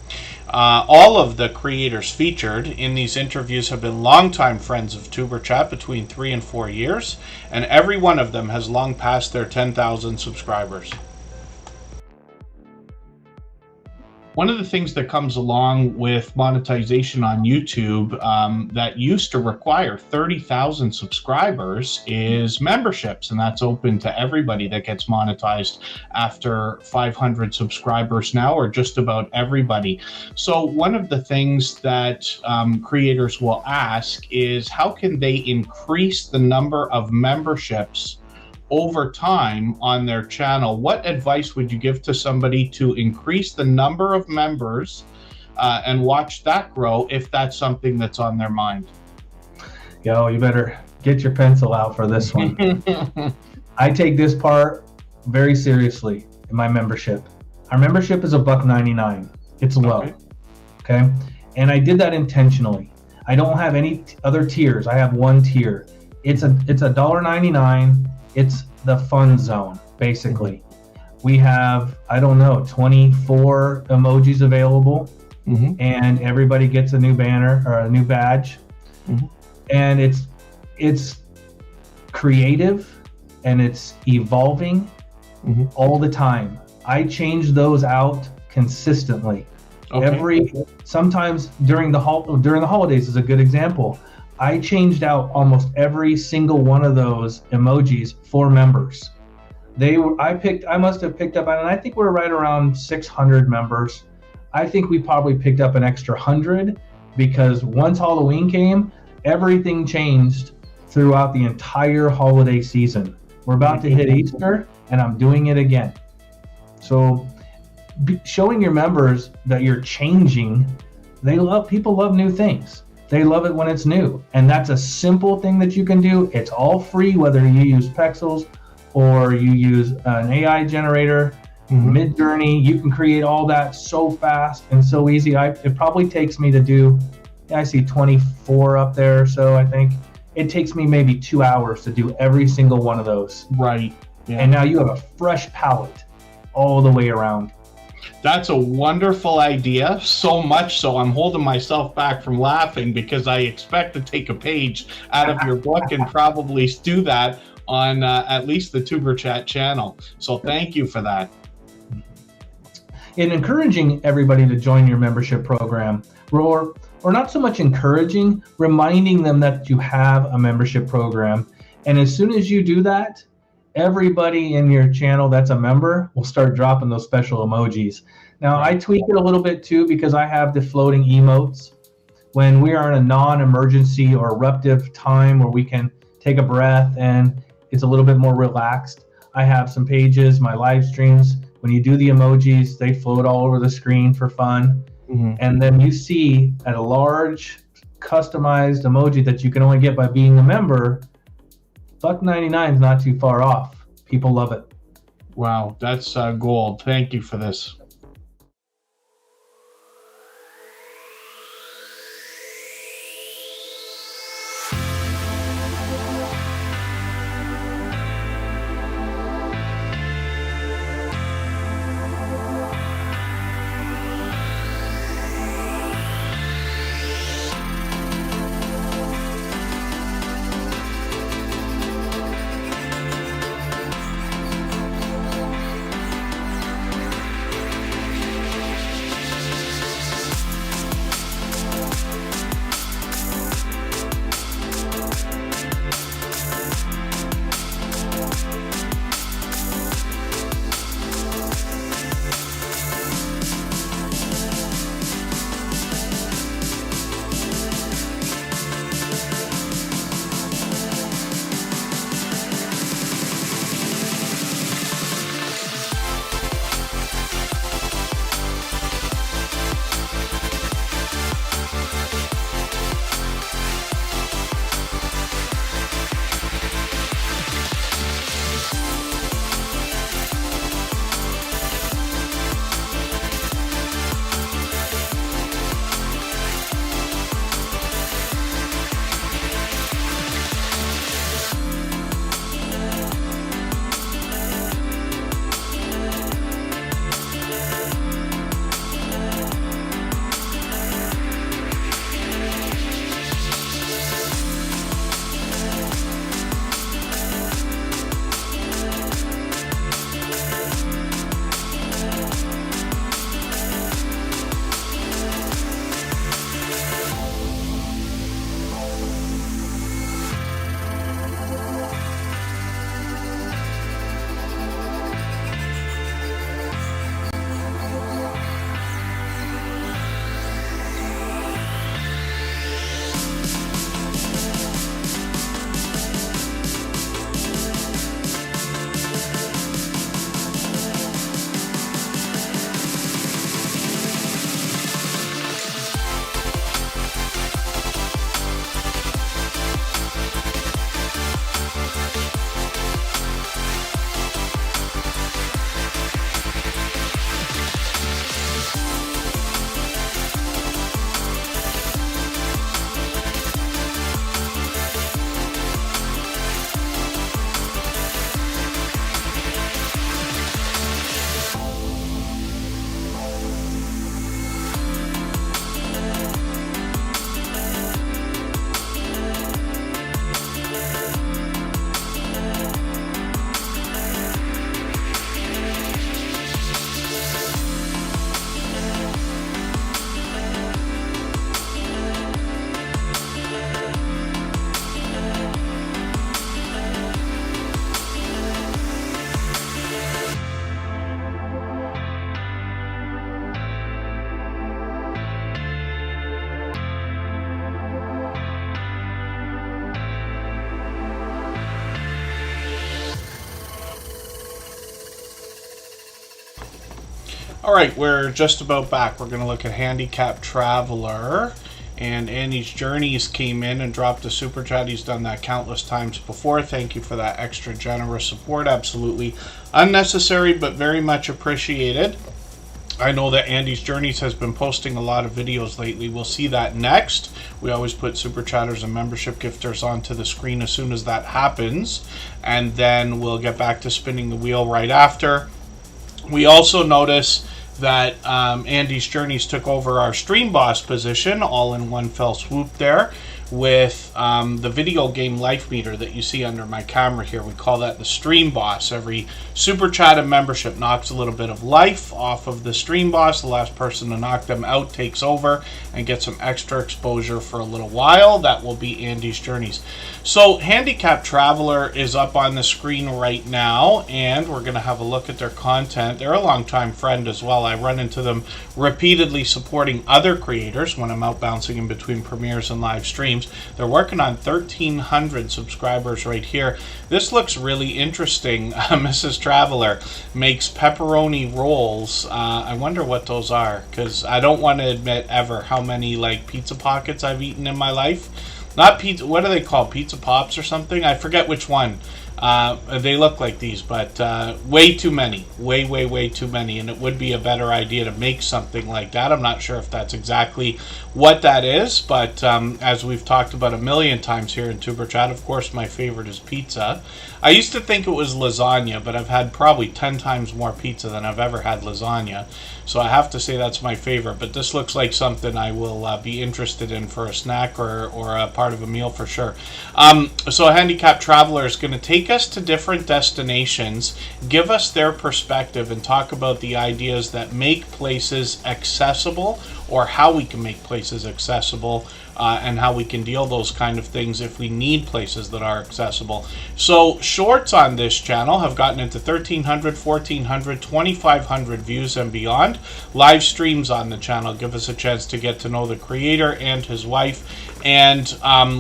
All of the creators featured in these interviews have been longtime friends of Superchat, between 3 and 4 years, and every one of them has long passed their 10,000 subscribers. One of the things that comes along with monetization on YouTube that used to require 30,000 subscribers is memberships, and that's open to everybody that gets monetized after 500 subscribers now, or just about everybody. So one of the things that creators will ask is, how can they increase the number of memberships over time on their channel? What advice would you give to somebody to increase the number of members and watch that grow, if that's something that's on their mind? Yo, you better get your pencil out for this one. I take this part very seriously in my membership. Our membership is $1.99. It's low. Okay. And I did that intentionally. I don't have any other tiers. I have one tier. It's $1.99. It's the fun zone, basically. We have, I don't know, 24 emojis available, and everybody gets a new banner or a new badge. And it's creative and it's evolving all the time. I change those out consistently. Sometimes during the holidays is a good example. I changed out almost every single one of those emojis for members. I must have picked up, and I think we're right around 600 members. I think we probably picked up an extra 100 because once Halloween came, everything changed throughout the entire holiday season. We're about to hit Easter, and I'm doing it again. So showing your members that you're changing, people love new things. They love it when it's new. And that's a simple thing that you can do. It's all free, whether you use Pexels or you use an AI generator, Mid-Journey. You can create all that so fast and so easy. It probably takes me to do I see 24 up there, so I think it takes me maybe 2 hours to do every single one of those. Right. Yeah. And now you have a fresh palette all the way around. That's a wonderful idea, so much so I'm holding myself back from laughing because I expect to take a page out of your book and probably do that on at least the Tuber Chat channel. So thank you for that. In encouraging everybody to join your membership program, or not so much encouraging, reminding them that you have a membership program. And as soon as you do that, everybody in your channel that's a member will start dropping those special emojis. Now, I tweak it a little bit too because I have the floating emotes. When we are in a non-emergency or eruptive time where we can take a breath and it's a little bit more relaxed, I have some pages, my live streams. When you do the emojis, they float all over the screen for fun. Mm-hmm. And then you see at a large customized emoji that you can only get by being a member, $1.99 is not too far off. People love it. Wow, that's gold. Thank you for this. All right, we're just about back. We're going to look at Handicapped Traveler. And Annie's Journeys came in and dropped a super chat. He's done that countless times before. Thank you for that extra generous support. Absolutely unnecessary, but very much appreciated. I know that Andy's Journeys has been posting a lot of videos lately. We'll see that next. We always put Super Chatters and membership gifters onto the screen as soon as that happens. And then we'll get back to spinning the wheel right after. We also notice that Andy's Journeys took over our Stream Boss position all in one fell swoop there with the video game life meter that you see under my camera here. We call that the Stream Boss. Every Super Chat and membership knocks a little bit of life off of the Stream Boss. The last person to knock them out takes over and gets some extra exposure for a little while. That will be Andy's Journeys. So Handicapped Traveler is up on the screen right now, and we're going to have a look at their content. They're a longtime friend as well. I run into them repeatedly supporting other creators when I'm out bouncing in between premieres and live streams. They're working on 1,300 subscribers right here. This looks really interesting. Mrs. Traveler makes pepperoni rolls. I wonder what those are, because I don't want to admit ever how many like pizza pockets I've eaten in my life. Not pizza, what are they called? Pizza Pops or something? I forget which one. They look like these, but way too many. Way too many. And it would be a better idea to make something like that. I'm not sure if that's exactly what that is, but as we've talked about a million times here in Tuber Chat, of course, my favorite is pizza. I used to think it was lasagna, but I've had probably 10 times more pizza than I've ever had lasagna. So I have to say that's my favorite, but this looks like something I will be interested in for a snack or a part of a meal for sure. So a Handicapped Traveler is going to take us to different destinations, give us their perspective, and talk about the ideas that make places accessible, or how we can make places accessible, and how we can deal those kind of things if we need places that are accessible. So shorts on this channel have gotten into 1,300, 1,400, 2,500 views and beyond. Live streams on the channel give us a chance to get to know the creator and his wife. And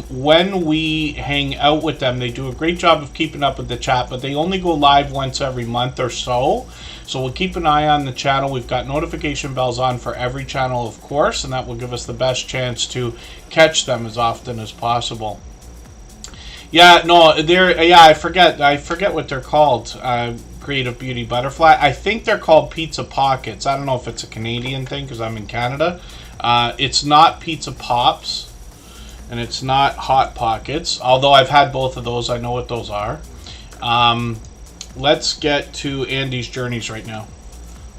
when we hang out with them, they do a great job of keeping up with the chat, but they only go live once every month or so. So we'll keep an eye on the channel. We've got notification bells on for every channel, of course, and that will give us the best chance to catch them as often as possible. Yeah, no, they're, yeah, I forget what they're called. Creative Beauty Butterfly. I think they're called Pizza Pockets. I don't know if it's a Canadian thing because I'm in Canada. It's not Pizza Pops, and it's not Hot Pockets, although I've had both of those. I know what those are. Let's get to Andy's Journeys right now.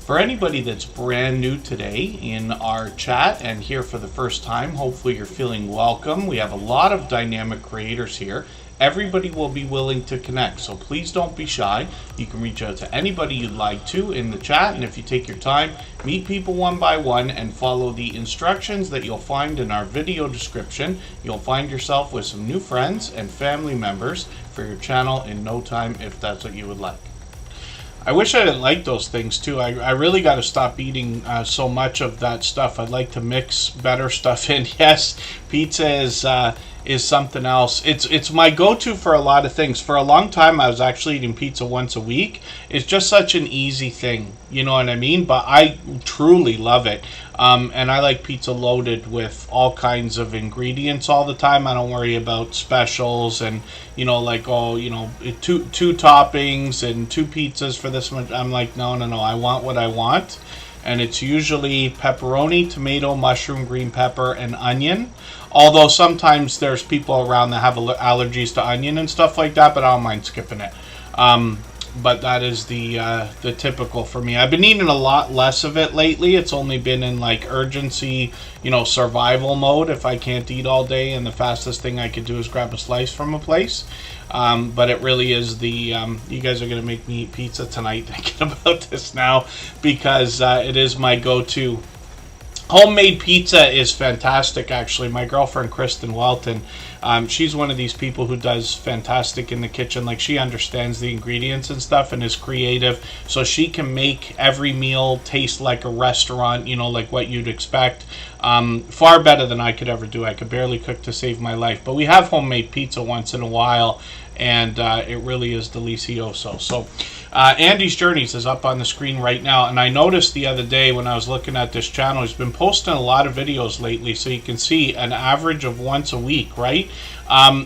For anybody that's brand new today in our chat and here for the first time, hopefully you're feeling welcome. We have a lot of dynamic creators here. Everybody will be willing to connect, so please don't be shy. You can reach out to anybody you'd like to in the chat, and if you take your time, meet people one by one and follow the instructions that you'll find in our video description. You'll find yourself with some new friends and family members for your channel in no time, if that's what you would like. I wish I didn't like those things too. I really got to stop eating so much of that stuff. I'd like to mix better stuff in. Yes, pizza is something else. It's my go-to for a lot of things. For a long time, I was actually eating pizza once a week. It's just such an easy thing, you know what I mean? But I truly love it. And I like pizza loaded with all kinds of ingredients all the time. I don't worry about specials and, you know, like, oh, you know, two toppings and 2 pizzas for this much. I'm like, no, I want what I want. And it's usually pepperoni, tomato, mushroom, green pepper, and onion. Although sometimes there's people around that have allergies to onion and stuff like that, but I don't mind skipping it. But that is the typical for me. I've been eating a lot less of it lately. It's only been in like urgency, you know, survival mode if I can't eat all day, and the fastest thing I could do is grab a slice from a place. But it really is the, you guys are going to make me eat pizza tonight thinking about this now, because it is my go-to. Homemade pizza is fantastic, actually. My girlfriend, Kristen Welton, she's one of these people who does fantastic in the kitchen. Like, she understands the ingredients and stuff and is creative, so she can make every meal taste like a restaurant, you know, like what you'd expect. Far better than I could ever do. I could barely cook to save my life. But we have homemade pizza once in a while, and it really is delicioso. So Andy's Journeys is up on the screen right now, and I noticed the other day when I was looking at this channel, he's been posting a lot of videos lately, so you can see an average of once a week, right?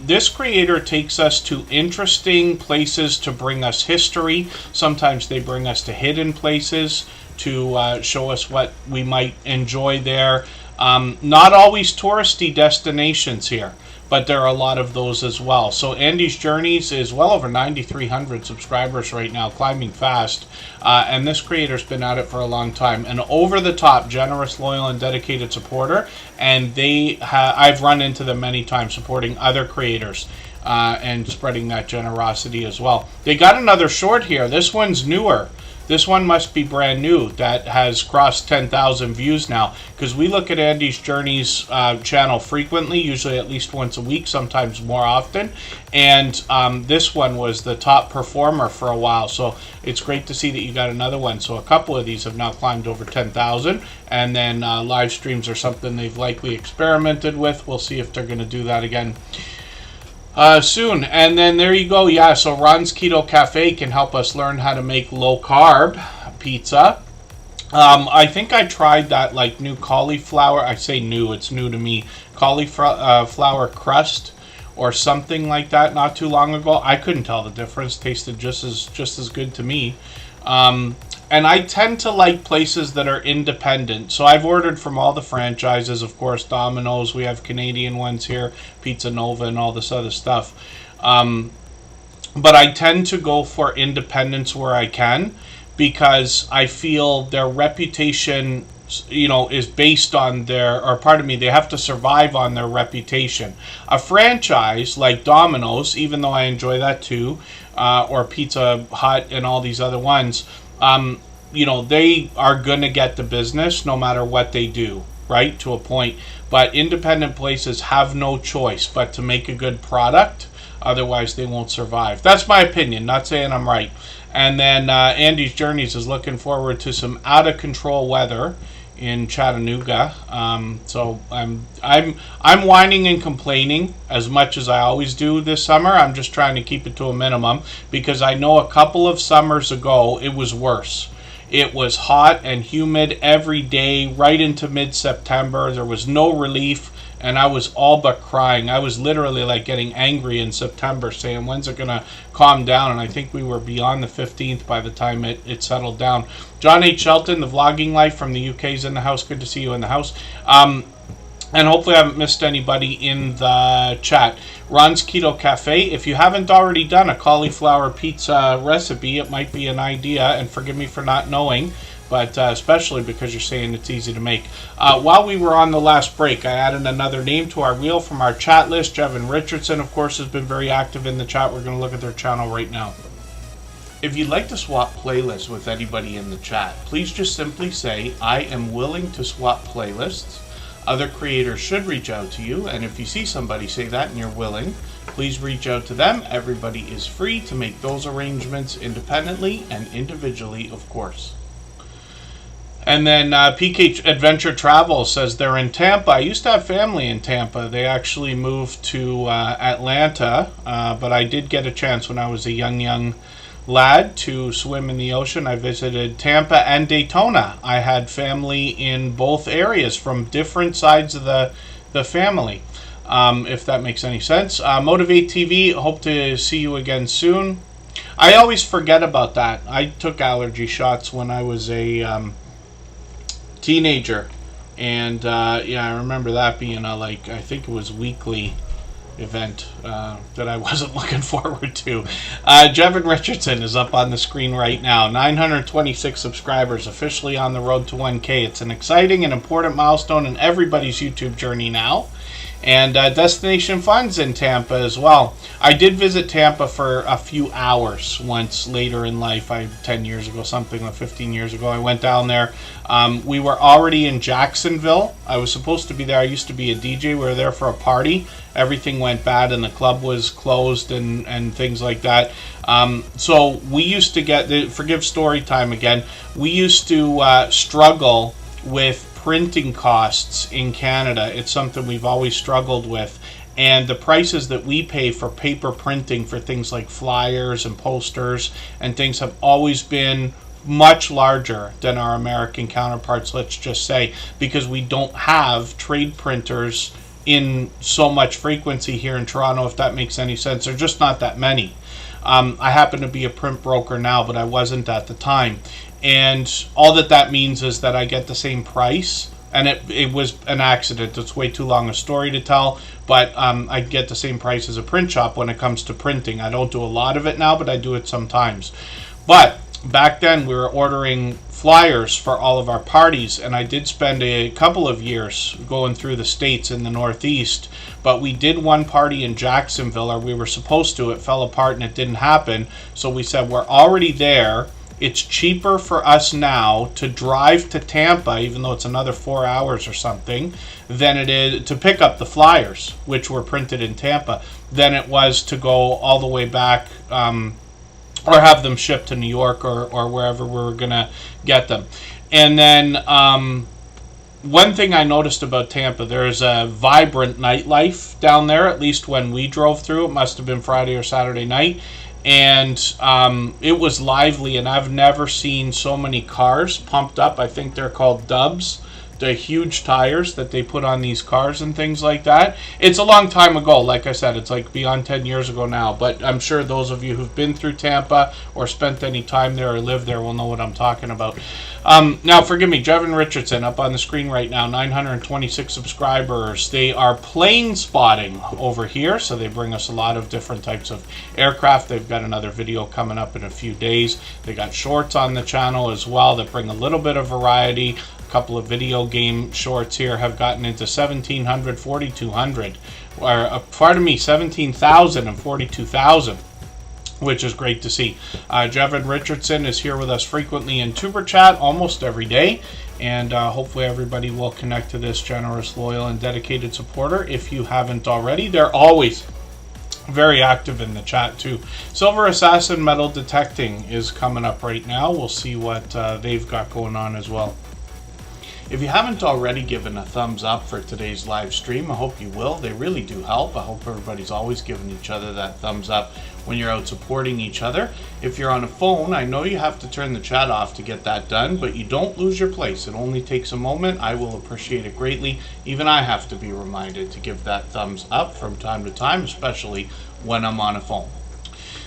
This creator takes us to interesting places to bring us history. Sometimes they bring us to hidden places to show us what we might enjoy there. Not always touristy destinations here, but there are a lot of those as well. So Andy's Journeys is well over 9,300 subscribers right now, climbing fast. And this creator's been at it for a long time. An over-the-top, generous, loyal, and dedicated supporter. And I've run into them many times supporting other creators and spreading that generosity as well. They got another short here. This one's newer. This one must be brand new, that has crossed 10,000 views now, because we look at Andy's Journeys channel frequently, usually at least once a week, sometimes more often, and this one was the top performer for a while, so it's great to see that you got another one. So a couple of these have now climbed over 10,000, and then live streams are something they've likely experimented with. We'll see if they're going to do that again soon. And then there you go. Yeah, so Ron's Keto Cafe can help us learn how to make low carb pizza. I think I tried that like new cauliflower, I say new, it's new to me, cauliflower crust or something like that not too long ago. I couldn't tell the difference. Tasted just as good to me. And I tend to like places that are independent. So I've ordered from all the franchises, of course, Domino's. We have Canadian ones here, Pizza Nova, and all this other stuff. But I tend to go for independence where I can, because I feel their reputation, you know, is based on their, or pardon me, they have to survive on their reputation. A franchise like Domino's, even though I enjoy that too, or Pizza Hut and all these other ones, you know, they are going to get the business no matter what they do, right, to a point. But independent places have no choice but to make a good product, otherwise they won't survive. That's my opinion, not saying I'm right. And then Andy's Journeys is looking forward to some out-of-control weather in Chattanooga. So I'm whining and complaining as much as I always do this summer. I'm just trying to keep it to a minimum, because I know a couple of summers ago it was worse. It was hot and humid every day right into mid-September. There was no relief, and I was all but crying. I was literally like getting angry in September, saying, when's it gonna calm down? And I think we were beyond the 15th by the time it settled down. John H. Shelton, the vlogging life from the UK, is in the house. Good to see you in the house. And hopefully I haven't missed anybody in the chat. Ron's Keto Cafe, if you haven't already done a cauliflower pizza recipe, it might be an idea, and forgive me for not knowing, but especially because you're saying it's easy to make. While we were on the last break, I added another name to our wheel from our chat list. Jevin Richardson, of course, has been very active in the chat. We're going to look at their channel right now. If you'd like to swap playlists with anybody in the chat, please just simply say, I am willing to swap playlists. Other creators should reach out to you, and if you see somebody say that and you're willing, please reach out to them. Everybody is free to make those arrangements independently and individually, of course. And then PK Adventure Travel says they're in Tampa. I used to have family in Tampa. They actually moved to Atlanta, but I did get a chance when I was a young lad to swim in the ocean. I visited Tampa and Daytona. I had family in both areas from different sides of the family, if that makes any sense. Motivate TV, hope to see you again soon. I always forget about that. I took allergy shots when I was a teenager, and yeah, I remember that being a, like, I think it was weekly event that I wasn't looking forward to. Jevin Richardson is up on the screen right now. 926 subscribers, officially on the road to 1K. It's an exciting and important milestone in everybody's YouTube journey now. And Destination Fun's in Tampa as well. I did visit Tampa for a few hours once later in life. 10 years ago, something like 15 years ago, I went down there. We were already in Jacksonville. I was supposed to be there. I used to be a DJ. We were there for a party. Everything went bad and the club was closed and things like that. So we used to get, forgive story time again, we used to struggle with printing costs in Canada. It's something we've always struggled with. And the prices that we pay for paper printing for things like flyers and posters and things have always been much larger than our American counterparts, let's just say, because we don't have trade printers in so much frequency here in Toronto, if that makes any sense. There's just not that many. I happen to be a print broker now, but I wasn't at the time. And all that means is that I get the same price. And it was an accident. It's way too long a story to tell, but I get the same price as a print shop when it comes to printing. I don't do a lot of it now, but I do it sometimes. But back then we were ordering flyers for all of our parties, and I did spend a couple of years going through the states in the Northeast. But we did one party in Jacksonville, or we were supposed to. It fell apart and it didn't happen. So we said, we're already there. It's cheaper for us now to drive to Tampa, even though it's another 4 hours or something, than it is to pick up the flyers, which were printed in Tampa, than it was to go all the way back or have them shipped to New York or wherever we were going to get them. And then one thing I noticed about Tampa, there's a vibrant nightlife down there, at least when we drove through. It must have been Friday or Saturday night. And it was lively, and I've never seen so many cars pumped up. I think they're called dubs. The huge tires that they put on these cars and things like that. It's a long time ago. Like I said, it's like beyond 10 years ago now. But I'm sure those of you who've been through Tampa or spent any time there or lived there will know what I'm talking about. Now, forgive me, Jevin Richardson up on the screen right now, 926 subscribers. They are plane spotting over here, so they bring us a lot of different types of aircraft. They've got another video coming up in a few days. They got shorts on the channel as well that bring a little bit of variety. Couple of video game shorts here have gotten into 1,700, 4,200, or pardon me, 17,000 and 42,000, which is great to see. Jevin Richardson is here with us frequently in Tuber Chat almost every day, and hopefully everybody will connect to this generous, loyal, and dedicated supporter if you haven't already. They're always very active in the chat too. Silver Assassin Metal Detecting is coming up right now. We'll see what they've got going on as well. If you haven't already given a thumbs up for today's live stream, I hope you will. They really do help. I hope everybody's always giving each other that thumbs up when you're out supporting each other. If you're on a phone, I know you have to turn the chat off to get that done, but you don't lose your place. It only takes a moment. I will appreciate it greatly. Even I have to be reminded to give that thumbs up from time to time, especially when I'm on a phone.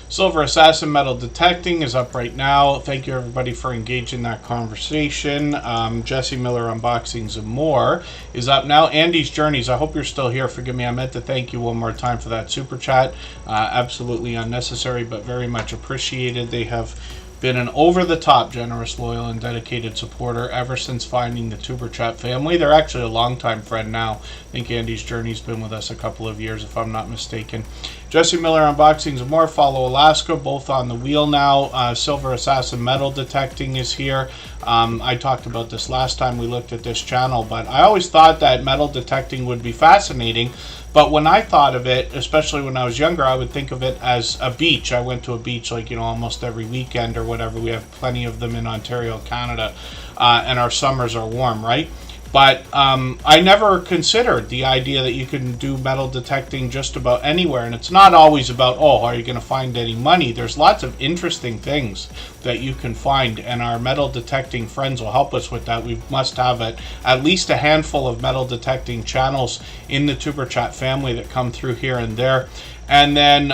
Silver Assassin Metal Detecting is up right now. Thank you everybody for engaging that conversation. Jesse Miller Unboxings and More is up now. Andy's Journeys, I hope you're still here. Forgive me, I meant to thank you one more time for that super chat. Absolutely unnecessary, but very much appreciated. They have been an over-the-top generous, loyal, and dedicated supporter ever since finding the Tuber Chat family. They're actually a longtime friend now. I think Andy's Journey's been with us a couple of years, if I'm not mistaken. Jesse Miller Unboxings and More, Follow Alaska, both on the wheel now. Silver Assassin Metal Detecting is here. I talked about this last time we looked at this channel, but I always thought that metal detecting would be fascinating. But when I thought of it, especially when I was younger, I would think of it as a beach. I went to a beach like, almost every weekend or whatever. We have plenty of them in Ontario, Canada, and our summers are warm, right? But I never considered the idea that you can do metal detecting just about anywhere. And it's not always about, oh, are you going to find any money? There's lots of interesting things that you can find, and our metal detecting friends will help us with that. We must have at least a handful of metal detecting channels in the Tuber Chat family that come through here and there. And then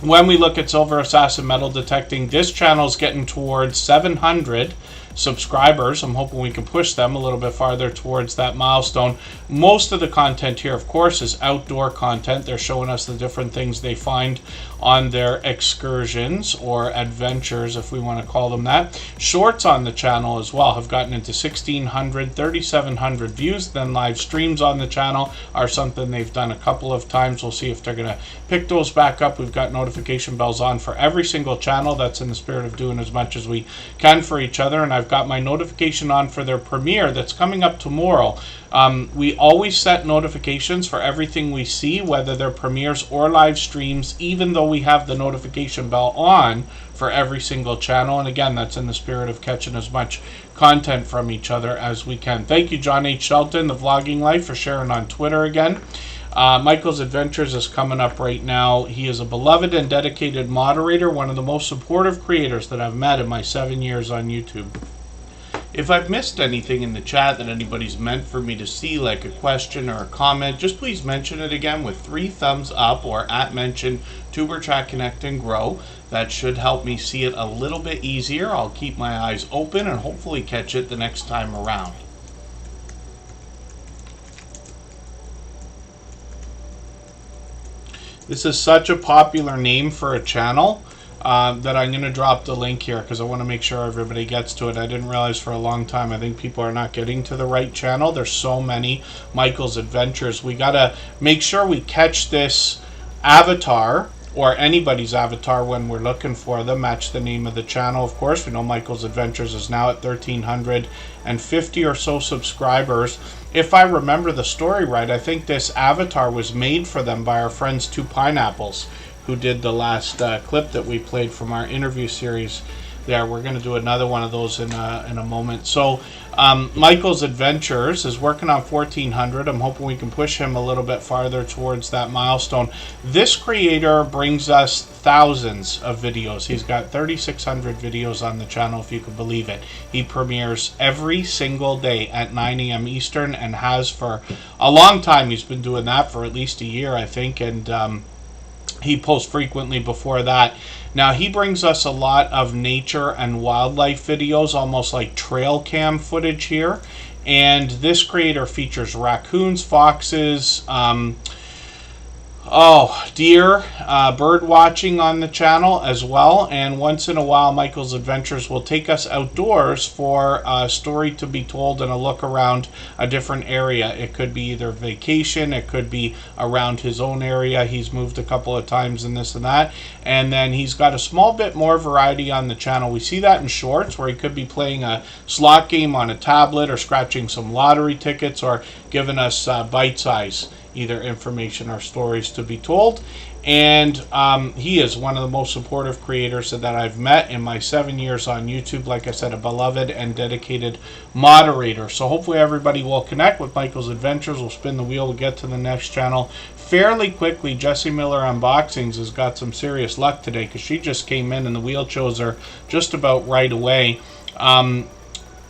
when we look at Silver Assassin Metal Detecting, this channel is getting towards 700 subscribers. I'm hoping we can push them a little bit farther towards that milestone. Most of the content here, of course, is outdoor content. They're showing us the different things they find on their excursions or adventures, if we want to call them that. Shorts on the channel as well have gotten into 1,600, 3,700 views. Then live streams on the channel are something they've done a couple of times. We'll see if they're going to pick those back up. We've got notification bells on for every single channel. That's in the spirit of doing as much as we can for each other. And I've got my notification on for their premiere that's coming up tomorrow. We always set notifications for everything we see, whether they're premieres or live streams, even though we have the notification bell on for every single channel. And again, that's in the spirit of catching as much content from each other as we can. Thank you, John H. Shelton, The Vlogging Life, for sharing on Twitter again. Michael's Adventures is coming up right now. He is a beloved and dedicated moderator, one of the most supportive creators that I've met in my 7 years on YouTube. If I've missed anything in the chat that anybody's meant for me to see, like a question or a comment, just please mention it again with 3 thumbs up or @mention Superchat Connect and Grow. That should help me see it a little bit easier. I'll keep my eyes open and hopefully catch it the next time around. This is such a popular name for a channel that I'm going to drop the link here because I want to make sure everybody gets to it. I didn't realize for a long time. I think people are not getting to the right channel. There's so many Michael's Adventures. We got to make sure we catch this avatar or anybody's avatar when we're looking for them. Match the name of the channel, of course. We know Michael's Adventures is now at 1,350 or so subscribers. If I remember the story right, I think this avatar was made for them by our friends Two Pineapples, who did the last clip that we played from our interview series there. We're going to do another one of those in a moment. So Michael's Adventures is working on 1,400. I'm hoping we can push him a little bit farther towards that milestone. This creator brings us thousands of videos. He's got 3,600 videos on the channel, if you can believe it. He premieres every single day at 9 a.m. Eastern and has for a long time. He's been doing that for at least a year, I think, and he posts frequently before that. Now, he brings us a lot of nature and wildlife videos, almost like trail cam footage here. And this creator features raccoons, foxes, deer, bird watching on the channel as well. And once in a while, Michael's Adventures will take us outdoors for a story to be told and a look around a different area. It could be either vacation, it could be around his own area. He's moved a couple of times and this and that. And then he's got a small bit more variety on the channel. We see that in shorts where he could be playing a slot game on a tablet or scratching some lottery tickets or giving us bite-size either information or stories to be told. And he is one of the most supportive creators that I've met in my 7 years on YouTube. Like I said, a beloved and dedicated moderator. So hopefully everybody will connect with Michael's Adventures. We'll spin the wheel, we'll get to the next channel fairly quickly. Jessie Miller Unboxings has got some serious luck today because she just came in and the wheel chose her just about right away.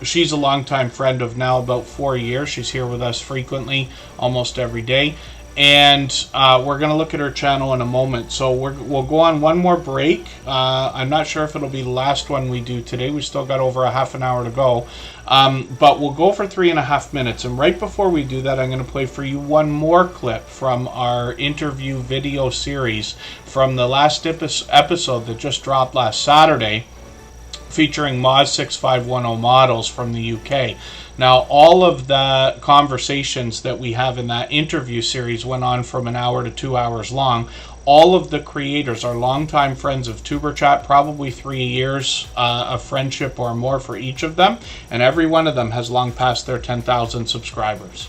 She's a longtime friend of now about 4 years. She's here with us frequently, almost every day. And we're going to look at her channel in a moment. So we'll go on one more break. I'm not sure if it'll be the last one we do today. We still got over a half an hour to go. But we'll go for 3.5 minutes. And right before we do that, I'm going to play for you one more clip from our interview video series from the last episode that just dropped last Saturday, featuring Moz 6510 models from the UK. Now, all of the conversations that we have in that interview series went on from an hour to 2 hours long. All of the creators are longtime friends of Superchat, probably 3 years of friendship or more for each of them, and every one of them has long passed their 10,000 subscribers.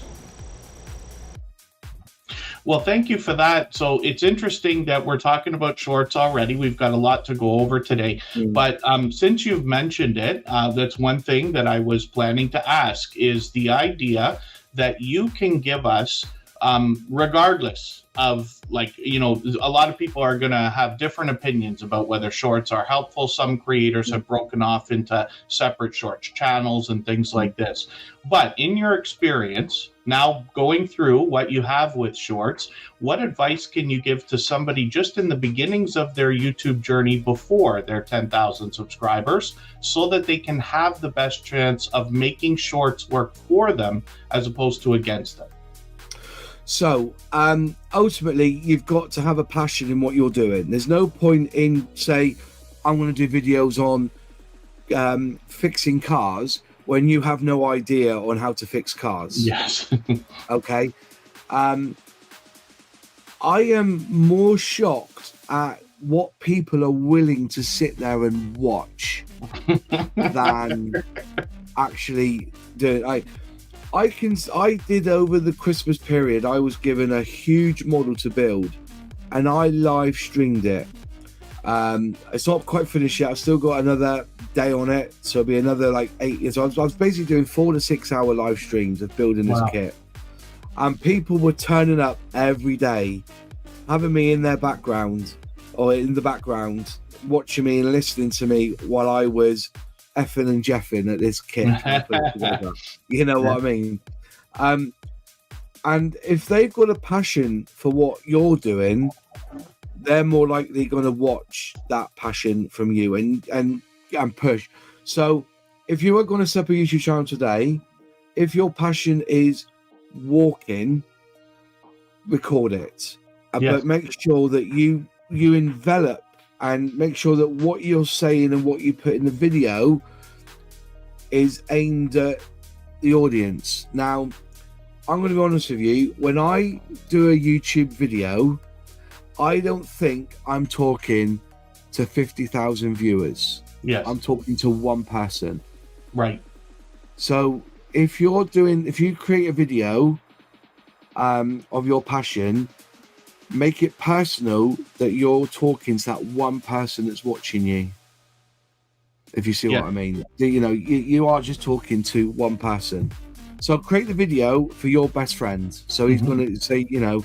Well, thank you for that. So it's interesting that we're talking about shorts already. We've got a lot to go over today. But since you've mentioned it, that's one thing that I was planning to ask is the idea that you can give us, regardless of, like, you know, a lot of people are going to have different opinions about whether shorts are helpful. Some creators have broken off into separate shorts channels and things like this. But in your experience, now going through what you have with shorts, what advice can you give to somebody just in the beginnings of their YouTube journey before their 10,000 subscribers so that they can have the best chance of making shorts work for them as opposed to against them? So ultimately, you've got to have a passion in what you're doing. There's no point in, say, I'm going to do videos on fixing cars when you have no idea on how to fix cars. Yes. Okay. I am more shocked at what people are willing to sit there and watch than actually do it. I did over the Christmas period, I was given a huge model to build and I live streamed it. It's not quite finished yet. I've still got another day on it, so it'll be another like 8 years. So I was basically doing 4 to 6 hour live streams of building this kit. and people were turning up every day, having me in their background or in the background, watching me and listening to me while I was effing and jeffing at this kit. You know what I mean? And if they've got a passion for what you're doing, they're more likely going to watch that passion from you and push. So if you are going to set up a YouTube channel today, if your passion is walking, record it. But make sure that you envelop and make sure that what you're saying and what you put in the video is aimed at the audience. Now, I'm going to be honest with you. When I do a YouTube video, I don't think I'm talking to 50,000 viewers. Yes. I'm talking to one person. Right. So if you create a video of your passion, make it personal that you're talking to that one person that's watching you. If you see what I mean. You know, you are just talking to one person. So create the video for your best friend. So he's going to say, you know,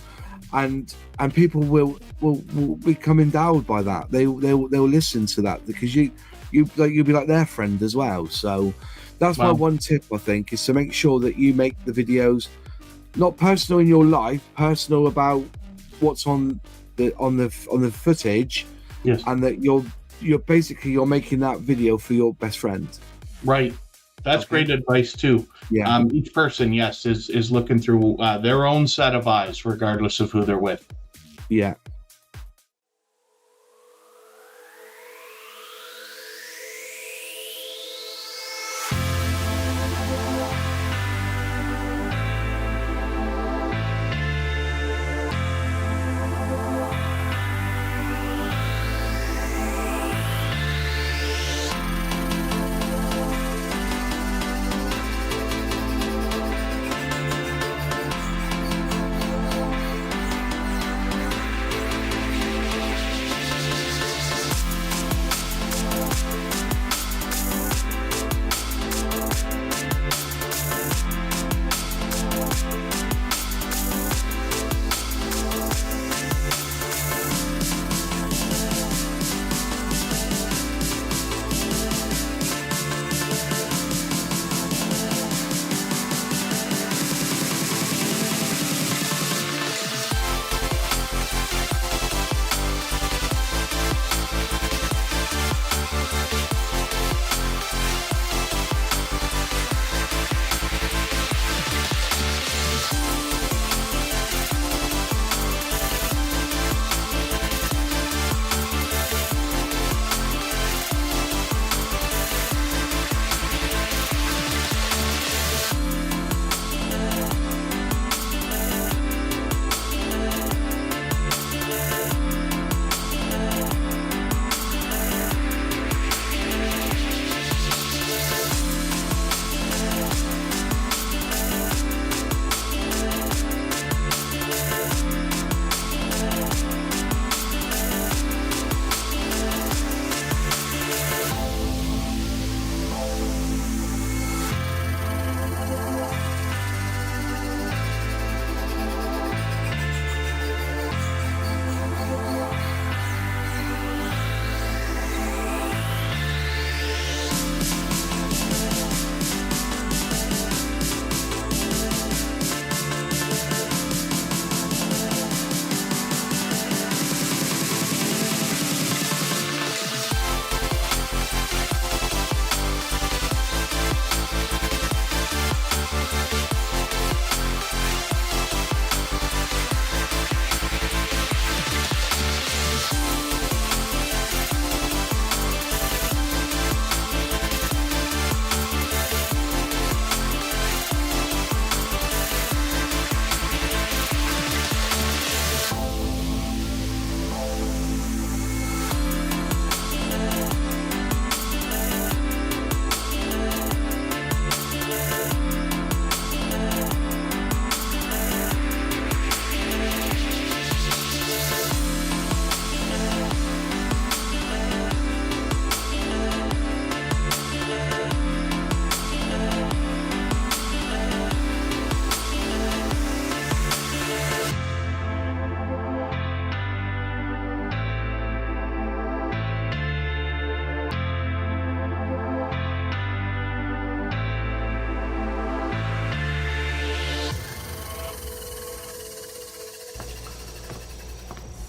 and people will become endowed by that. They'll listen to that because you'll be like their friend as well. So that's my one tip, I think, is to make sure that you make the videos not personal in your life, personal about what's on the footage, and that you're basically making that video for your best friend. Right. That's great advice too. Yeah. Each person, is looking through their own set of eyes, regardless of who they're with. Yeah.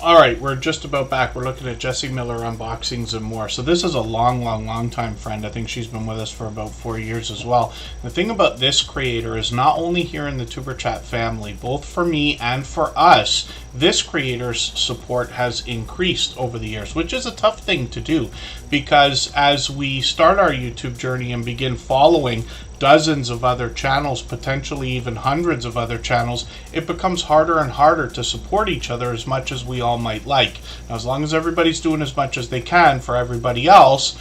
All right, we're just about back. We're looking at Jessie Miller unboxings and more. So this is a long time friend. I think she's been with us for about 4 years as well. The thing about this creator is not only here in the Tuber Chat family, both for me and for us, this creator's support has increased over the years, which is a tough thing to do because as we start our YouTube journey and begin following dozens of other channels, potentially even hundreds of other channels, it becomes harder and harder to support each other as much as we all might like. Now, as long as everybody's doing as much as they can for everybody else,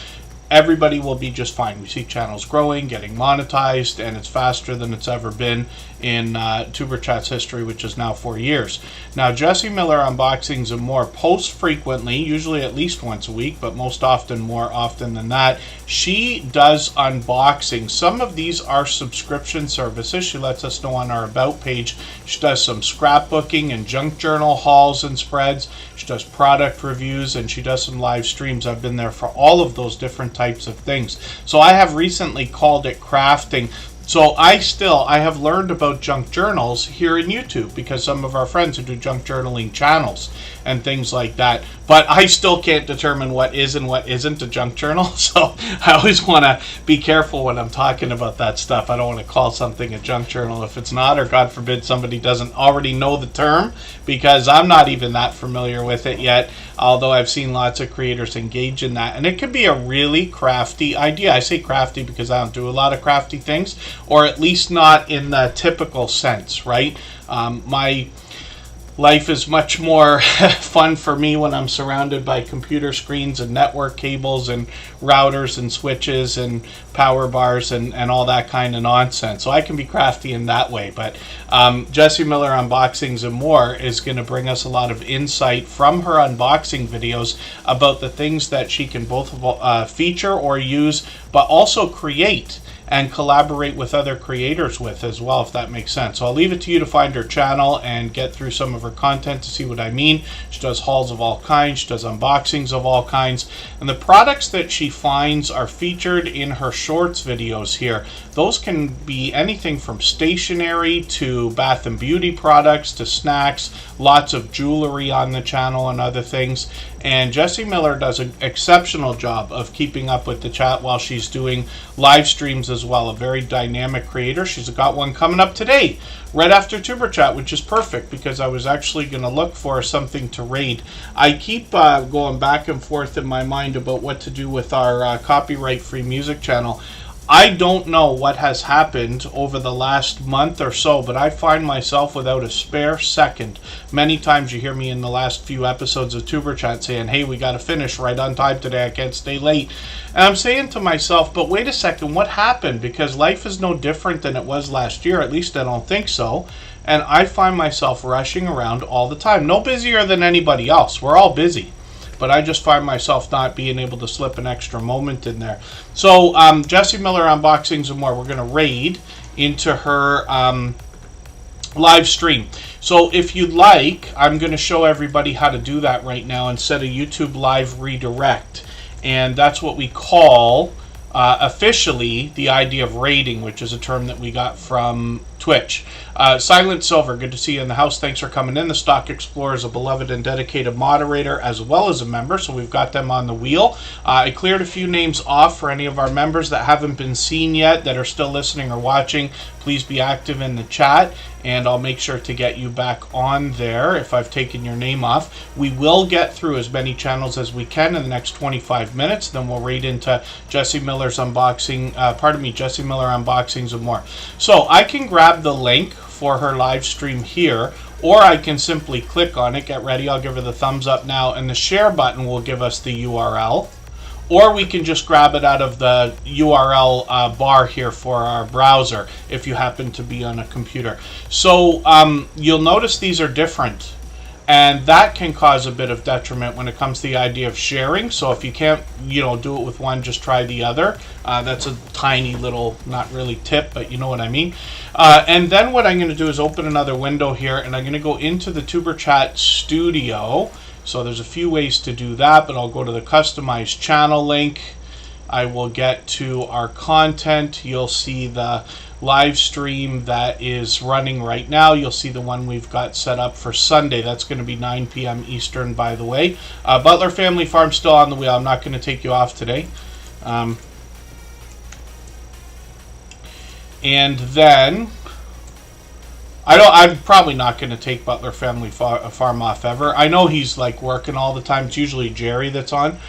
everybody will be just fine. We see channels growing, getting monetized, and it's faster than it's ever been in Tuber Chat's history, which is now 4 years. Now, Jessie Miller Unboxings and More posts frequently, usually at least once a week, but most often more often than that. She does unboxings. Some of these are subscription services. She lets us know on our About page. She does some scrapbooking and junk journal hauls and spreads. She does product reviews, and she does some live streams. I've been there for all of those different types of things. So I have recently called it crafting. So I have learned about junk journals here in YouTube because some of our friends who do junk journaling channels and things like that. But I still can't determine what is and what isn't a junk journal. So I always want to be careful when I'm talking about that stuff. I don't want to call something a junk journal if it's not, or God forbid somebody doesn't already know the term, because I'm not even that familiar with it yet, although I've seen lots of creators engage in that. And it could be a really crafty idea. I say crafty because I don't do a lot of crafty things, or at least not in the typical sense, right? My life is much more fun for me when I'm surrounded by computer screens and network cables and routers and switches and power bars and all that kind of nonsense. So I can be crafty in that way. But Jessie Miller Unboxings and More is going to bring us a lot of insight from her unboxing videos about the things that she can both feature or use, but also create and collaborate with other creators with as well, if that makes sense. So I'll leave it to you to find her channel and get through some of her content to see what I mean. She does hauls of all kinds, she does unboxings of all kinds, and the products that she finds are featured in her shorts videos here. Those can be anything from stationery to bath and beauty products to snacks, lots of jewelry on the channel and other things. And Jessie Miller does an exceptional job of keeping up with the chat while she's doing live streams as well. A very dynamic creator. She's got one coming up today, right after Tuber Chat, which is perfect because I was actually going to look for something to raid. I keep going back and forth in my mind about what to do with our copyright-free music channel. I don't know what has happened over the last month or so, but I find myself without a spare second. Many times you hear me in the last few episodes of Tuber Chat saying, hey, we got to finish right on time today, I can't stay late. And I'm saying to myself, but wait a second, what happened? Because life is no different than it was last year, at least I don't think so. And I find myself rushing around all the time. No busier than anybody else. We're all busy. But I just find myself not being able to slip an extra moment in there. So Jessie Miller Unboxings and More, we're going to raid into her live stream. So if you'd like, I'm going to show everybody how to do that right now and set a YouTube live redirect. And that's what we call officially the idea of raiding, which is a term that we got from Twitch. Silent Silver, good to see you in the house. Thanks for coming in. The Stock Explorer is a beloved and dedicated moderator as well as a member, so we've got them on the wheel. I cleared a few names off for any of our members that haven't been seen yet that are still listening or watching. Please be active in the chat, and I'll make sure to get you back on there if I've taken your name off. We will get through as many channels as we can in the next 25 minutes. Then we'll raid into Jessie Miller's unboxing, Jessie Miller Unboxings and More. So I can grab the link for her live stream here, or I can simply click on it. Get ready, I'll give her the thumbs up now, and the share button will give us the URL. Or we can just grab it out of the URL bar here for our browser if you happen to be on a computer. So you'll notice these are different, and that can cause a bit of detriment when it comes to the idea of sharing. So if you can't, do it with one, just try the other. That's a tiny little, not really tip, but you know what I mean. And then what I'm going to do is open another window here, and I'm going to go into the Tuber Chat Studio. So there's a few ways to do that, but I'll go to the customized channel link. I will get to our content. You'll see the live stream that is running right now. You'll see the one we've got set up for Sunday. That's going to be 9 p.m. Eastern, by the way. Butler Family Farm still on the wheel. I'm not going to take you off today. And then I'm probably not going to take Butler Family Farm off ever. I know he's like working all the time. It's usually Jerry that's on.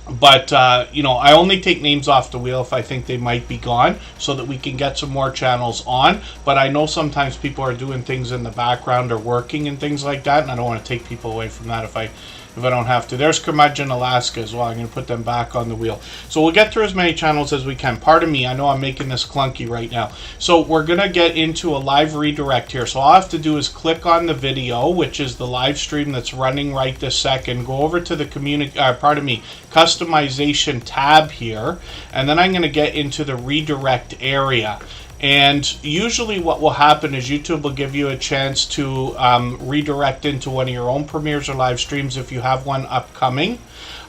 But I only take names off the wheel if I think they might be gone, so that we can get some more channels on. But I know sometimes people are doing things in the background or working and things like that, and I don't want to take people away from that if I don't have to. There's Curmudgeon Alaska as well. I'm going to put them back on the wheel. So we'll get through as many channels as we can. Pardon me, I know I'm making this clunky right now. So we're going to get into a live redirect here. So all I have to do is click on the video, which is the live stream that's running right this second. Go over to the customization tab here, and then I'm going to get into the redirect area. And usually what will happen is YouTube will give you a chance to redirect into one of your own premieres or live streams if you have one upcoming.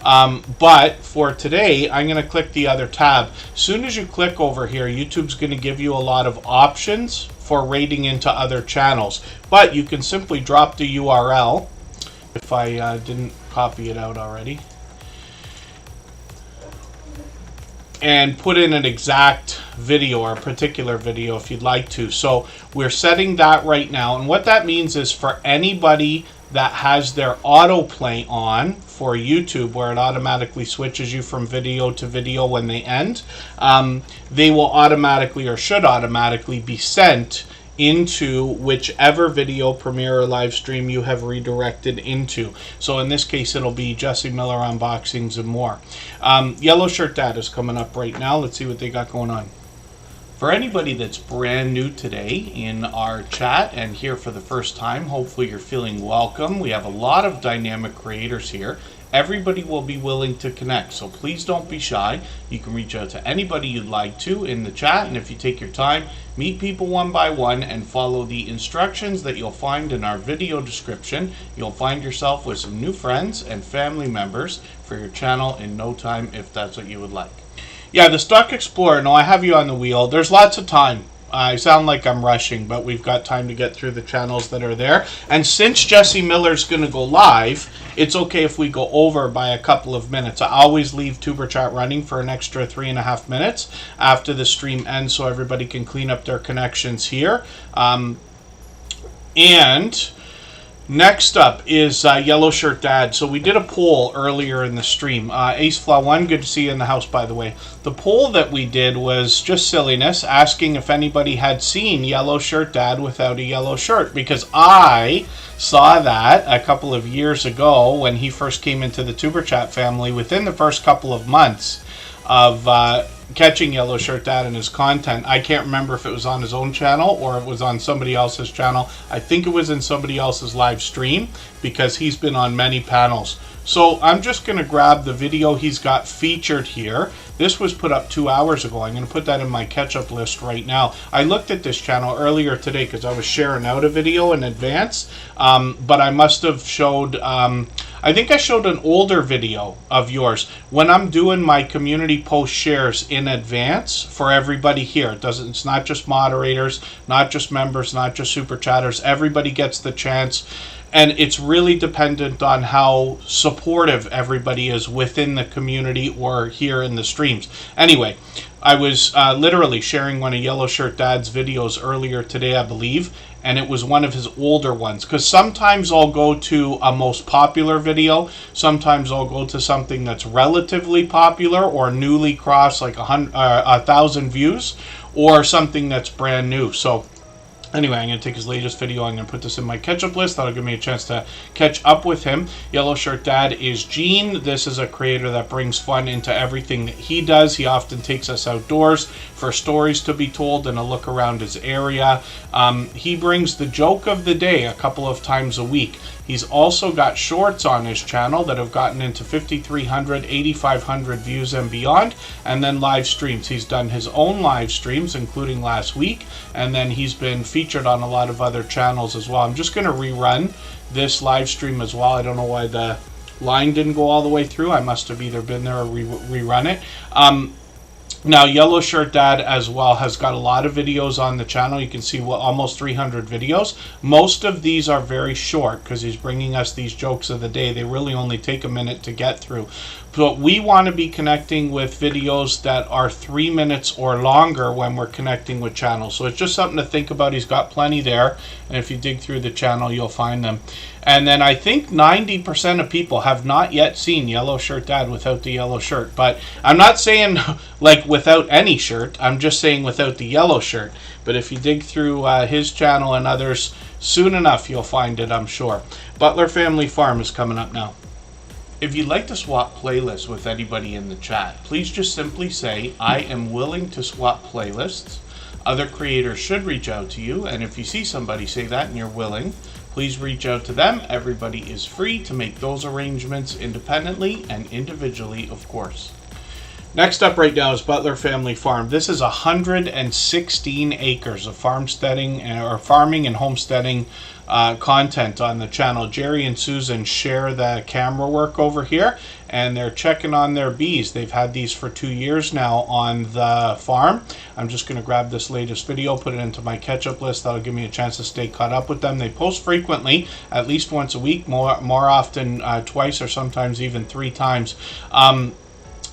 But for today, I'm going to click the other tab. As soon as you click over here, YouTube's going to give you a lot of options for rating into other channels. But you can simply drop the URL, if I didn't copy it out already, and put in an exact video or a particular video if you'd like to. So we're setting that right now, and what that means is for anybody that has their autoplay on for YouTube, where it automatically switches you from video to video when they end, they will automatically, or should automatically, be sent into whichever video premiere or live stream you have redirected into. So in this case, it'll be Jesse Miller unboxings and more. Yellow Shirt Dad is coming up right now. Let's see what they got going on. For anybody that's brand new today in our chat and here for the first time, hopefully you're feeling welcome. We have a lot of dynamic creators here. Everybody will be willing to connect, so please don't be shy. You can reach out to anybody you'd like to in the chat, and if you take your time, meet people one by one and follow the instructions that you'll find in our video description. You'll find yourself with some new friends and family members for your channel in no time, if that's what you would like. Yeah, the Stock Explorer, no, I have you on the wheel. There's lots of time. I sound like I'm rushing, but we've got time to get through the channels that are there. And since Jesse Miller's going to go live, it's okay if we go over by a couple of minutes. I always leave Superchat running for an extra 3.5 minutes after the stream ends so everybody can clean up their connections here. And next up is Yellow Shirt Dad. So we did a poll earlier in the stream. AceFlaw1, good to see you in the house, by the way. The poll that we did was just silliness, asking if anybody had seen Yellow Shirt Dad without a yellow shirt, because I saw that a couple of years ago when he first came into the Superchat family. Within the first couple of months of catching Yellow Shirt Dad and his content, I can't remember if it was on his own channel or it was on somebody else's channel. I think it was in somebody else's live stream, because he's been on many panels. So I'm just going to grab the video he's got featured here. This was put up 2 hours ago. I'm going to put that in my catch-up list right now. I looked at this channel earlier today because I was sharing out a video in advance, but I must have showed, I think I showed an older video of yours. When I'm doing my community post shares in advance for everybody here, it's not just moderators, not just members, not just super chatters. Everybody gets the chance. And it's really dependent on how supportive everybody is within the community or here in the streams. Anyway, I was literally sharing one of Yellow Shirt Dad's videos earlier today, I believe, and it was one of his older ones. Because sometimes I'll go to a most popular video, sometimes I'll go to something that's relatively popular or newly crossed, like 1,000 views, or something that's brand new. So anyway, I'm going to take his latest video. I'm going to put this in my catch-up list. That'll give me a chance to catch up with him. Yellow Shirt Dad is Gene. This is a creator that brings fun into everything that he does. He often takes us outdoors for stories to be told and a look around his area. He brings the joke of the day a couple of times a week. He's also got shorts on his channel that have gotten into 5,300, 8,500 views and beyond, and then live streams. He's done his own live streams, including last week, and then he's been featured on a lot of other channels as well. I'm just going to rerun this live stream as well. I don't know why line didn't go all the way through. I must have either been there or rerun it. Now, Yellow Shirt Dad as well has got a lot of videos on the channel. You can see almost 300 videos. Most of these are very short because he's bringing us these jokes of the day. They really only take a minute to get through. But we want to be connecting with videos that are 3 minutes or longer when we're connecting with channels. So it's just something to think about. He's got plenty there. And if you dig through the channel, you'll find them. And then I think 90% of people have not yet seen Yellow Shirt Dad without the yellow shirt. But I'm not saying like without any shirt. I'm just saying without the yellow shirt. But if you dig through his channel and others, soon enough you'll find it, I'm sure. Butler Family Farm is coming up now. If you'd like to swap playlists with anybody in the chat, please just simply say, I am willing to swap playlists. Other creators should reach out to you. And if you see somebody say that and you're willing, please reach out to them. Everybody is free to make those arrangements independently and individually, of course. Next up right now is Butler Family Farm. This is 116 acres of farmsteading or farming and homesteading content on the channel. Jerry and Susan share the camera work over here, and they're checking on their bees. They've had these for 2 years now on the farm. I'm just going to grab this latest video, put it into my catch-up list. That'll give me a chance to stay caught up with them. They post frequently, at least once a week, more often twice or sometimes even 3 times.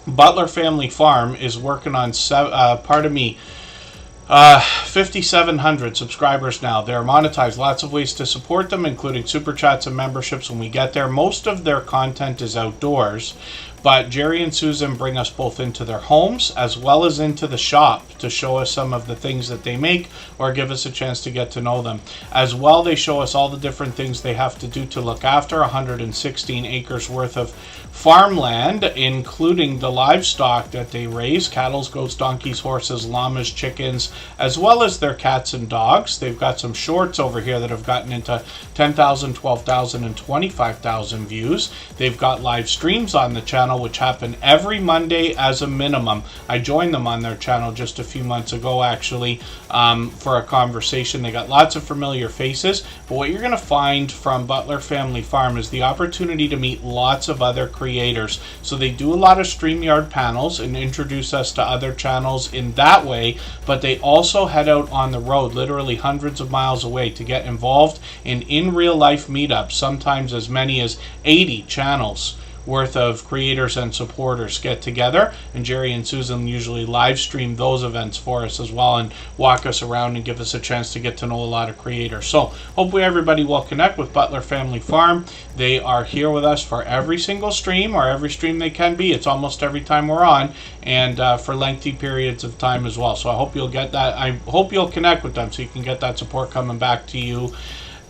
Butler Family Farm is working on 5,700 subscribers now. They're monetized. Lots of ways to support them, including super chats and memberships when we get there. Most of their content is outdoors, but Jerry and Susan bring us both into their homes as well as into the shop to show us some of the things that they make or give us a chance to get to know them. As well, they show us all the different things they have to do to look after 116 acres worth of farmland, including the livestock that they raise: cattle, goats, donkeys, horses, llamas, chickens, as well as their cats and dogs. They've got some shorts over here that have gotten into 10,000, 12,000, and 25,000 views. They've got live streams on the channel, which happen every Monday as a minimum. I joined them on their channel just a few months ago, actually, for a conversation. They got lots of familiar faces, but what you're going to find from Butler Family Farm is the opportunity to meet lots of other creators. So they do a lot of StreamYard panels and introduce us to other channels in that way, but they also head out on the road, literally hundreds of miles away, to get involved in real life meetups. Sometimes as many as 80 channels worth of creators and supporters get together, and Jerry and Susan usually live stream those events for us as well and walk us around and give us a chance to get to know a lot of creators. So hopefully everybody will connect with Butler Family Farm. They are here with us for every single stream, or every stream they can be. It's almost every time we're on, and for lengthy periods of time as well. So I hope you'll get that. I hope you'll connect with them so you can get that support coming back to you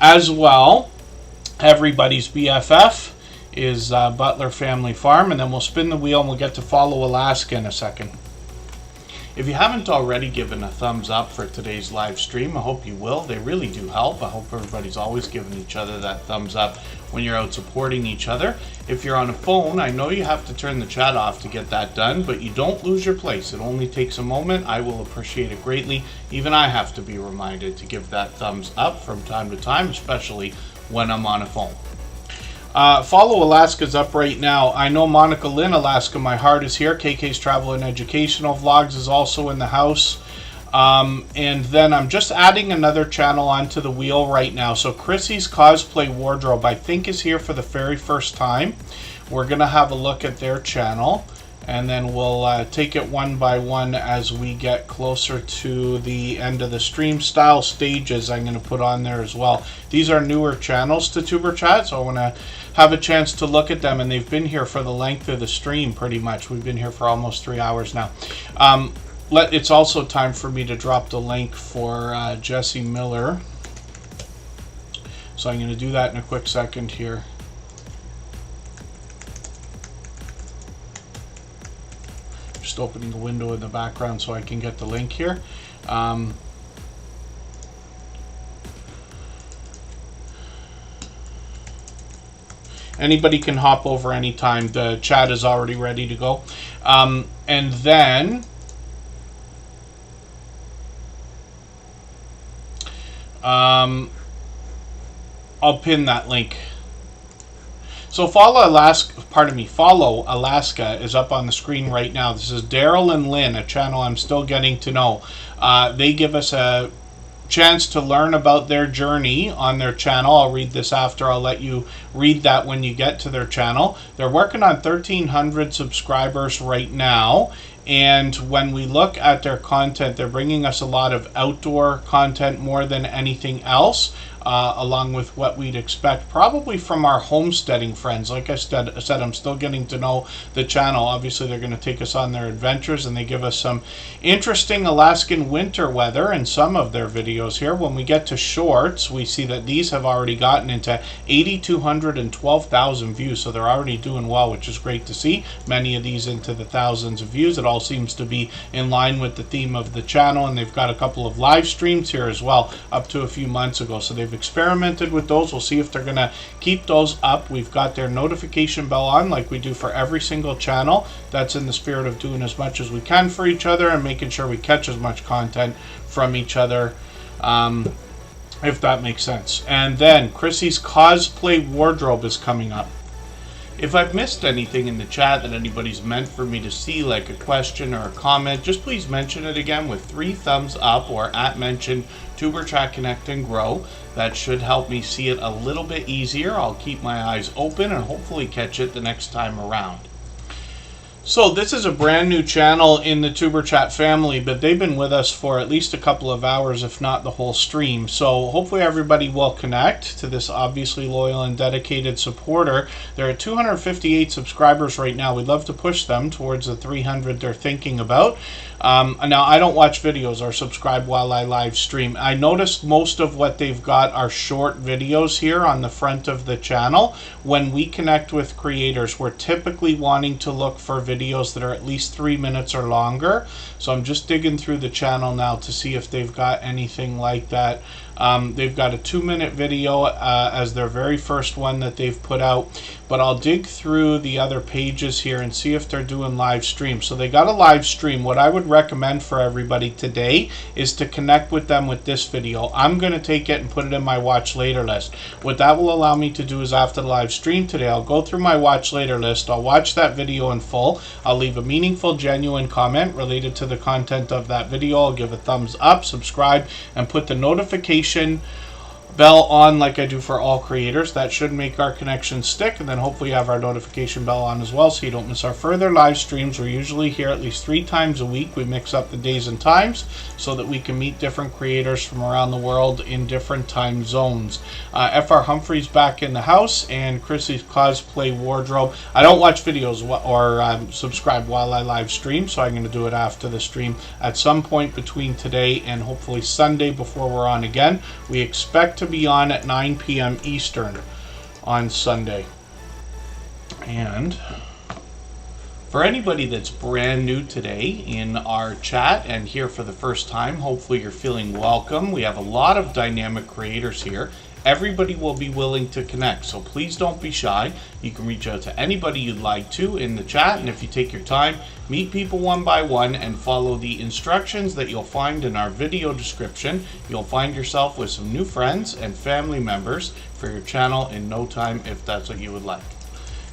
as well. Everybody's BFF is Butler Family Farm, and then we'll spin the wheel and we'll get to Follow Alaska in a second. If you haven't already given a thumbs up for today's live stream, I hope you will. They really do help. I hope everybody's always giving each other that thumbs up when you're out supporting each other. If you're on a phone, I know you have to turn the chat off to get that done, but you don't lose your place. It only takes a moment. I will appreciate it greatly. Even I have to be reminded to give that thumbs up from time to time, especially when I'm on a phone. Follow Alaska's up right now. I know Monica Lynn, Alaska, my heart is here. KK's Travel and Educational Vlogs is also in the house. And then I'm just adding another channel onto the wheel right now. So Chrissy's Cosplay Wardrobe, I think, is here for the very first time. We're going to have a look at their channel, and then we'll take it one by one as we get closer to the end of the stream. Style Stages I'm going to put on there as well. These are newer channels to Tuber Chat, so I want to have a chance to look at them, and they've been here for the length of the stream pretty much. We've been here for almost 3 hours now. It's also time for me to drop the link for Jesse Miller. So I'm going to do that in a quick second here. Just opening a window in the background so I can get the link here. Anybody can hop over anytime. The chat is already ready to go. And then I'll pin that link. So follow Alaska is up on the screen right now. This is Daryl and Lynn, a channel I'm still getting to know. They give us a chance to learn about their journey on their channel. I'll read this after. I'll let you read that when you get to their channel. They're working on 1,300 subscribers right now. And when we look at their content, they're bringing us a lot of outdoor content more than anything else, along with what we'd expect probably from our homesteading friends. Like I said, I'm still getting to know the channel. Obviously, they're going to take us on their adventures, and they give us some interesting Alaskan winter weather in some of their videos here. When we get to shorts, we see that these have already gotten into 8,200 and 12,000 views, so they're already doing well, which is great to see. Many of these into the thousands of views. It all seems to be in line with the theme of the channel, and they've got a couple of live streams here as well up to a few months ago, so they've experimented with those. We'll see if they're going to keep those up. We've got their notification bell on like we do for every single channel. That's in the spirit of doing as much as we can for each other and making sure we catch as much content from each other, if that makes sense. And then Chrissy's cosplay wardrobe is coming up. If I've missed anything in the chat that anybody's meant for me to see, like a question or a comment, just please mention it again with 3 thumbs up or @mention Superchat Connect and Grow. That should help me see it a little bit easier. I'll keep my eyes open and hopefully catch it the next time around. So this is a brand new channel in the Superchat family, but they've been with us for at least a couple of hours, if not the whole stream. So hopefully everybody will connect to this obviously loyal and dedicated supporter. They're at 258 subscribers right now. We'd love to push them towards the 300 they're thinking about. Now, I don't watch videos or subscribe while I live stream. I noticed most of what they've got are short videos here on the front of the channel. When we connect with creators, we're typically wanting to look for videos that are at least 3 minutes or longer. So I'm just digging through the channel now to see if they've got anything like that. They've got a 2-minute video as their very first one that they've put out, but I'll dig through the other pages here and see if they're doing live stream. So they got a live stream. What I would recommend for everybody today is to connect with them with this video. I'm going to take it and put it in my watch later list. What that will allow me to do is after the live stream today, I'll go through my watch later list. I'll watch that video in full. I'll leave a meaningful, genuine comment related to the content of that video. I'll give a thumbs up, subscribe, and put the notification bell on like I do for all creators. That should make our connection stick, and then hopefully have our notification bell on as well so you don't miss our further live streams. We're usually here at least 3 times a week. We mix up the days and times so that we can meet different creators from around the world in different time zones. FR Humphrey's back in the house, and Chrissy's cosplay wardrobe. I don't watch videos or subscribe while I live stream, so I'm going to do it after the stream at some point between today and hopefully Sunday before we're on again. We expect to be on at 9 p.m. Eastern on Sunday. And for anybody that's brand new today in our chat and here for the first time, hopefully you're feeling welcome. We have a lot of dynamic creators here. Everybody will be willing to connect, so please don't be shy. You can reach out to anybody you'd like to in the chat, and if you take your time, meet people one by one and follow the instructions that you'll find in our video description. You'll find yourself with some new friends and family members for your channel in no time if that's what you would like.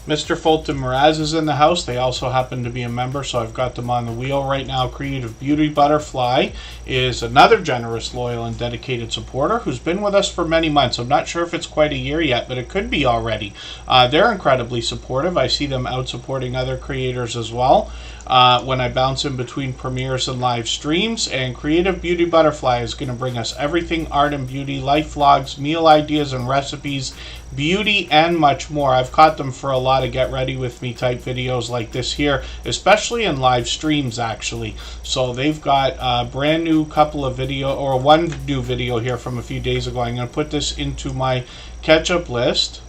Mr. Fulton Mraz is in the house. They also happen to be a member, so I've got them on the wheel right now. Creative Beauty Butterfly is another generous, loyal, and dedicated supporter who's been with us for many months. I'm not sure if it's quite a year yet, but it could be already. They're incredibly supportive. I see them out supporting other creators as well when I bounce in between premieres and live streams. And Creative Beauty Butterfly is going to bring us everything art and beauty, life vlogs, meal ideas and recipes, beauty, and much more. I've caught them for a lot of get ready with me type videos like this here, especially in live streams actually. So they've got a brand new couple of one new video here from a few days ago. I'm going to put this into my catch-up list.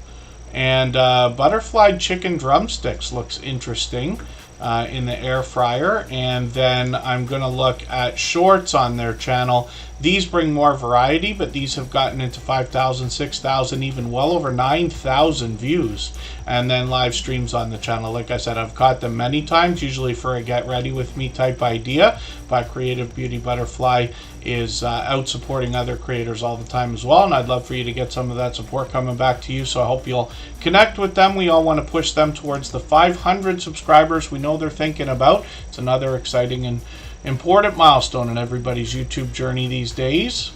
And butterfly chicken drumsticks looks interesting in the air fryer. And then I'm going to look at shorts on their channel These bring more variety, but these have gotten into 5,000, 6,000, even well over 9,000 views. And then live streams on the channel. Like I said, I've caught them many times, usually for a get ready with me type idea. But Creative Beauty Butterfly is out supporting other creators all the time as well, and I'd love for you to get some of that support coming back to you. So I hope you'll connect with them. We all want to push them towards the 500 subscribers we know they're thinking about. It's another exciting and important milestone in everybody's YouTube journey these days.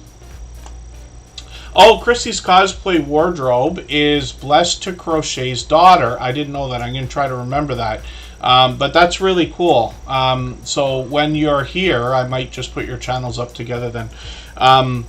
Oh, Chrissy's cosplay wardrobe is Blessed to Crochet's daughter. I didn't know that. I'm going to try to remember that. But that's really cool. So when you're here, I might just put your channels up together then. And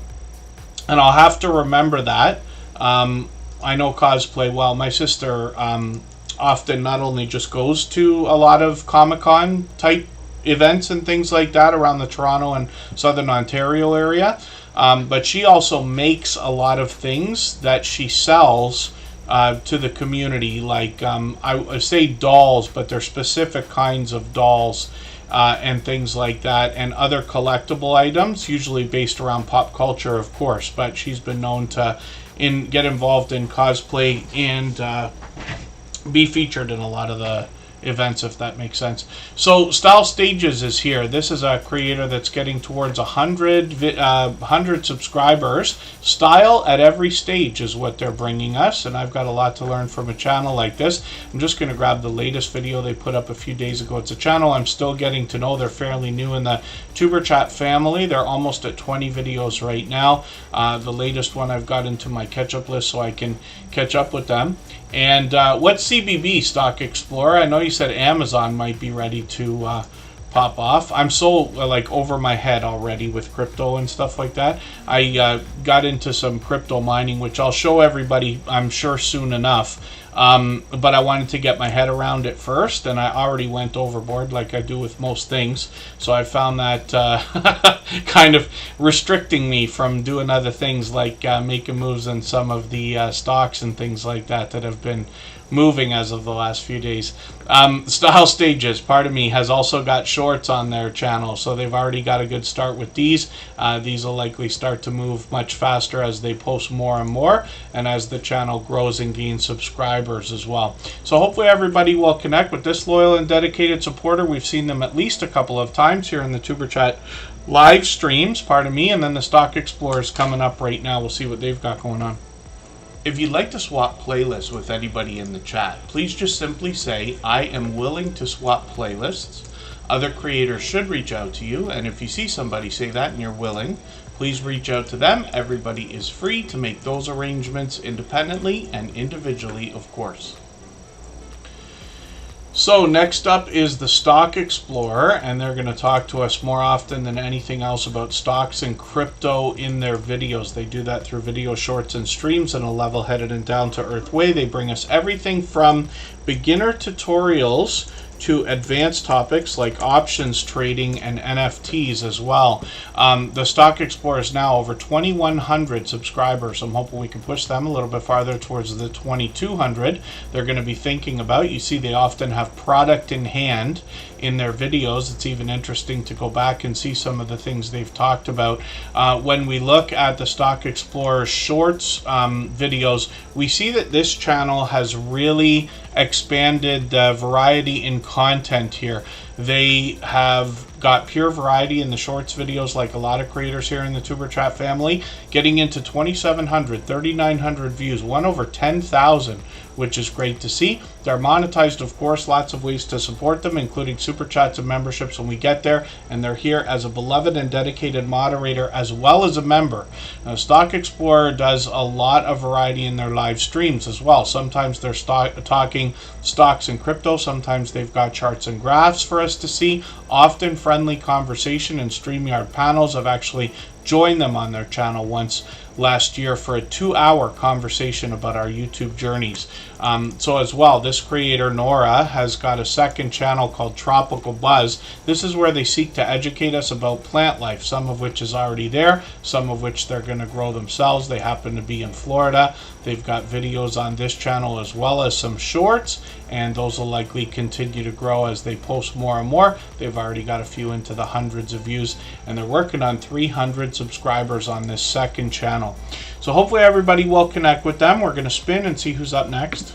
I'll have to remember that. I know cosplay well. My sister often not only just goes to a lot of Comic-Con type events and things like that around the Toronto and Southern Ontario area, but she also makes a lot of things that she sells to the community, like I say dolls, but they're specific kinds of dolls and things like that, and other collectible items, usually based around pop culture, of course. But she's been known to get involved in cosplay and be featured in a lot of the events, if that makes sense. So Style Stages is here. This is a creator that's getting towards 100 subscribers. Style at every stage is what they're bringing us, and I've got a lot to learn from a channel like this. I'm just going to grab the latest video they put up a few days ago. It's a channel I'm still getting to know. They're fairly new in the Superchat family. They're almost at 20 videos right now. The latest one I've got into my catch-up list so I can catch up with them. And what's CBB, Stock Explorer? I know you said Amazon might be ready to pop off. I'm so like over my head already with crypto and stuff like that. I got into some crypto mining, which I'll show everybody, I'm sure, soon enough. But I wanted to get my head around it first, and I already went overboard like I do with most things. So I found that kind of restricting me from doing other things like making moves in some of the stocks and things like that have been moving as of the last few days. Style Stages, pardon me, has also got shorts on their channel, so they've already got a good start with these. These will likely start to move much faster as they post more and more, and as the channel grows and gains subscribers as well. So hopefully everybody will connect with this loyal and dedicated supporter. We've seen them at least a couple of times here in the Superchat live streams, pardon me, and then the Stock Explorer is coming up right now. We'll see what they've got going on. If you'd like to swap playlists with anybody in the chat, please just simply say, I am willing to swap playlists. Other creators should reach out to you, and if you see somebody say that and you're willing, please reach out to them. Everybody is free to make those arrangements independently and individually, of course. So next up is the Stock Explorer, and they're going to talk to us more often than anything else about stocks and crypto in their videos. They do that through video shorts and streams in a level-headed and down-to-earth way. They bring us everything from beginner tutorials to advanced topics like options trading and NFTs as well. The Stock Explorer is now over 2,100 subscribers. I'm hoping we can push them a little bit farther towards the 2,200 they're going to be thinking about. You see, they often have product in hand in their videos. It's even interesting to go back and see some of the things they've talked about. When we look at the Stock Explorer Shorts videos, we see that this channel has really expanded the variety in content here. They have got pure variety in the shorts videos, like a lot of creators here in the Superchat family, getting into 2,700, 3,900 views, one over 10,000, which is great to see. They're monetized, of course, lots of ways to support them, including super chats and memberships when we get there, and they're here as a beloved and dedicated moderator as well as a member. Now, Stock Explorer does a lot of variety in their live streams as well. Sometimes they're talking stocks and crypto, sometimes they've got charts and graphs for us to see, often friendly conversation and StreamYard panels. I've actually joined them on their channel once last year for a 2-hour conversation about our YouTube journeys. So as well, this creator, Nora, has got a second channel called Tropical Buzz. This is where they seek to educate us about plant life, some of which is already there, some of which they're going to grow themselves. They happen to be in Florida. They've got videos on this channel as well as some shorts, and those will likely continue to grow as they post more and more. They've already got a few into the hundreds of views, and they're working on 300 100 subscribers on this second channel. So hopefully everybody will connect with them. We're going to spin and see who's up next.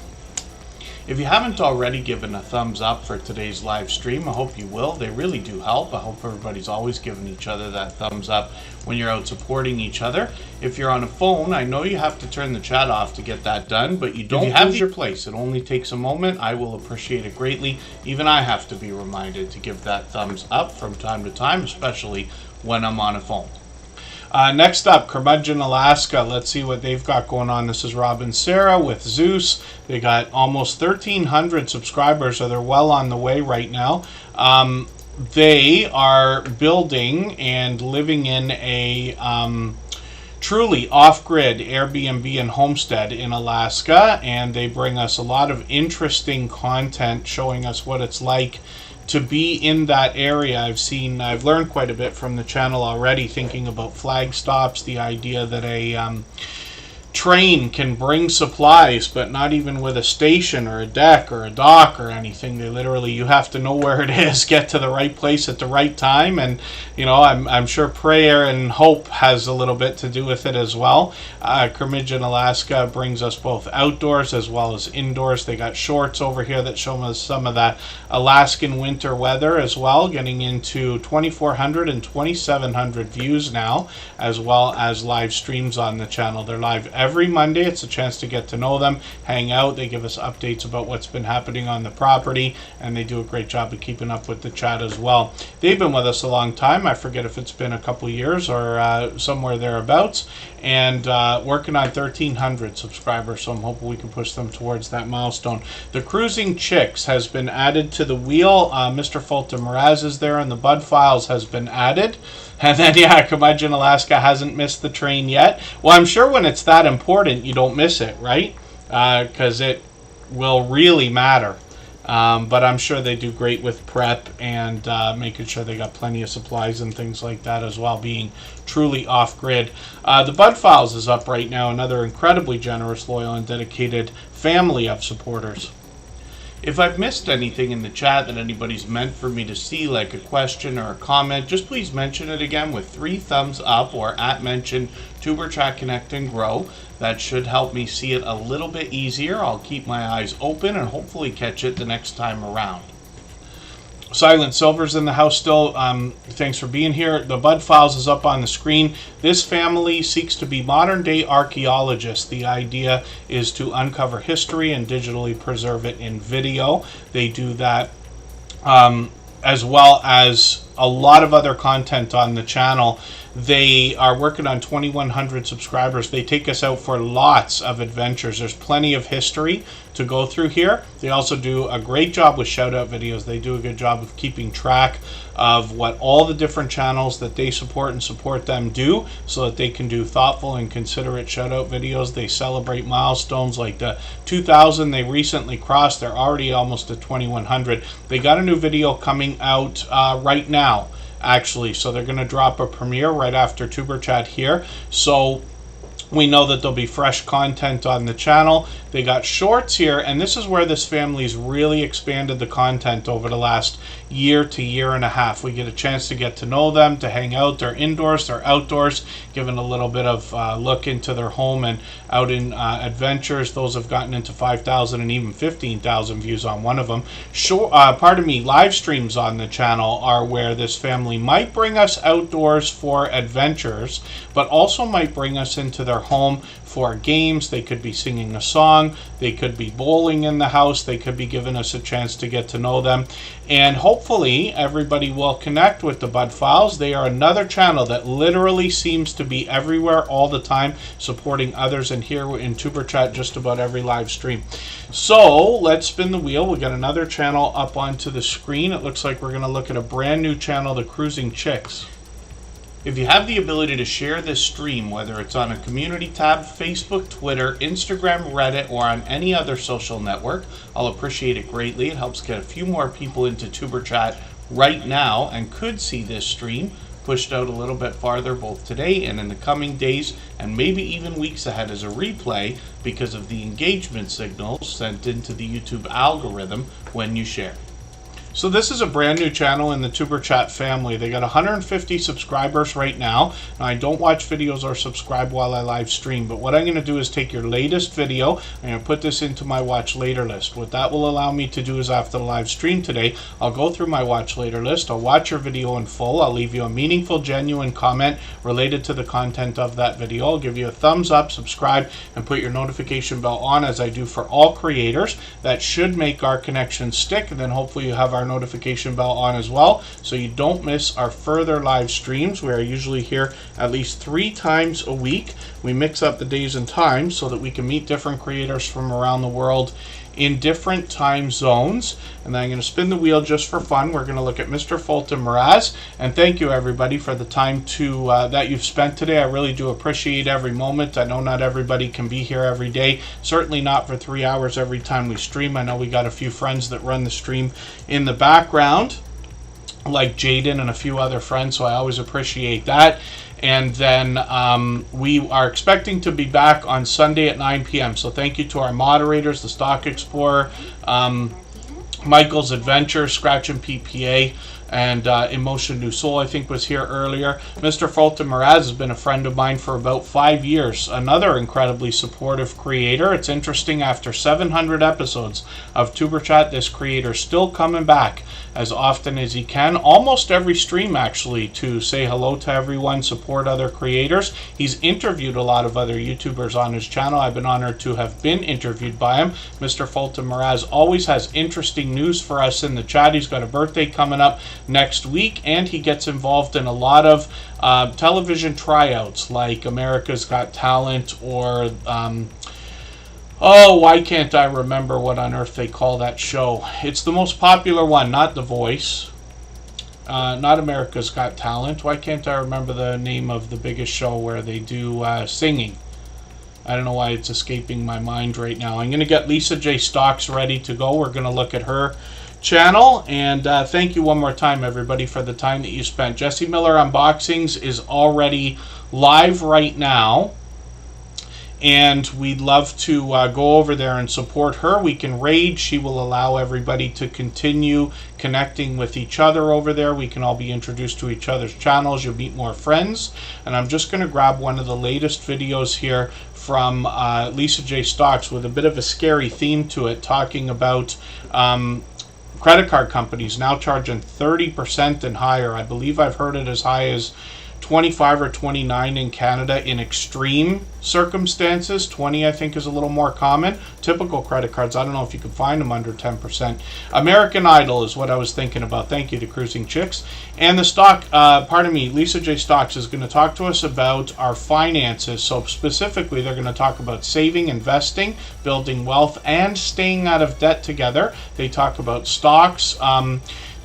If you haven't already given a thumbs up for today's live stream, I hope you will. They really do help. I hope everybody's always giving each other that thumbs up when you're out supporting each other. If you're on a phone, I know you have to turn the chat off to get that done, but you don't lose your place. It only takes a moment. I will appreciate it greatly. Even I have to be reminded to give that thumbs up from time to time, especially when I'm on a phone. Next up, Curmudgeon, Alaska. Let's see what they've got going on. This is Rob and Sarah with Zeus. They got almost 1,300 subscribers, so they're well on the way right now. They are building and living in a truly off-grid Airbnb and homestead in Alaska, and they bring us a lot of interesting content showing us what it's like to be in that area. I've learned quite a bit from the channel already, thinking about flag stops, the idea that a train can bring supplies, but not even with a station or a deck or a dock or anything. They literally, you have to know where it is, get to the right place at the right time, and I'm sure prayer and hope has a little bit to do with it as well. Curmudgeon, Alaska brings us both outdoors as well as indoors. They got shorts over here that show us some of that Alaskan winter weather as well, getting into 2,400 and 2,700 views now, as well as live streams on the channel. They're live every Monday. It's a chance to get to know them, hang out. They give us updates about what's been happening on the property, and they do a great job of keeping up with the chat as well. They've been with us a long time. I forget if it's been a couple years or somewhere thereabouts, and working on 1,300 subscribers, so I'm hoping we can push them towards that milestone. The Cruising Chicks has been added to the wheel. Mr. Fulton Mraz is there, and the Bud Files has been added. And then, Curmudgeon, Alaska hasn't missed the train yet. Well, I'm sure when it's that important, you don't miss it, right? Because it will really matter. But I'm sure they do great with prep and making sure they got plenty of supplies and things like that as well, being truly off-grid. The Bud Files is up right now, another incredibly generous, loyal, and dedicated family of supporters. If I've missed anything in the chat that anybody's meant for me to see, like a question or a comment, just please mention it again with 3 thumbs up or @mention Superchat Connect and Grow. That should help me see it a little bit easier. I'll keep my eyes open and hopefully catch it the next time around. Silent Silver's in the house still. Thanks for being here. The Bud Files is up on the screen. This family seeks to be modern-day archaeologists. The idea is to uncover history and digitally preserve it in video. They do that as well as a lot of other content on the channel. They are working on 2,100 subscribers. They take us out for lots of adventures. There's plenty of history to go through here. They also do a great job with shout-out videos. They do a good job of keeping track of what all the different channels that they support and support them do, so that they can do thoughtful and considerate shout-out videos. They celebrate milestones like the 2,000 they recently crossed. They're already almost at 2,100. They got a new video coming out right now, actually, so they're going to drop a premiere right after Tuber Chat here, so we know that there'll be fresh content on the channel. They got shorts here, and this is where this family's really expanded the content over the last year to year and a half. We get a chance to get to know them, to hang out. They're indoors, they're outdoors, giving a little bit of look into their home and out in adventures. Those have gotten into 5,000 and even 15,000 views on one of them. Live streams on the channel are where this family might bring us outdoors for adventures, but also might bring us into their home for games. They could be singing a song, they could be bowling in the house, they could be giving us a chance to get to know them, and hopefully everybody will connect with the Bud Files. They are another channel that literally seems to be everywhere all the time, supporting others, and here in Tuber Chat just about every live stream. So let's spin the wheel. We got another channel up onto the screen. It looks like we're going to look at a brand new channel, the Cruising Chicks. If you have the ability to share this stream, whether it's on a community tab, Facebook, Twitter, Instagram, Reddit, or on any other social network, I'll appreciate it greatly. It helps get a few more people into Tuber Chat right now and could see this stream pushed out a little bit farther both today and in the coming days, and maybe even weeks ahead as a replay because of the engagement signals sent into the YouTube algorithm when you share. So this is a brand new channel in the Superchat family. They got 150 subscribers right now. Now, I don't watch videos or subscribe while I live stream, but what I'm going to do is take your latest video. I'm going to put this into my watch later list. What that will allow me to do is after the live stream today, I'll go through my watch later list. I'll watch your video in full. I'll leave you a meaningful, genuine comment related to the content of that video. I'll give you a thumbs up, subscribe, and put your notification bell on as I do for all creators. That should make our connection stick, and then hopefully you have our notification bell on as well, so you don't miss our further live streams. We are usually here at least 3 times a week. We mix up the days and times so that we can meet different creators from around the world in different time zones. And then I'm going to spin the wheel just for fun. We're going to look at Mr. Fulton Mraz. And thank you everybody for the time that you've spent today. I really do appreciate every moment. I know not everybody can be here every day. Certainly not for 3 hours every time we stream. I know we got a few friends that run the stream in the background, like Jaden and a few other friends, so I always appreciate that. And then we are expecting to be back on Sunday at 9 p.m. So thank you to our moderators, the Stock Explorer, Michael's Adventure, Scratch and PPA, and Emotion New Soul, I think, was here earlier. Mr. Fulton Mraz has been a friend of mine for about 5 years. Another incredibly supportive creator. It's interesting, after 700 episodes of Tuberchat, this creator still coming back as often as he can, almost every stream actually, to say hello to everyone, support other creators. He's interviewed a lot of other YouTubers on his channel. I've been honored to have been interviewed by him. Mr. Fulton Mraz always has interesting news for us in the chat. He's got a birthday coming up next week, and he gets involved in a lot of television tryouts like America's Got Talent, or oh, why can't I remember what on earth they call that show? It's the most popular one, not The Voice, not America's Got Talent. Why can't I remember the name of the biggest show where they do singing? I don't know why it's escaping my mind right now. I'm going to get Lisa J. Stocks ready to go. We're going to look at her channel, and thank you one more time everybody for the time that you spent. Jesse Miller Unboxings is already live right now, and we'd love to go over there and support her. We can raid. She will allow everybody to continue connecting with each other over there. We can all be introduced to each other's channels. You'll meet more friends. And I'm just going to grab one of the latest videos here from Lisa J. Stocks with a bit of a scary theme to it, talking about credit card companies now charging 30% and higher. I believe I've heard it as high as 25 or 29 in Canada in extreme circumstances. 20 I think is a little more common. Typical credit cards, I don't know if you can find them under 10%. American Idol is what I was thinking about. Thank you to Cruising Chicks. And the Lisa J. Stocks is going to talk to us about our finances. So specifically, they're going to talk about saving, investing, building wealth, and staying out of debt together. They talk about stocks,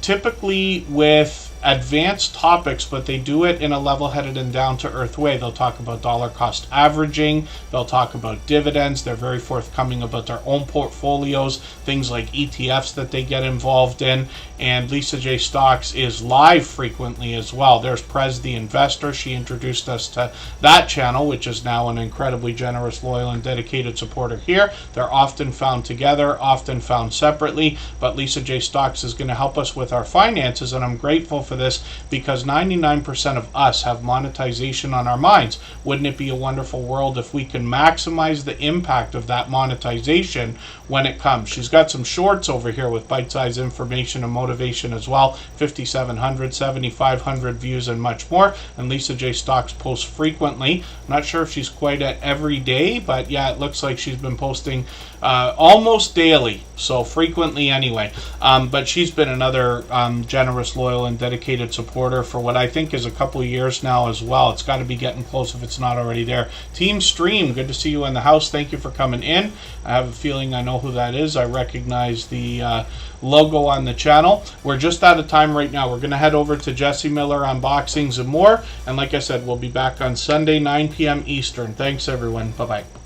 typically with advanced topics, but they do it in a level-headed and down-to-earth way. They'll talk about dollar cost averaging. They'll talk about dividends. They're very forthcoming about their own portfolios, things like ETFs that they get involved in. And Lisa J. Stocks is live frequently as well. There's Prez the Investor. She introduced us to that channel, which is now an incredibly generous, loyal, and dedicated supporter here. They're often found together, often found separately, but Lisa J. Stocks is going to help us with our finances, and I'm grateful for this because 99% of us have monetization on our minds. Wouldn't it be a wonderful world if we can maximize the impact of that monetization when it comes? She's got some shorts over here with bite-sized information and motivation as well. 5,700, 7,500 views and much more. And Lisa J. Stocks posts frequently. I'm not sure if she's quite at every day, but yeah, it looks like she's been posting almost daily, so frequently anyway. But she's been another generous, loyal, and dedicated supporter for what I think is a couple of years now as well. It's got to be getting close if it's not already there. Team Stream, good to see you in the house. Thank you for coming in. I have a feeling I know who that is. I recognize the logo on the channel. We're just out of time right now. We're going to head over to Jesse Miller Unboxings and more. And like I said, we'll be back on Sunday, 9 p.m. Eastern. Thanks, everyone. Bye-bye.